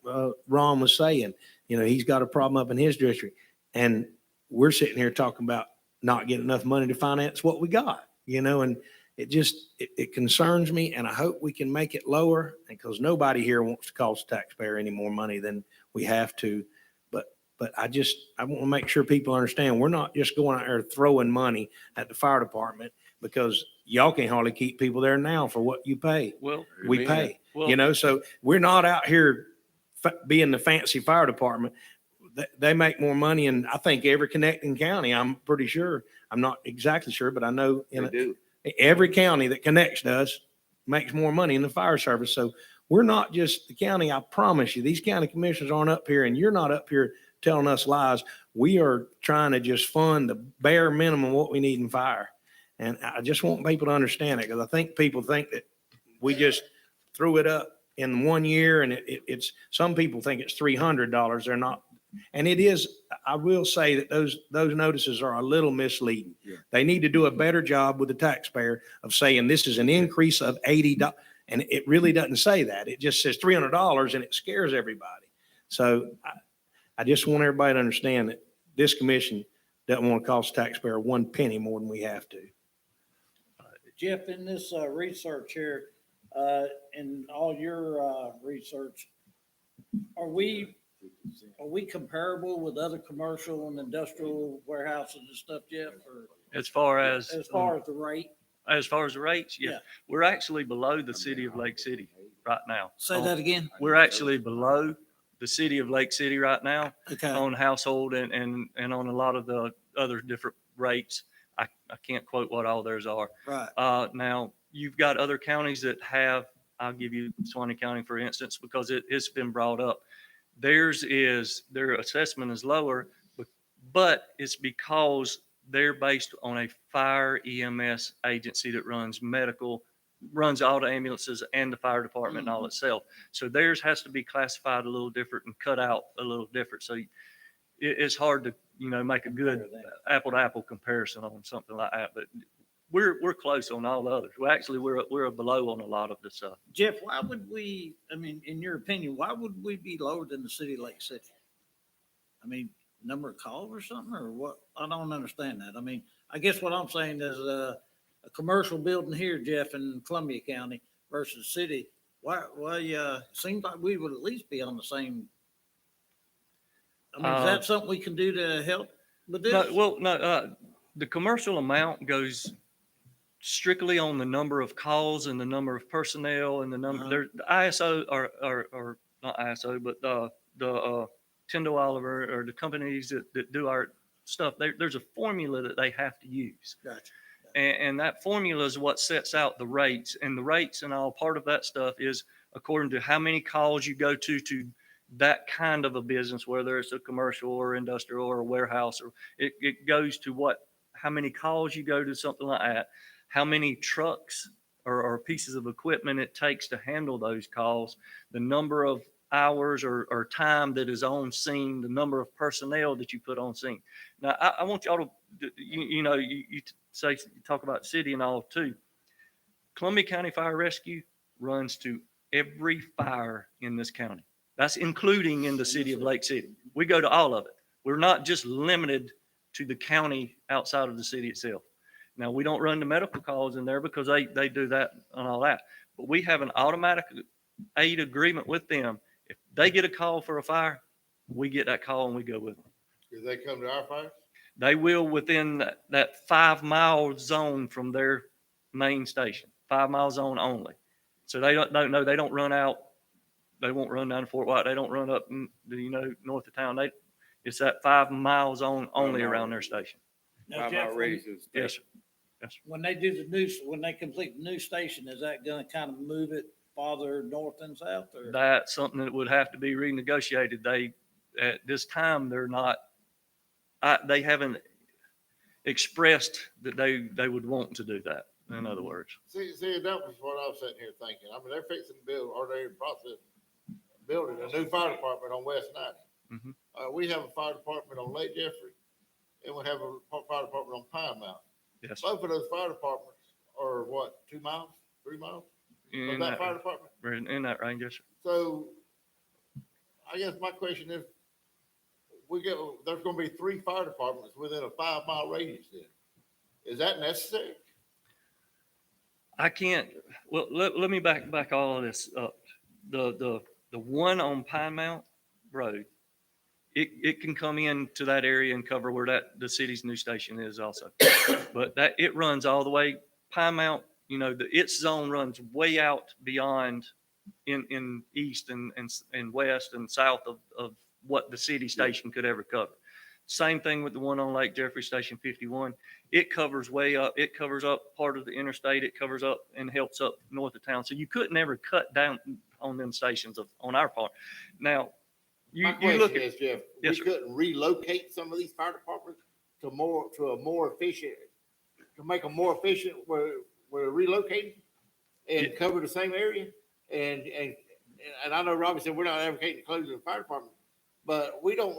Ron was saying, you know, he's got a problem up in his district, and we're sitting here talking about not getting enough money to finance what we got, you know, and it concerns me, and I hope we can make it lower, because nobody here wants to cost the taxpayer any more money than we have to. But I want to make sure people understand, we're not just going out there throwing money at the fire department, because y'all can hardly keep people there now for what you pay. Well, We pay, well, you know, so we're not out here being the fancy fire department. They make more money in, I think, every connecting county. I'm pretty sure. I'm not exactly sure, but I know every county that connects to us makes more money in the fire service. So we're not just the county. I promise you, these county commissioners aren't up here, and you're not up here telling us lies. We are trying to just fund the bare minimum what we need in fire. And I just want people to understand it, because I think people think that we just threw it up in 1 year, and it's, some people think it's $300. They're not. And it is, I will say that those notices are a little misleading. Yeah. They need to do a better job with the taxpayer of saying this is an increase of $80. And it really doesn't say that. It just says $300, and it scares everybody. So I just want everybody to understand that this commission doesn't want to cost the taxpayer 1 penny more than we have to. Jeff, in this research here, in all your research, are we comparable with other commercial and industrial warehouses and stuff, Jeff? Or as far as the rate? As far as the rates, yeah. We're actually below the city of Lake City right now. Say that again? We're actually below the city of Lake City right now Okay. on household and on a lot of the other different rates. I can't quote what all theirs are. Right. Now, you've got other counties that have, I'll give you Suwannee County, for instance, because it's been brought up. Their assessment is lower, but it's because they're based on a fire EMS agency that runs all the ambulances and the fire department and all itself. So theirs has to be classified a little different and cut out a little different. So it's hard to, make a good apple to apple comparison on something like that. But we're close on all the others. We're below on a lot of the stuff. Jeff, why would we, in your opinion, why would we be lower than the city of Lake City? Number of calls or something, or what? I don't understand that. I guess what I'm saying is a commercial building here, Jeff, in Columbia County versus city. Why, seems like we would at least be on the same. Is that something we can do to help with this? No, the commercial amount goes strictly on the number of calls and the number of personnel and the number, the ISO or not ISO, but the Tyndall Oliver or the companies that do our stuff, there's a formula that they have to use. Gotcha. And that formula is what sets out the rates, and the rates and all part of that stuff is according to how many calls you go to that kind of a business, whether it's a commercial or industrial or a warehouse, or it goes to how many calls you go to, something like that, how many trucks or pieces of equipment it takes to handle those calls, the number of hours or time that is on scene, the number of personnel that you put on scene. Now, I want y'all to, you talk about city and all too. Columbia County Fire Rescue runs to every fire in this county. That's including in the city of Lake City. We go to all of it. We're not just limited to the county outside of the city itself. Now, we don't run the medical calls in there because they do that and all that. But we have an automatic aid agreement with them. If they get a call for a fire, we get that call and we go with them. Do they come to our fires? They will within that 5 mile zone from their main station, 5 mile zone only. So they don't run out. They won't run down to Fort White. They don't run up, north of town. It's that 5 mile zone only around their station. Now, Jeff, Yes, sir. Yes, sir. when they complete the new station, is that going to kind of move it farther north and south? Or? That's something that would have to be renegotiated. At this time, they're not, they haven't expressed that they would want to do that. in other words. See, that was what I was sitting here thinking. I mean, they're fixing to build, or they're in the process of building a new fire department on West 90. Mhm. We have a fire department on Lake Jeffrey, and we have a fire department on Pine Mountain. Yes. Both of those fire departments are what, 2 miles, 3 miles from In that that, fire department? in that range, yes, sir. So I guess my question is, there's gonna be 3 fire departments within a 5-mile radius then. Is that necessary? I can't, well, let me back all of this up. The one on Pine Mount Road, it can come into that area and cover where the city's new station is also. But it runs all the way, Pine Mount, its zone runs way out beyond in east and west and south of what the city station could ever cover. Same thing with the one on Lake Jeffrey Station 51. It covers way up. It covers up part of the interstate. It covers up and helps up north of town. So you couldn't ever cut down on them stations on our part. Now, My you look question at, is, Jeff, Yes, we sir. couldn't relocate some of these fire departments to a more efficient, to make them more efficient where we're relocating and cover the same area? And I know Robbie said we're not advocating closing the fire department, but we don't,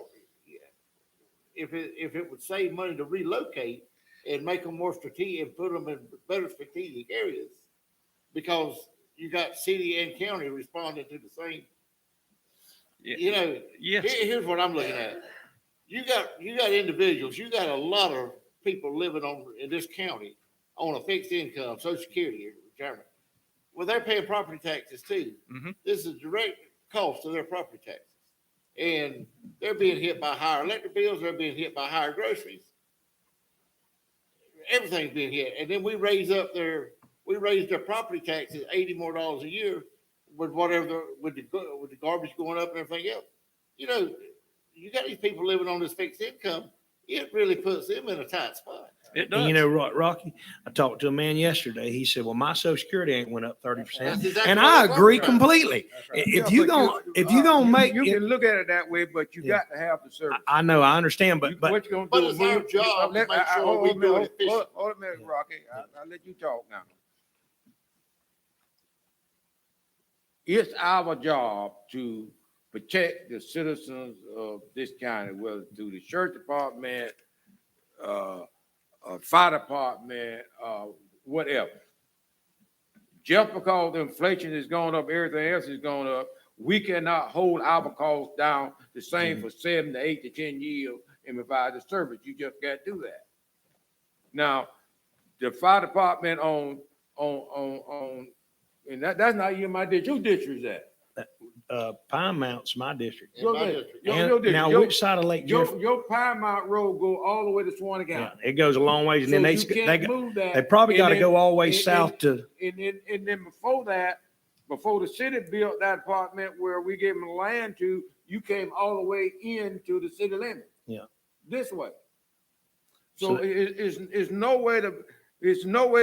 if it would save money to relocate and make them more strategic and put them in better strategic areas, because you got city and county responding to the same. Yes. Here's what I'm looking at. You got individuals, you got a lot of people living in this county on a fixed income, Social Security retirement. Well, they're paying property taxes too. Mhm. This is direct cost of their property taxes. And they're being hit by higher electric bills, they're being hit by higher groceries. Everything's being hit. And then we raised their property taxes $80 more a year with with the garbage going up and everything else. You got these people living on this fixed income, it really puts them in a tight spot. It And you does. know, Rocky, I talked to a man yesterday. He said, well, my social security ain't went up 30%. That's exactly And what I I'm agree talking about. completely. If you gonna make You it, can look at it that way, but you Yeah. got to have the service. I know, I understand, but What you gonna But do? it's our job to make sure we do it efficiently. Hold a minute, Rocky. I'll let you talk now. It's our job to protect the citizens of this county, whether through the sheriff department, fire department, whatever. Just because the inflation is going up, everything else is going up, we cannot hold our costs down the same for 7 to 8 to 10 years and provide the service. You just can't do that. Now, the fire department and that's not even my district. Whose district is that? Pine Mountain's my district. In my Your district. Your And district. now, Your- which side of Lake Jeffrey? Your Pine Mountain Road go all the way to Swanee Yeah, County. it goes a long ways, and then So you can't move that. they probably And got to then- go all the way and- south to, And then before that, before the city built that apartment where we gave them the land to, you came all the way into the city limit. Yeah. This way. So So it's no way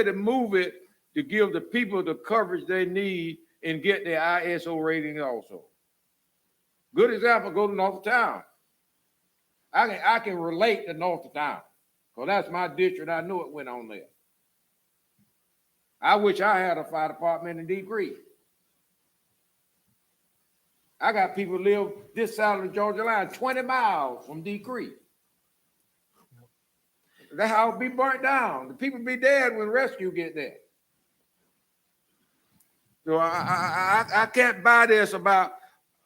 to move it to give the people the coverage they need and get their ISO rating also. Good example, go to North of Town. I can relate to North of Town, because that's my district. I know it went on there. I wish I had a fire department in Deep Creek. I got people live this side of the Georgia line, 20 miles from Deep Creek. That house be burnt down. The people be dead when rescue get there. So I can't buy this about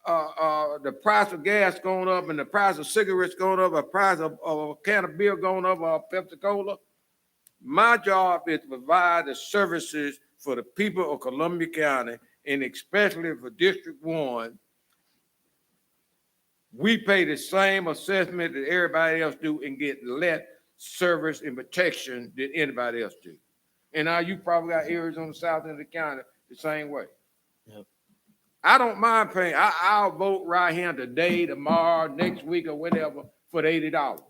the price of gas going up and the price of cigarettes going up, the price of a can of beer going up, or Pepsi Cola. My job is to provide the services for the people of Columbia County, and especially for District 1. We pay the same assessment that everybody else do and get less service and protection than anybody else do. And now you probably got areas on the south end of the county the same way. Yep. I don't mind paying. I'll vote right here today, tomorrow, next week, or whatever for the $80.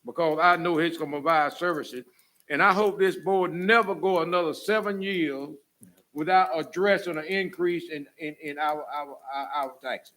Because I know it's gonna provide services. And I hope this board never go another 7 years without addressing an increase in our taxes.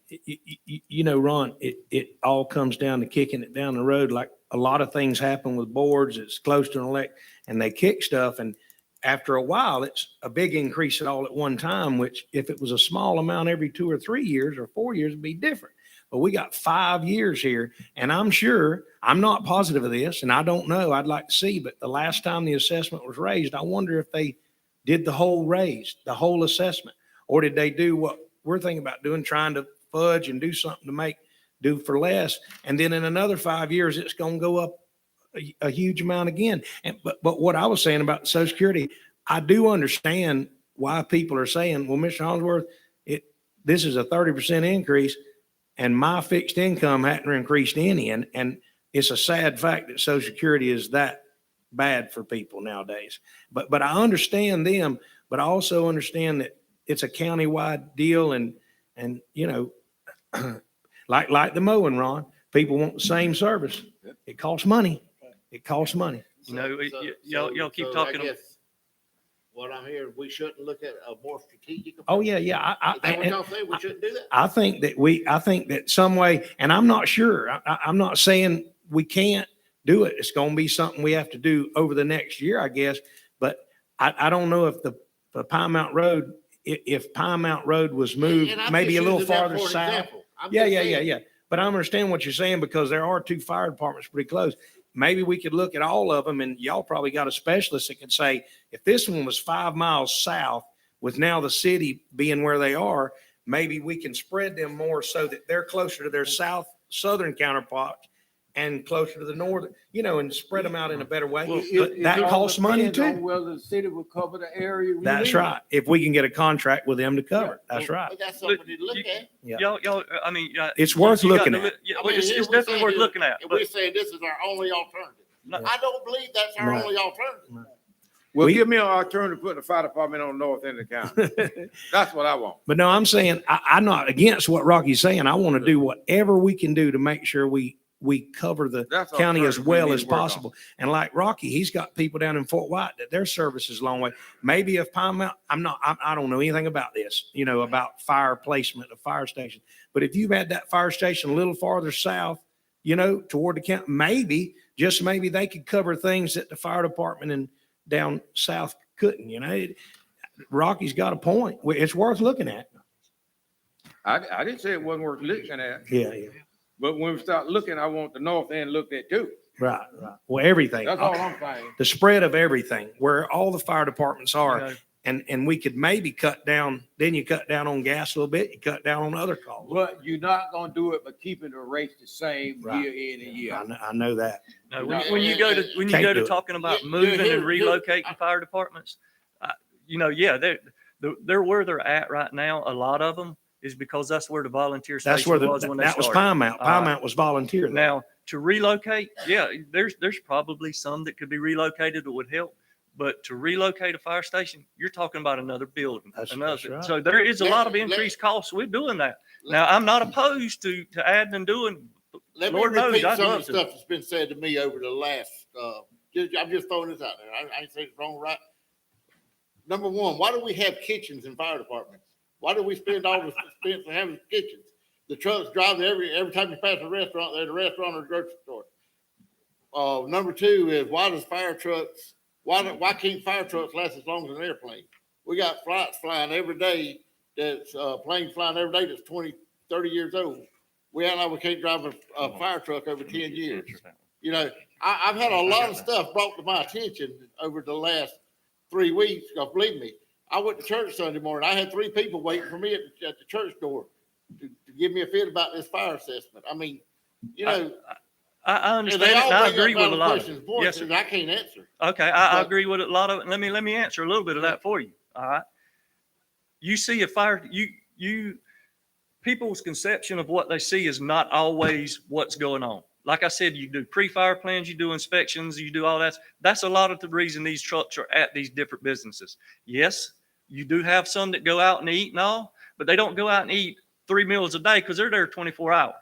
You know, Ron, it all comes down to kicking it down the road. Like a lot of things happen with boards, it's close to an elect, and they kick stuff. And after a while, it's a big increase at all at one time, which if it was a small amount every 2 or 3 years or 4 years, it'd be different. But we got 5 years here, and I'm sure, I'm not positive of this, and I don't know, I'd like to see, but the last time the assessment was raised, I wonder if they did the whole raise, the whole assessment, or did they do what we're thinking about doing, trying to fudge and do something to do for less, and then in another 5 years, it's gonna go up a huge amount again. But what I was saying about Social Security, I do understand why people are saying, well, Mr. Hollingsworth, this is a 30% increase, and my fixed income hadn't increased any. And it's a sad fact that Social Security is that bad for people nowadays. But I understand them, but I also understand that it's a countywide deal and you know, like the mowing, Ron, people want the same service. It costs money. It costs money. You know, y'all keep So I talking. guess what I'm hearing, we shouldn't look at a more strategic. Oh, approach? yeah. Is that what y'all say? We shouldn't do that? I think that some way, and I'm not sure, I'm not saying we can't do it. It's going to be something we have to do over the next year, I guess. But I don't know if the Pine Mountain Road, if Pine Mountain Road was moved And I'm maybe just a little using that farther for an south. example. I'm Yeah. just saying. But I understand what you're saying because there are 2 fire departments pretty close. Maybe we could look at all of them, and y'all probably got a specialist that could say, if this one was 5 miles south with now the city being where they are, maybe we can spread them more so that they're closer to their southern counterparts and closer to the northern, you know, and spread them out in a better way. But that costs money too. Whether the city will cover the area. we That's need. right. If we can get a contract with them to cover it. That's right. But that's something to look at. Yeah. Y'all, I mean, It's worth you got looking to at. look- Yeah, I well, mean, it's here it's we definitely say worth this- looking at. And But we're saying this is our only alternative. No. I don't believe that's our No. only alternative. Well, give me an alternative, put the fire department on the north end of the county. That's what I want. But no, I'm saying, I'm not against what Rocky's saying. I want to do whatever we can do to make sure we cover the That's county as alternative we well need as to work on. possible. And like Rocky, he's got people down in Fort White that their service is a long way. Maybe if Pine Mountain, I don't know anything about this, you know, about fire placement of fire station. But if you've had that fire station a little farther south, you know, toward the county, maybe, just maybe they could cover things that the fire department and down south couldn't, you know. Rocky's got a point. It's worth looking at. I didn't say it wasn't worth looking at, Yeah. but when we start looking, I want the north end looked at too. Right. Well, everything. That's all I'm saying. The spread of everything, where all the fire departments are. You know, And we could maybe cut down, then you cut down on gas a little bit, you cut down on other costs. But you're not gonna do it by keeping the rates the same Right. year in and year out. I know that. no, when you go to Can't do it. talking about Yeah, moving here- and relocating fire departments, you know, yeah, they're where they're at right now. A lot of them is because that's where the volunteer That's where station was when they that was started. Pine Mountain. Pine Mountain was volunteer. Now, to relocate, yeah, there's probably some that could be relocated that would help. But to relocate a fire station, you're talking about another building. That's right. So there is a lot of increased costs. We're doing that. Now, I'm not opposed to adding and doing. Let me Lord knows, repeat I'd some of love the to. stuff that's been said to me over the last, I'm just throwing this out there. I ain't saying it's wrong, or right? Number one, why do we have kitchens in fire departments? Why do we spend all the expense on having kitchens? The trucks drive every time you pass a restaurant, there's a restaurant or a grocery store. Number two is why can't fire trucks last as long as an airplane? We got flights flying every day that's planes flying every day that's 20, 30 years old. We act like we can't drive a fire truck over 10 years. You know, I've had a lot of stuff brought to my attention over the last 3 weeks. Because believe me, I went to church Sunday morning. I had 3 people waiting for me at the church door to give me a fit about this fire assessment. I mean, you know. I understand and it, they all and I bring up agree with a valid lot of questions it. and points Yes, sir. that I can't answer. Okay, I But- agree with a lot of it. Let me answer a little bit of that for you. All right. You see a fire, people's conception of what they see is not always what's going on. Like I said, you do pre-fire plans, you do inspections, you do all that. That's a lot of the reason these trucks are at these different businesses. Yes, you do have some that go out and eat and all, but they don't go out and eat 3 meals a day because they're there 24 hours.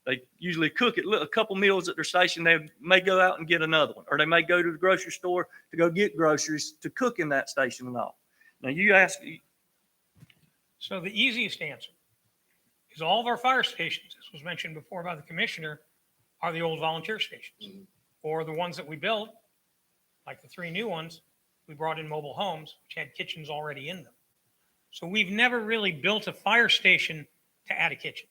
They usually cook a couple meals at their station. They may go out and get another one, or they may go to the grocery store to go get groceries to cook in that station and all. Now you ask, So the easiest answer is all of our fire stations, as was mentioned before by the commissioner, are the old volunteer stations. Or the ones that we built, like the 3 new ones, we brought in mobile homes, which had kitchens already in them. So we've never really built a fire station to add a kitchen.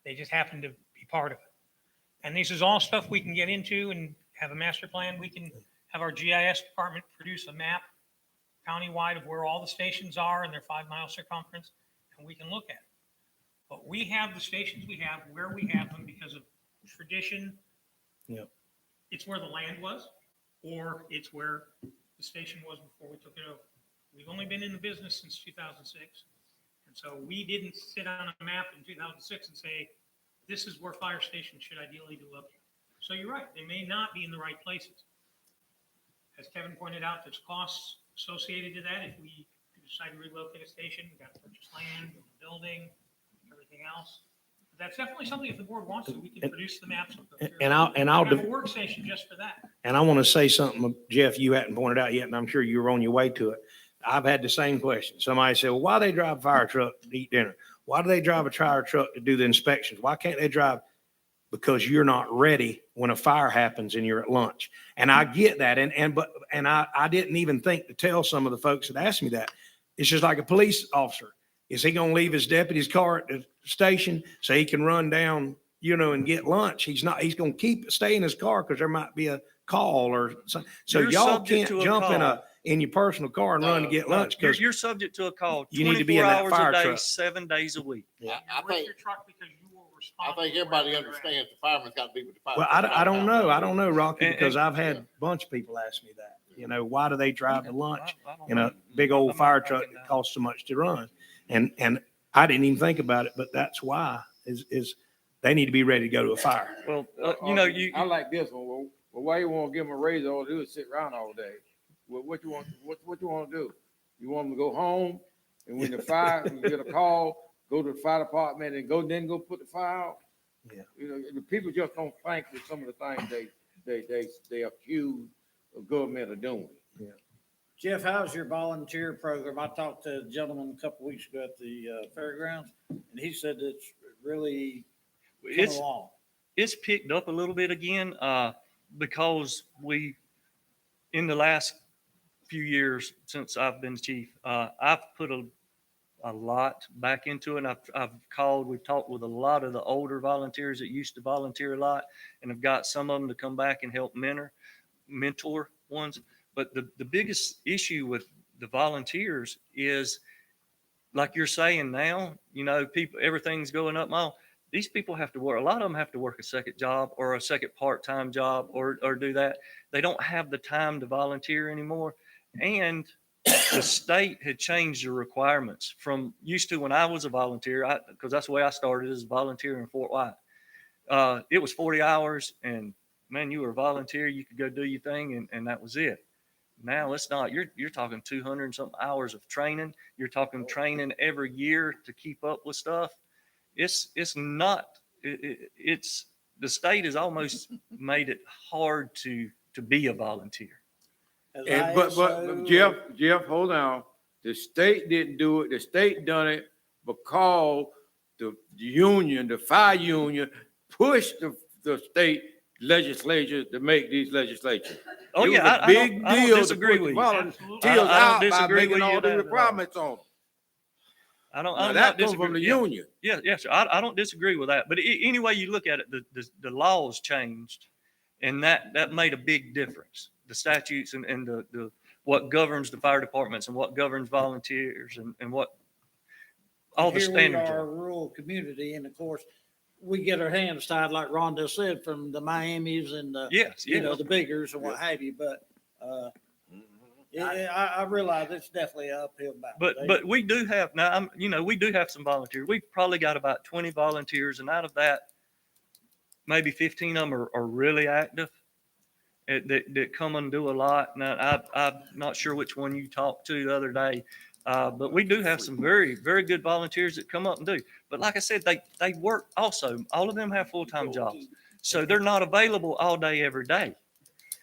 They just happen to be part of it. And this is all stuff we can get into and have a master plan. We can have our GIS department produce a map countywide of where all the stations are and their 5-mile circumference, and we can look at it. But we have the stations we have where we have them because of tradition. Yep. It's where the land was, or it's where the station was before we took it over. We've only been in the business since 2006. And so we didn't sit on a map in 2006 and say, this is where fire stations should ideally be located. So you're right, they may not be in the right places. As Kevin pointed out, there's costs associated to that. If we decide to relocate a station, we've got to purchase land, build a building, everything else. But that's definitely something, if the board wants to, we can produce the maps. And I'll have a workstation just for that. And I want to say something, Jeff, you hadn't pointed out yet, and I'm sure you were on your way to it. I've had the same question. Somebody said, well, why do they drive a fire truck to eat dinner? Why do they drive a fire truck to do the inspections? Why can't they drive? Because you're not ready when a fire happens and you're at lunch. And I get that. And I didn't even think to tell some of the folks that asked me that. It's just like a police officer. Is he going to leave his deputy's car at the station so he can run down, and get lunch? He's not. He's going to stay in his car because there might be a call or something. So You're y'all subject can't to a jump call. in your personal car and run to get lunch because You're subject to a call you need to be in 24 that hours fire a day, truck. 7 days a week. I With think, your truck because you were I responsible. think everybody understands the fireman's got to be with the fire. Well, truck. I don't know. I don't know, Rocky, And- because I've had a bunch of people ask me that. Why do they drive to lunch I don't in a know. big old I'm fire not truck thinking that that. costs so much to run? And I didn't even think about it, but that's why is they need to be ready to go to a fire. Well, I like this one. Well, why you want to give them a raise? All they do is sit around all day. Well, what you want to do? You want them to go home, and when the fire, you get a call, go to the fire department and go put the fire out. Yeah. The people just don't think with some of the things they accuse the government of doing. Jeff, how's your volunteer program? I talked to a gentleman a couple weeks ago at the fairgrounds, and he said it's really coming It's along. it's picked up a little bit again because we, in the last few years since I've been chief, I've put a lot back into it. We've talked with a lot of the older volunteers that used to volunteer a lot, and have got some of them to come back and help mentor ones. But the biggest issue with the volunteers is, like you're saying now, people, everything's going up. These people have to work. A lot of them have to work a second job or a second part-time job or do that. They don't have the time to volunteer anymore. And the state had changed the requirements from used to when I was a volunteer, because that's the way I started as a volunteer in Fort White. It was 40 hours and man, you were a volunteer, you could go do your thing and that was it. Now it's not. You're talking 200 and something hours of training. You're talking training every year to keep up with stuff. It's not. It's the state has almost made it hard to be a volunteer. But Jeff, hold on. The state didn't do it. The state done it because the union, the fire union, pushed the state legislature to make these legislations. Oh It was yeah, a big I don't deal to disagree put with the you. volunteers I don't out by disagree with making you all the at all. requirements on them. I don't. Now, I'm that not comes from the disagreeing. union. Yes, sir. I don't disagree with that. But any way you look at it, the laws changed, and that made a big difference. The statutes and the what governs the fire departments and what governs volunteers and what all the Here we standards are, a are. rural community, and of course, we get our hands tied, like Rhonda said, from the Miamis and the, Yes, the biggers and what have you, but, I realize it's definitely an uphill battle. But we do have now. We do have some volunteers. We've probably got about 20 volunteers, and out of that, maybe 15 of them are really active. That come and do a lot. Now I'm not sure which one you talked to the other day, but we do have some very very good volunteers that come up and do. But like I said, they work also. All of them have full-time jobs, so they're not available all day every day.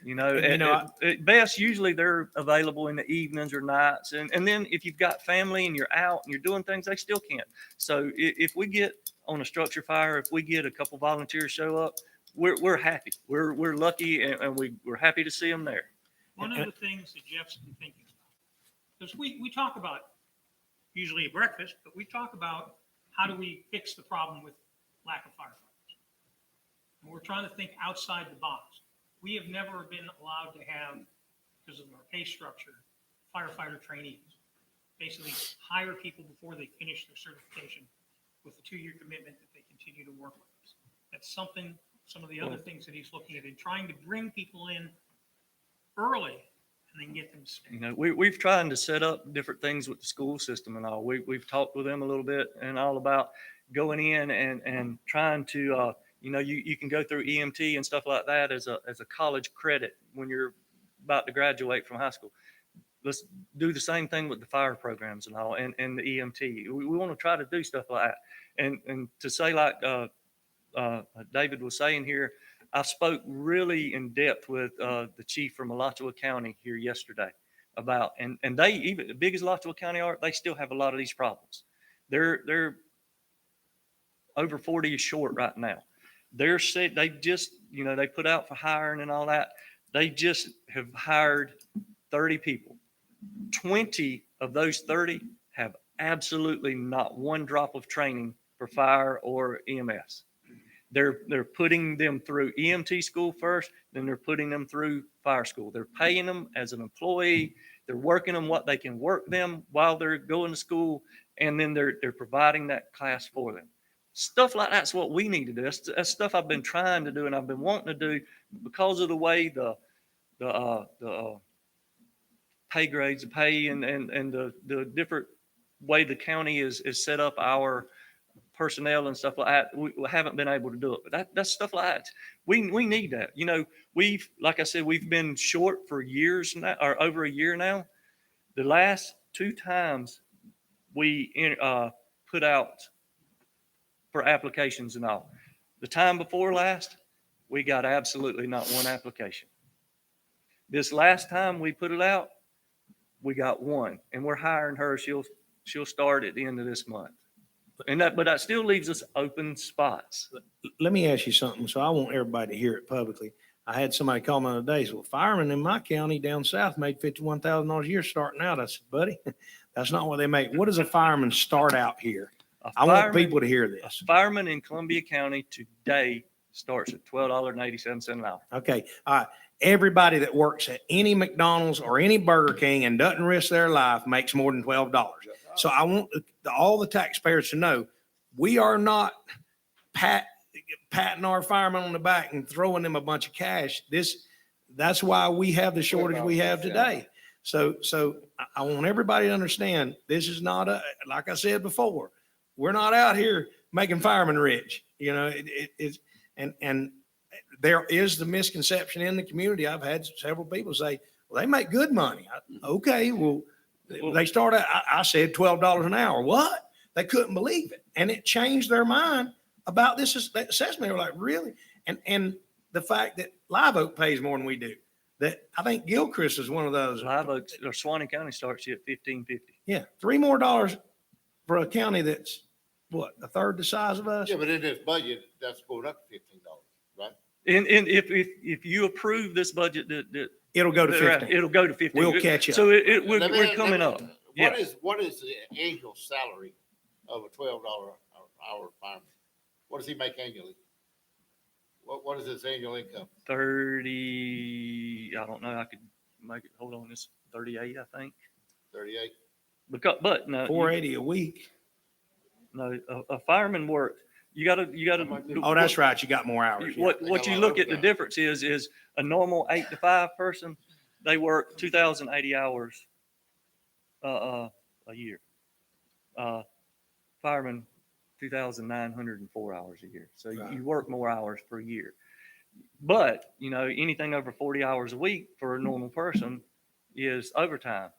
You know, And, you know, at best, usually they're available in the evenings or nights. And then if you've got family and you're out and you're doing things, they still can't. So if we get on a structure fire, if we get a couple volunteers show up, we're happy. We're lucky and we're happy to see them there. One of the things that Jeff's been thinking about, because we talk about, usually at breakfast, but we talk about how do we fix the problem with lack of firefighters? And we're trying to think outside the box. We have never been allowed to have, because of our pay structure, firefighter trainees. Basically hire people before they finish their certification with a 2-year commitment that they continue to work with us. That's something, some of the other things that he's looking at in trying to bring people in early and then get them to stay. You know, we've tried to set up different things with the school system and all. We've talked with them a little bit and all about going in and trying to, you know, you can go through EMT and stuff like that as a college credit when you're about to graduate from high school. Let's do the same thing with the fire programs and all, and the EMT. We want to try to do stuff like that. And to say like David was saying here, I spoke really in depth with the chief from Alachua County here yesterday about, and they, even as big as Alachua County are, they still have a lot of these problems. They're over 40 short right now. They're said they just, you know, they put out for hiring and all that. They just have hired 30 people. 20 of those 30 have absolutely not one drop of training for fire or EMS. They're putting them through EMT school first, then they're putting them through fire school. They're paying them as an employee. They're working them what they can work them while they're going to school, and then they're providing that class for them. Stuff like that's what we need to do. That's stuff I've been trying to do and I've been wanting to do because of the way the pay grades, the pay and the different way the county is set up our personnel and stuff like that. We haven't been able to do it, but that's stuff like that. We need that. You know, like I said, we've been short for years now, or over a year now. The last 2 times we put out for applications and all. The time before last, we got absolutely not one application. This last time we put it out, we got 1, and we're hiring her. She'll start at the end of this month. But that still leaves us open spots. Let me ask you something. So I want everybody to hear it publicly. I had somebody call me the other day. So firemen in my county down south made $51,000 a year starting out. I said, buddy, that's not what they make. What does a fireman start out here? I want people to hear this. A fireman in Columbia County today starts at $12.87 an hour. Okay. All right. Everybody that works at any McDonald's or any Burger King and doesn't risk their life makes more than $12. So I want all the taxpayers to know, we are not patting our firemen on the back and throwing them a bunch of cash. That's why we have the shortage we have today. So I want everybody to understand, this is not like I said before, we're not out here making firemen rich. You know, and there is the misconception in the community. I've had several people say, well, they make good money. Okay, well, they start out, I said $12 an hour. What? They couldn't believe it. And it changed their mind about this assessment. They were like, really? And the fact that Live Oak pays more than we do. That I think Gilchrist is one of those. Live Oak or Swanee County starts you at $15.50. Yeah, $3 more for a county that's what, a third the size of us? Yeah, but in this budget, that's going up to $15, right? And if you approve this budget, it'll go to 15. It'll go to 15. We'll catch up. So we're coming up. Yeah. What is the annual salary of a $12 hour fireman? What does he make annually? What is his annual income? 30, I don't know. I could make it, hold on, it's 38, I think. 38. But no. 480 a week. No, a fireman works. You gotta. Oh, that's right. You got more hours. Yeah. What you look at the difference is a normal 8 to 5 person, they work 2,080 hours a year. Firemen, 2,904 hours a year. So you work more hours per year. But, you know, anything over 40 hours a week for a normal person is overtime.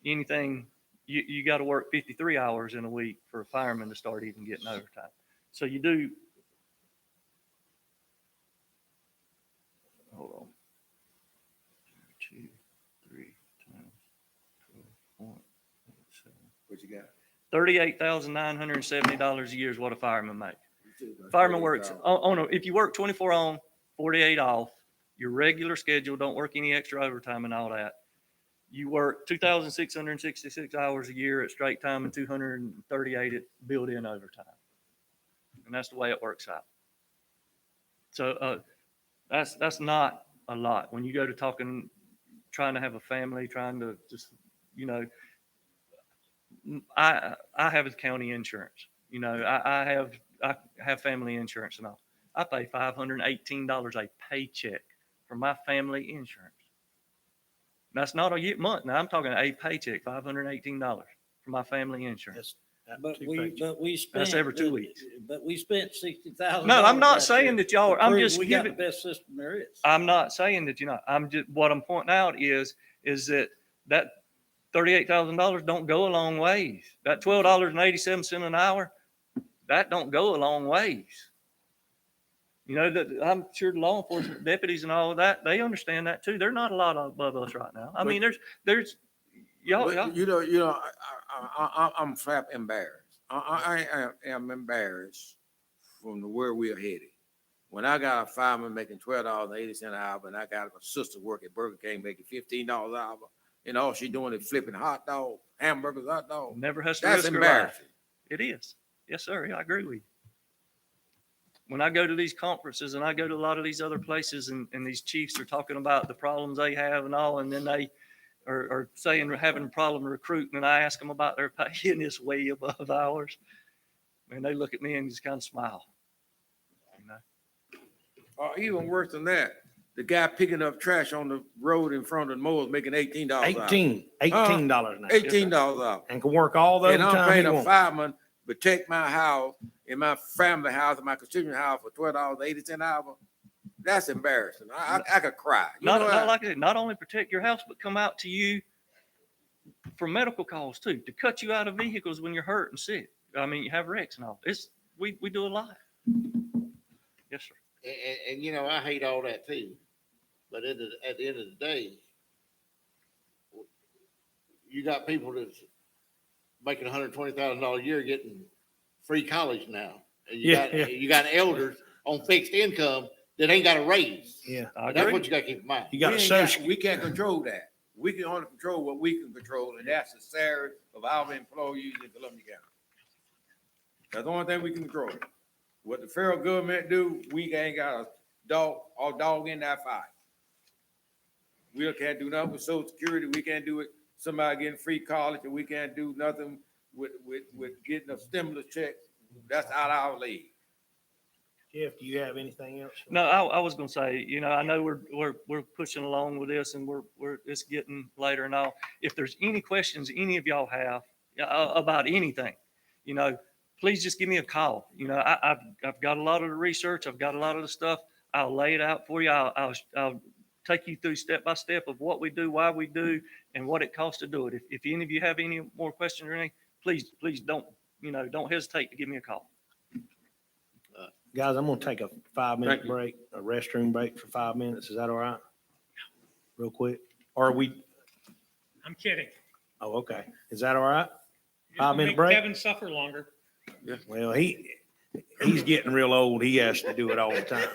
Anything, you got to work 53 hours in a week for a fireman to start even getting overtime. So you do, hold on. you got? $38,970 a year is what a fireman makes. Fireman works if you work 24 on, 48 off, your regular schedule, don't work any extra overtime and all that. You work 2,666 hours a year at straight time and 238 at built-in overtime. And that's the way it works out. So that's not a lot. When you go to trying to have a family, trying to just, I have a county insurance. I have family insurance and all. I pay $518 a paycheck for my family insurance. That's not a month. Now I'm talking a paycheck, $518 for my family insurance. But we spent. That's every 2 weeks. But we spent $60,000. No, I'm not saying that y'all are. I'm just We got the giving. best system there is. I'm not saying that you're not. What I'm pointing out is that $38,000 don't go a long ways. That $12.87 an hour, that don't go a long ways. That I'm sure the law enforcement deputies and all of that, they understand that too. They're not a lot above us right now. I mean, there's y'all. I'm flat embarrassed. I am embarrassed from where we are headed. When I got a fireman making $12.80 an hour, and I got a sister working at Burger King making $15 an hour, and all she doing is flipping hamburgers, hot dogs. Never has to That's risk her life. embarrassing. It is. Yes, sir. Yeah, I agree with you. When I go to these conferences and I go to a lot of these other places and these chiefs are talking about the problems they have and all, and then they are saying they're having a problem recruiting, and I ask them about their pay and it's way above ours. And they look at me and just kind of smile. Or even worse than that, the guy picking up trash on the road in front of the mowers making $18 an hour. $18 an hour. $18 an hour. And can work all the And I'm time he paying a wants. fireman protect my house and my family house and my constituent house for $12.80 an hour. That's embarrassing. I could cry. Not like that. Not only protect your house, but come out to you for medical calls too, to cut you out of vehicles when you're hurt and sick. I mean, you have wrecks and all. We do a lot. Yes, sir. And I hate all that too. But at the end of the day, you got people that's making $120,000 a year getting free college now. And you got elders on fixed income that ain't got a raise. Yeah. That's what you got to keep in mind. You got to We can't control that. We can only control what we can control, and that's the salary of our employees in Columbia County. That's the only thing we can control. What the federal government do, we ain't got a dog in that fight. We can't do nothing with Social Security. We can't do it. Somebody getting free college, and we can't do nothing with getting a stimulus check. That's out of our league. Jeff, do you have anything else? No, I was going to say, I know we're pushing along with this, and it's getting later and all. If there's any questions any of y'all have about anything, please just give me a call. I've got a lot of the research. I've got a lot of the stuff. I'll lay it out for you. I'll take you through step by step of what we do, why we do, and what it costs to do it. If any of you have any more questions or anything, please don't hesitate to give me a call. Guys, I'm going to take a 5-minute break, a restroom break for 5 minutes. Is that all right? Real quick. Or are we? I'm kidding. Oh, okay. Is that all right? Just gonna 5-minute make break? Kevin suffer longer. Well, he's getting real old. He has to do it all the time.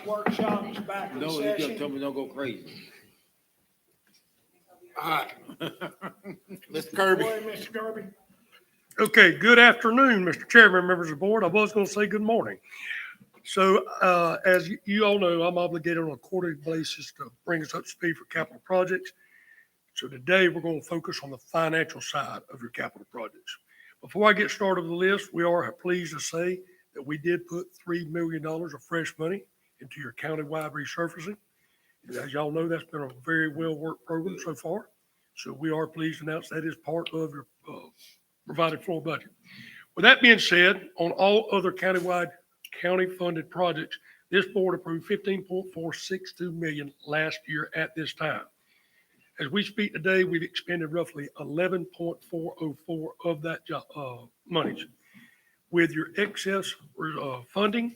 Workshop is back in No, they just session. tell me don't go crazy. All right. Mr. Kirby. Go ahead, Mr. Kirby. Okay, good afternoon, Mr. Chairman, members of the board. I was going to say good morning. So as you all know, I'm obligated on a quarterly basis to bring us up to speed for capital projects. So today we're going to focus on the financial side of your capital projects. Before I get started with the list, we are pleased to say that we did put $3 million of fresh money into your countywide resurfacing. And as y'all know, that's been a very well-worked program so far. So we are pleased to announce that is part of your provided floor budget. With that being said, on all other countywide county-funded projects, this board approved $15.462 million last year at this time. As we speak today, we've expended roughly 11.404 of that monies. With your excess funding,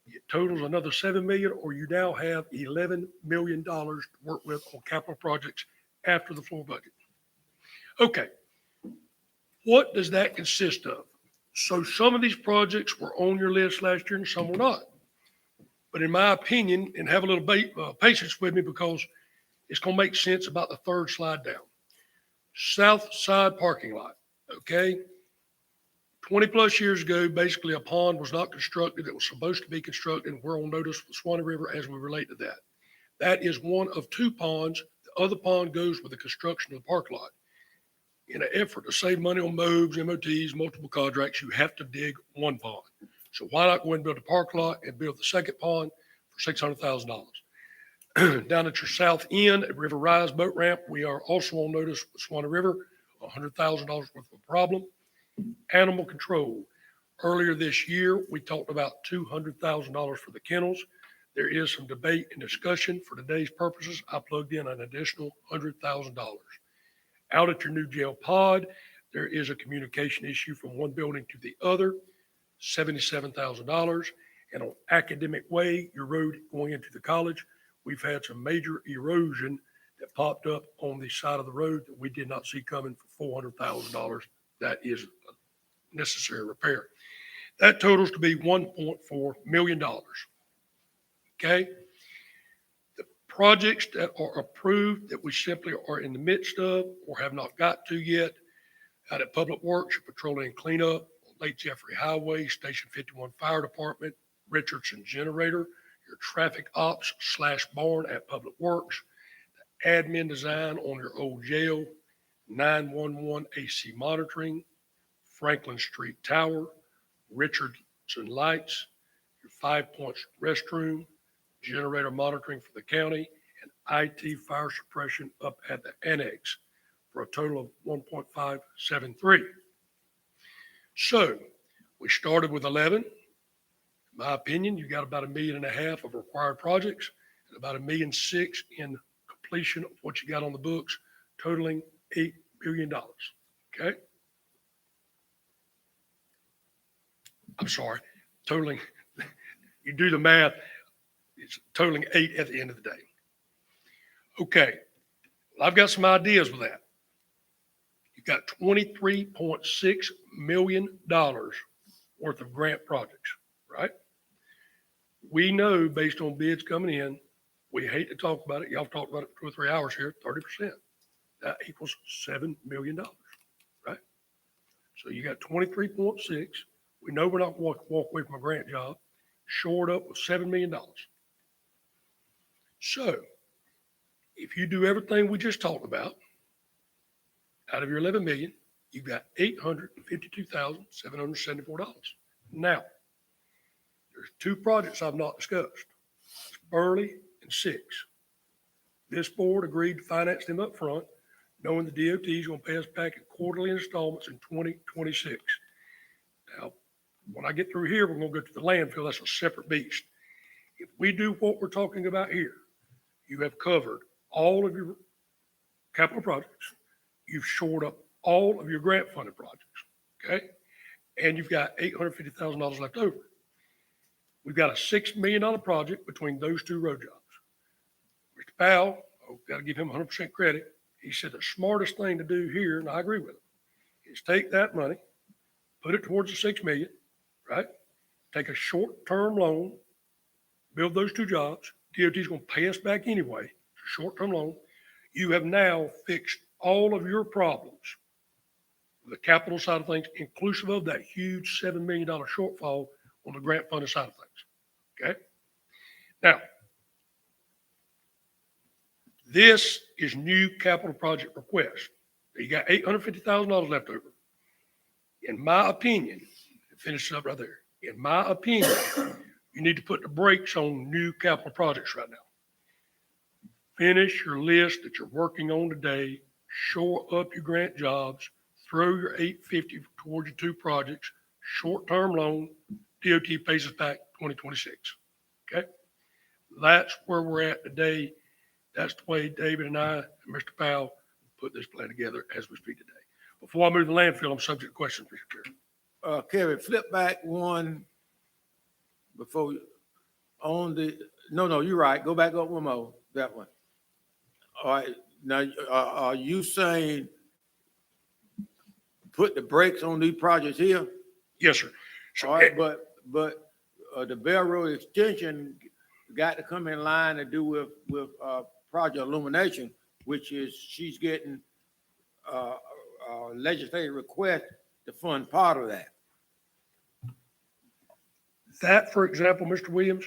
it totals another 7 million, or you now have $11 million to work with on capital projects after the floor budget. Okay, what does that consist of? So some of these projects were on your list last year and some were not. But in my opinion, and have a little patience with me because it's going to make sense about the third slide down. South side parking lot, okay? 20 plus years ago, basically a pond was not constructed. It was supposed to be constructed, and we're on notice with Swanee River as we relate to that. That is one of two ponds. The other pond goes with the construction of the park lot. In an effort to save money on MOBs, MOTs, multiple contracts, you have to dig one pond. So why not go ahead and build a park lot and build the second pond for $600,000? Down at your south end at River Rise Boat Ramp, we are also on notice with Swanee River, $100,000 worth of a problem. Animal control. Earlier this year, we talked about $200,000 for the kennels. There is some debate and discussion. For today's purposes, I plugged in an additional $100,000. Out at your new jail pod, there is a communication issue from one building to the other, $77,000. And on Academic Way, your road going into the college, we've had some major erosion that popped up on the side of the road that we did not see coming for $400,000. That is a necessary repair. That totals to be $1.4 million. Okay? The projects that are approved that we simply are in the midst of or have not got to yet, out at Public Works, your patrolling and cleanup, Lake Jeffrey Highway, Station 51 Fire Department, Richardson Generator, your traffic ops / barn at Public Works, the admin design on your old jail, 911 AC monitoring, Franklin Street Tower, Richardson Lights, your 5 Points restroom, generator monitoring for the county, and IT fire suppression up at the annex for a total of 1.573. So we started with 11. In my opinion, you got about $1.5 million of required projects and about $1.6 million in completion of what you got on the books, totaling $8 billion. Okay. I'm sorry, totaling, you do the math, it's totaling 8 at the end of the day. Okay, well, I've got some ideas with that. You've got $23.6 million worth of grant projects, right? We know based on bids coming in, we hate to talk about it. Y'all talked about it for 2 or 3 hours here, 30%. That equals $7 million, right? So you got 23.6. We know we're not going to walk away from a grant job, shored up with $7 million. So if you do everything we just talked about, out of your 11 million, you've got $852,774. Now, there's 2 projects I've not discussed, Burley and 6. This board agreed to finance them up front, knowing the DOT is going to pay us back in quarterly installments in 2026. Now, when I get through here, we're going to go to the landfill. That's a separate beast. If we do what we're talking about here, you have covered all of your capital projects. You've shored up all of your grant funded projects. Okay. And you've got $850,000 left over. We've got a $6 million project between those 2 road jobs. Mr. Powell, I've got to give him 100% credit. He said the smartest thing to do here, and I agree with him, is take that money, put it towards the $6 million, right? Take a short-term loan build those 2 jobs. DOT's gonna pay us back anyway, short-term loan. You have now fixed all of your problems, the capital side of things, inclusive of that huge $7 million shortfall on the grant funding side of things. Okay? Now, this is new capital project request. You got $850,000 left over. In my opinion, finish it up right there. In my opinion, you need to put the brakes on new capital projects right now. Finish your list that you're working on today, shore up your grant jobs, throw your 850 towards your 2 projects, short-term loan, DOT pays us back 2026. Okay? That's where we're at today. That's the way David and I and Mr. Powell put this plan together as we speak today. Before I move to landfill, I'm subject to questions, Mr. Chair. Kevin, flip back one before on the, no, you're right. Go back up one more, that one. All right, now, are you saying put the brakes on these projects here? Yes, sir. So, All right, but the Bell Road extension got to come in line to do with project illumination, which is she's getting legislative request to fund part of that. That, for example, Mr. Williams,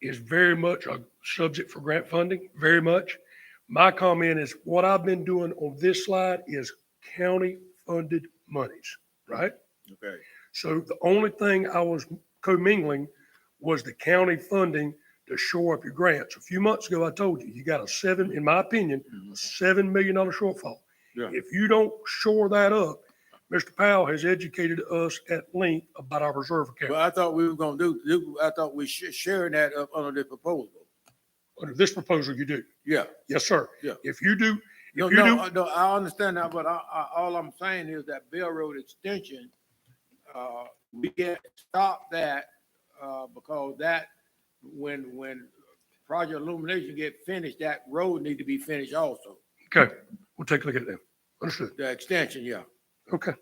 is very much a subject for grant funding, very much. My comment is what I've been doing on this slide is county-funded monies, right? Okay. So the only thing I was commingling was the county funding to shore up your grants. A few months ago, I told you, you got in my opinion, a $7 million shortfall. Yeah. If you don't shore that up, Mr. Powell has educated us at length about our reserve account. But I thought we were gonna I thought we sharing that up under the proposal. Under this proposal, you do. Yeah. Yes, sir. Yeah. If you do, No, I understand that, but all I'm saying is that Bell Road extension, we can't stop that, because that, when project illumination get finished, that road need to be finished also. Okay, we'll take a look at it then. Understood. The extension, yeah. Okay.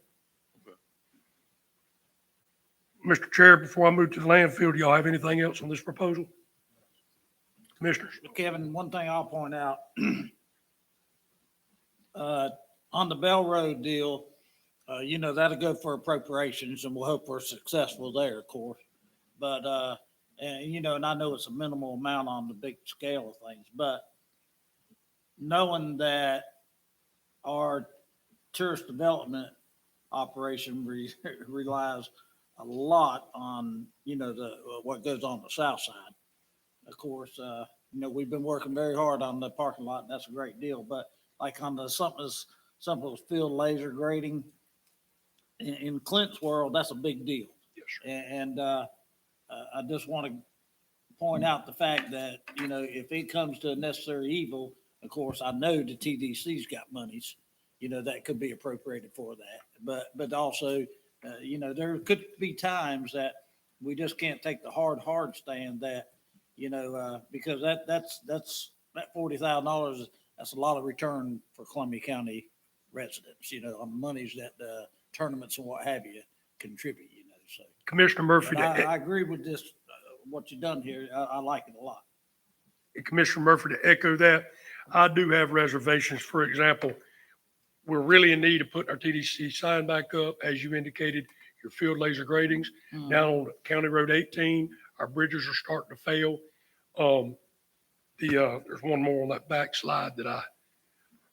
Mr. Chair, before I move to the landfill, do y'all have anything else on this proposal? Commissioners? Kevin, one thing I'll point out, on the Bell Road deal, that'll go for appropriations and we'll hope we're successful there, of course. But, and I know it's a minimal amount on the big scale of things, but knowing that our tourist development operation relies a lot on, what goes on the south side. Of course, we've been working very hard on the parking lot, and that's a great deal. But like on the something as simple as field laser grading, in Clint's world, that's a big deal. Yes, sir. And I just want to point out the fact that, if it comes to a necessary evil, of course, I know the TDC's got monies, that could be appropriated for that. But also, there could be times that we just can't take the hard stand that, because that $40,000, that's a lot of return for Columbia County residents, on the monies that tournaments and what have you contribute, so. Commissioner Murphy. I agree with this, what you've done here. I like it a lot. Commissioner Murphy, to echo that, I do have reservations. For example, we're really in need of putting our TDC sign back up, as you indicated, your field laser gradings. Down on County Road 18, our bridges are starting to fail. There's one more on that back slide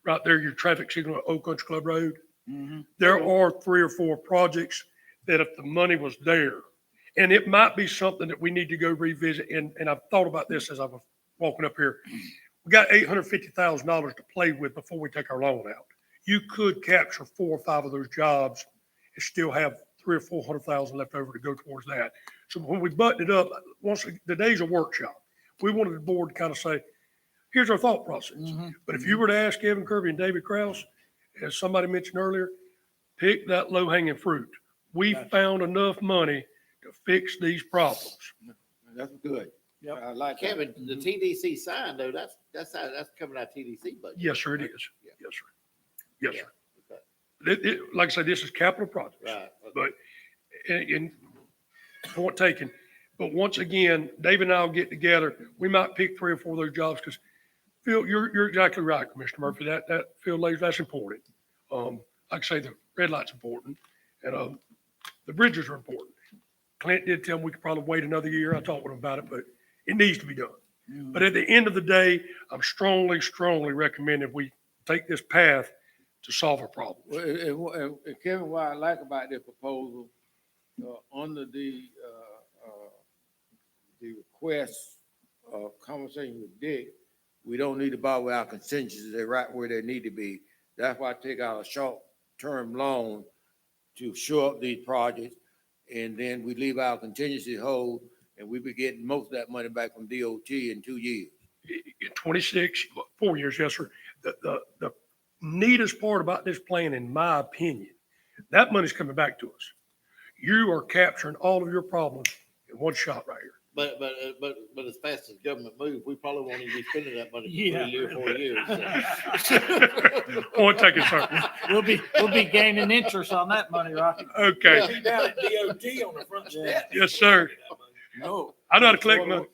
right there, your traffic signal at Old Country Club Road. There are 3 or 4 projects that if the money was there, and it might be something that we need to go revisit. And I've thought about this as I was walking up here. We got $850,000 to play with before we take our loan out. You could capture 4 or 5 of those jobs and still have 300,000 or 400,000 left over to go towards that. So when we button it up, once the day's a workshop, we wanted the board to kind of say, here's our thought process. But if you were to ask Kevin Kirby and David Krause, as somebody mentioned earlier, pick that low hanging fruit. We found enough money to fix these problems. That's good. Yep. I like that. Kevin, the TDC sign though, that's coming out of TDC budget. Yes, sir, it is. Yeah. Yes, sir. Yes, Yeah. sir. Like I said, this is capital projects. Right. Okay. But in point taken, But once again, Dave and I will get together. We might pick 3 or 4 of those jobs because Phil, you're exactly right, Commissioner Murphy. That field lays, that's important. Like I say, the red light's important and the bridges are important. Clint did tell me we could probably wait another year. I talked with him about it, but it needs to be done. But at the end of the day, I'm strongly recommending we take this path to solve our problems. And Kevin, what I like about this proposal, under the request, conversation with Dick, we don't need to borrow our contingencies. They're right where they need to be. That's why I take out a short-term loan to shore up these projects. And then we leave our contingency whole and we be getting most of that money back from DOT in 2 years. 4 years, yes, sir. The neatest part about this plan, in my opinion, that money's coming back to us. You are capturing all of your problems in one shot right here. But as fast as government moves, we probably won't even be spending that money for Yeah. 3 years, 4 years. Point taken, sir. We'll be gaining interest on that money, Rocky. Okay. Be down at DOT on the front step. Yes, sir. No. I know how to collect money.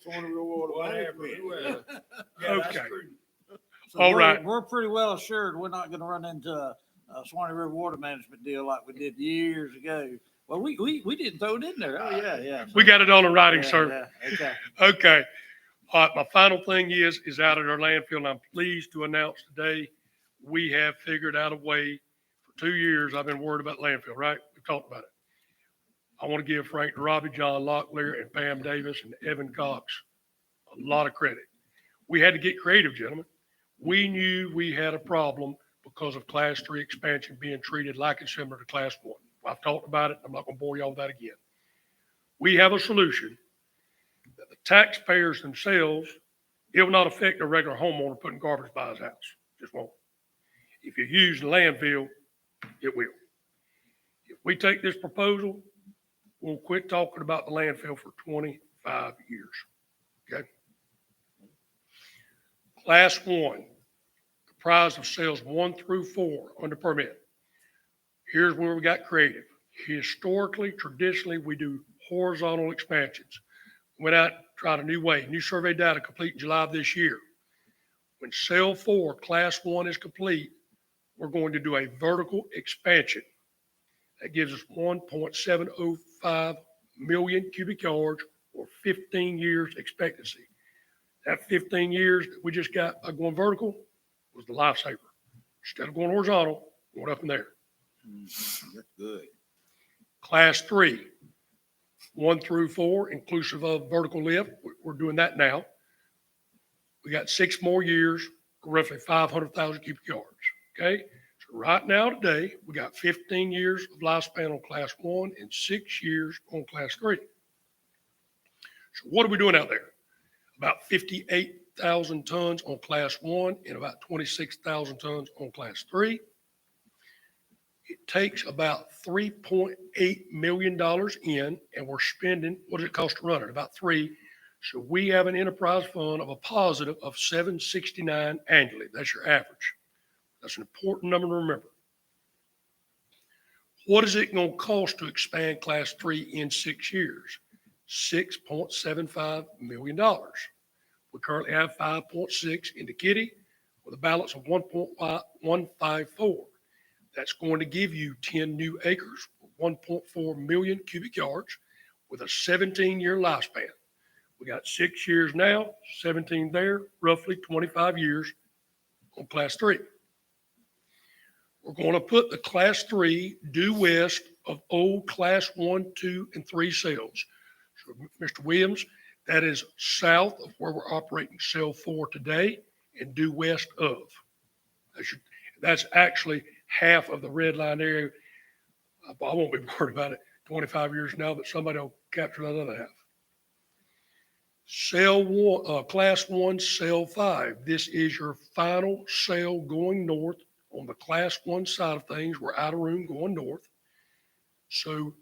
Okay. So All we're- right. We're pretty well assured we're not gonna run into a Swanee River water management deal like we did years ago. Well, we didn't throw it in there. Oh, yeah. We got it all in writing, Yeah, sir. yeah, okay. Okay. All right, my final thing is out at our landfill, and I'm pleased to announce today, we have figured out a way. For 2 years, I've been worried about landfill, right? We've talked about it. I want to give Frank and Robbie, John Locklear, and Pam Davis, and Evan Cox a lot of credit. We had to get creative, gentlemen. We knew we had a problem because of Class 3 expansion being treated like it's similar to Class 1. I've talked about it. I'm not going to bore you all with that again. We have a solution that the taxpayers themselves, it will not affect a regular homeowner putting garbage by his house. Just won't. If you use the landfill, it will. If we take this proposal, we'll quit talking about the landfill for 25 years. Okay? Class 1, comprised of cells 1 through 4 under permit. Here's where we got creative. Historically, traditionally, we do horizontal expansions. Went out, tried a new way. New survey data complete in July of this year. When cell 4, class 1 is complete, we're going to do a vertical expansion. That gives us 1.705 million cubic yards or 15 years expectancy. That 15 years that we just got by going vertical was the lifesaver. Instead of going horizontal, going up in there. That's good. Class 3, 1 through 4, inclusive of vertical lift. We're doing that now. We got 6 more years, roughly 500,000 cubic yards. Okay. So right now today, we got 15 years of lifespan on class 1 and 6 years on class 3. So what are we doing out there? About 58,000 tons on class 1 and about 26,000 tons on class 3. It takes about $3.8 million in, and we're spending, what does it cost to run it? About $3 million. So we have an enterprise fund of a positive of $769 annually. That's your average. That's an important number to remember. What is it going to cost to expand class 3 in 6 years? $6.75 million. We currently have 5.6 in the kitty with a balance of 1.154. That's going to give you 10 new acres, 1.4 million cubic yards with a 17-year lifespan. We got 6 years now, 17 there, roughly 25 years on class 3. We're going to put the class 3 due west of old class 1, 2, and 3 cells. So, Mr. Williams, that is south of where we're operating cell 4 today and due west of. That's actually half of the red line area. I won't be worried about it 25 years now, but somebody will capture that other half. Cell 1, class 1, cell 5. This is your final cell going north on the class 1 side of things. We're out of room going north. So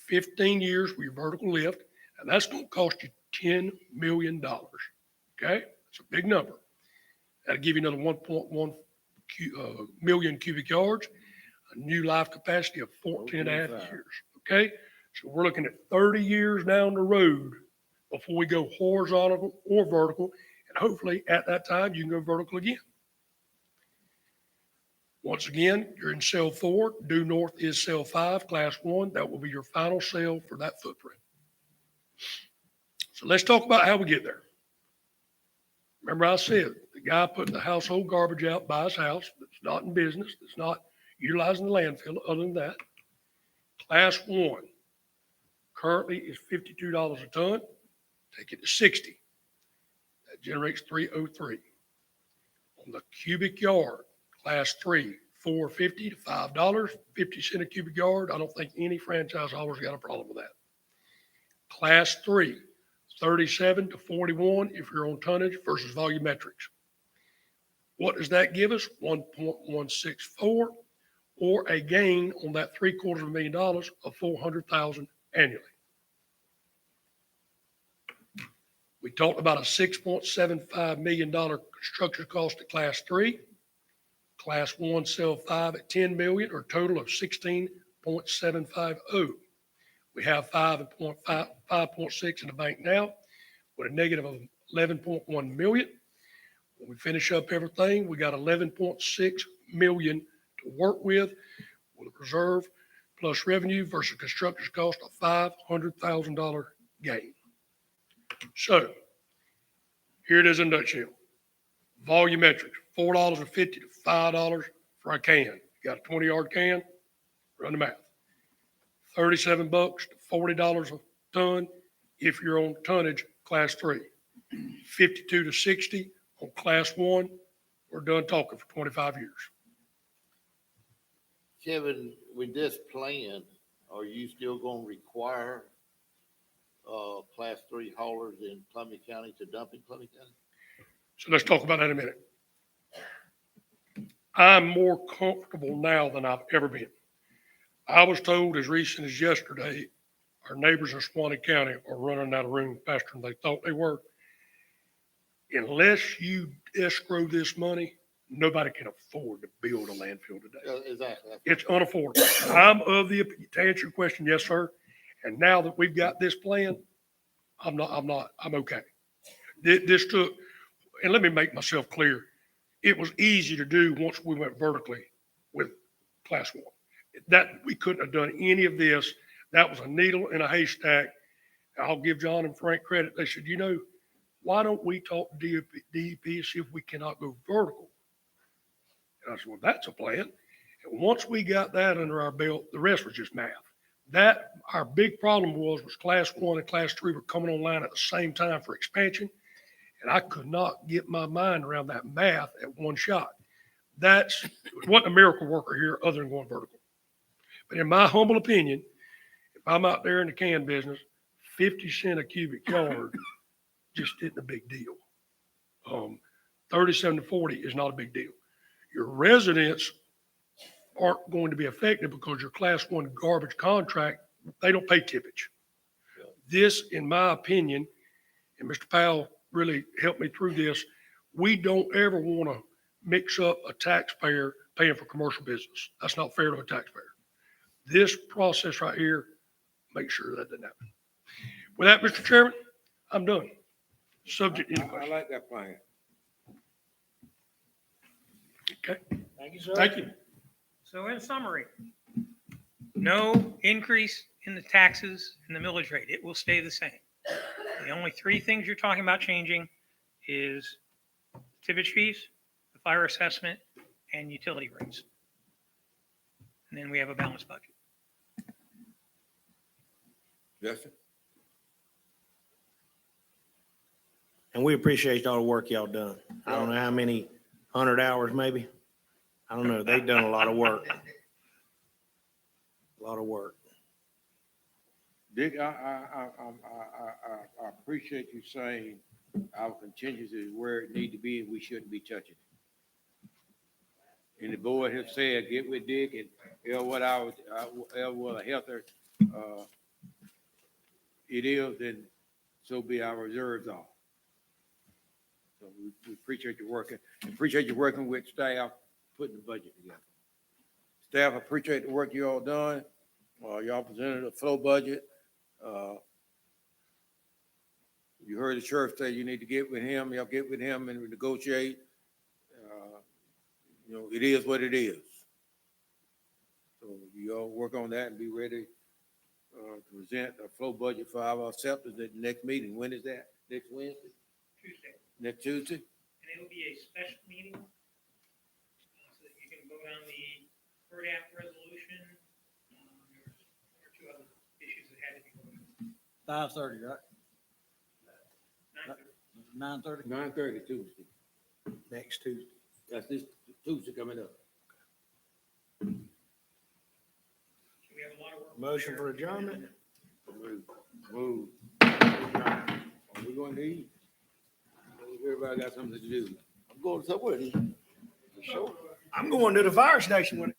15 years with your vertical lift, and that's going to cost you $10 million. Okay? It's a big number. That'll give you another 1.1 million cubic yards, a new life capacity of 14 and a half years. Okay? So we're looking at 30 years down the road before we go horizontal or vertical. And hopefully at that time, you can go vertical again. Once again, you're in cell 4, due north is cell 5, class 1. That will be your final cell for that footprint. So let's talk about how we get there. Remember I said, the guy putting the household garbage out by his house, that's not in business, that's not utilizing the landfill, other than that. Class 1 currently is $52 a ton. Take it to 60. That generates 303. On the cubic yard, class 3, $4.50 to $5, 50 cents a cubic yard. I don't think any franchise hauler's got a problem with that. Class 3, 37 to 41 if you're on tonnage versus volumetrics. What does that give us? 1.164, or a gain on that $750,000 of $400,000 annually. We talked about a $6.75 million construction cost at class 3. Class 1, cell 5 at $10 million, or a total of $16.750. We have 5.6 in the bank now, with a negative of $11.1 million. When we finish up everything, we got $11.6 million to work with a reserve plus revenue versus construction cost of $500,000 gain. So here it is in a nutshell. Volumetrics, $4.50 to $5 for a can. You got a 20-yard can, run the math. $37 to $40 a ton if you're on tonnage class 3. 52 to 60 on class 1. We're done talking for 25 years. Kevin, with this plan, are you still gonna require class 3 haulers in Columbia County to dump in Columbia County? So let's talk about that in a minute. I'm more comfortable now than I've ever been. I was told as recent as yesterday, our neighbors in Suwannee County are running out of room faster than they thought they were. Unless you escrow this money, nobody can afford to build a landfill today. Exactly. It's unaffordable. I'm of the, to answer your question, yes, sir. And now that we've got this plan, I'm okay. This took, and let me make myself clear. It was easy to do once we went vertically with class 1. That we couldn't have done any of this. That was a needle in a haystack. I'll give John and Frank credit. They said, why don't we talk to DEP and see if we cannot go vertical? And I said, well, that's a plan. And once we got that under our belt, the rest was just math. That our big problem was class 1 and class 3 were coming online at the same time for expansion. And I could not get my mind around that math at one shot. It wasn't a miracle worker here other than going vertical. But in my humble opinion, if I'm out there in the can business, 50 cents a cubic yard just isn't a big deal. 37 to 40 is not a big deal. Your residents aren't going to be affected because your class 1 garbage contract, they don't pay tippage. This, in my opinion, and Mr. Powell really helped me through this, we don't ever want to mix up a taxpayer paying for commercial business. That's not fair to a taxpayer. This process right here makes sure that doesn't happen. With that, Mr. Chairman, I'm done. Subject to any I questions. like that plan. Okay. Thank you, sir. Thank you. So in summary, no increase in the taxes and the millage rate. It will stay the same. The only three things you're talking about changing is tippage fees, the fire assessment, and utility rates. And then we have a balanced budget. Justin? And we appreciate all the work y'all done. I don't know how many 100 hours maybe. I don't know. They've done a lot of work. A lot of work. Dick, I appreciate you saying our contingency is where it need to be and we shouldn't be touching it. And the board has said, get with Dick and what a healthier it is, then so be our reserves are. So we appreciate you working, appreciate you working with staff, putting the budget together. Staff, appreciate the work you all done. Y'all presented a flow budget. You heard the sheriff say you need to get with him, y'all get with him and negotiate. You know, it is what it is. So you all work on that and be ready to present a flow budget for our acceptance at the next meeting. When is that? Next Wednesday? Tuesday. Next Tuesday? And it'll be a special meeting. So that you can vote on the FERDAP resolution. There's one or two other issues that had to be voted on. 5:30, right? 9:30. 9:30? 9:30 Tuesday. Next Tuesday. That's this Tuesday coming up. So we have a lot of work. Motion for adjournment? Move. Are we going to eat? Everybody got something to do. I'm going somewhere. I'm going to the fire station when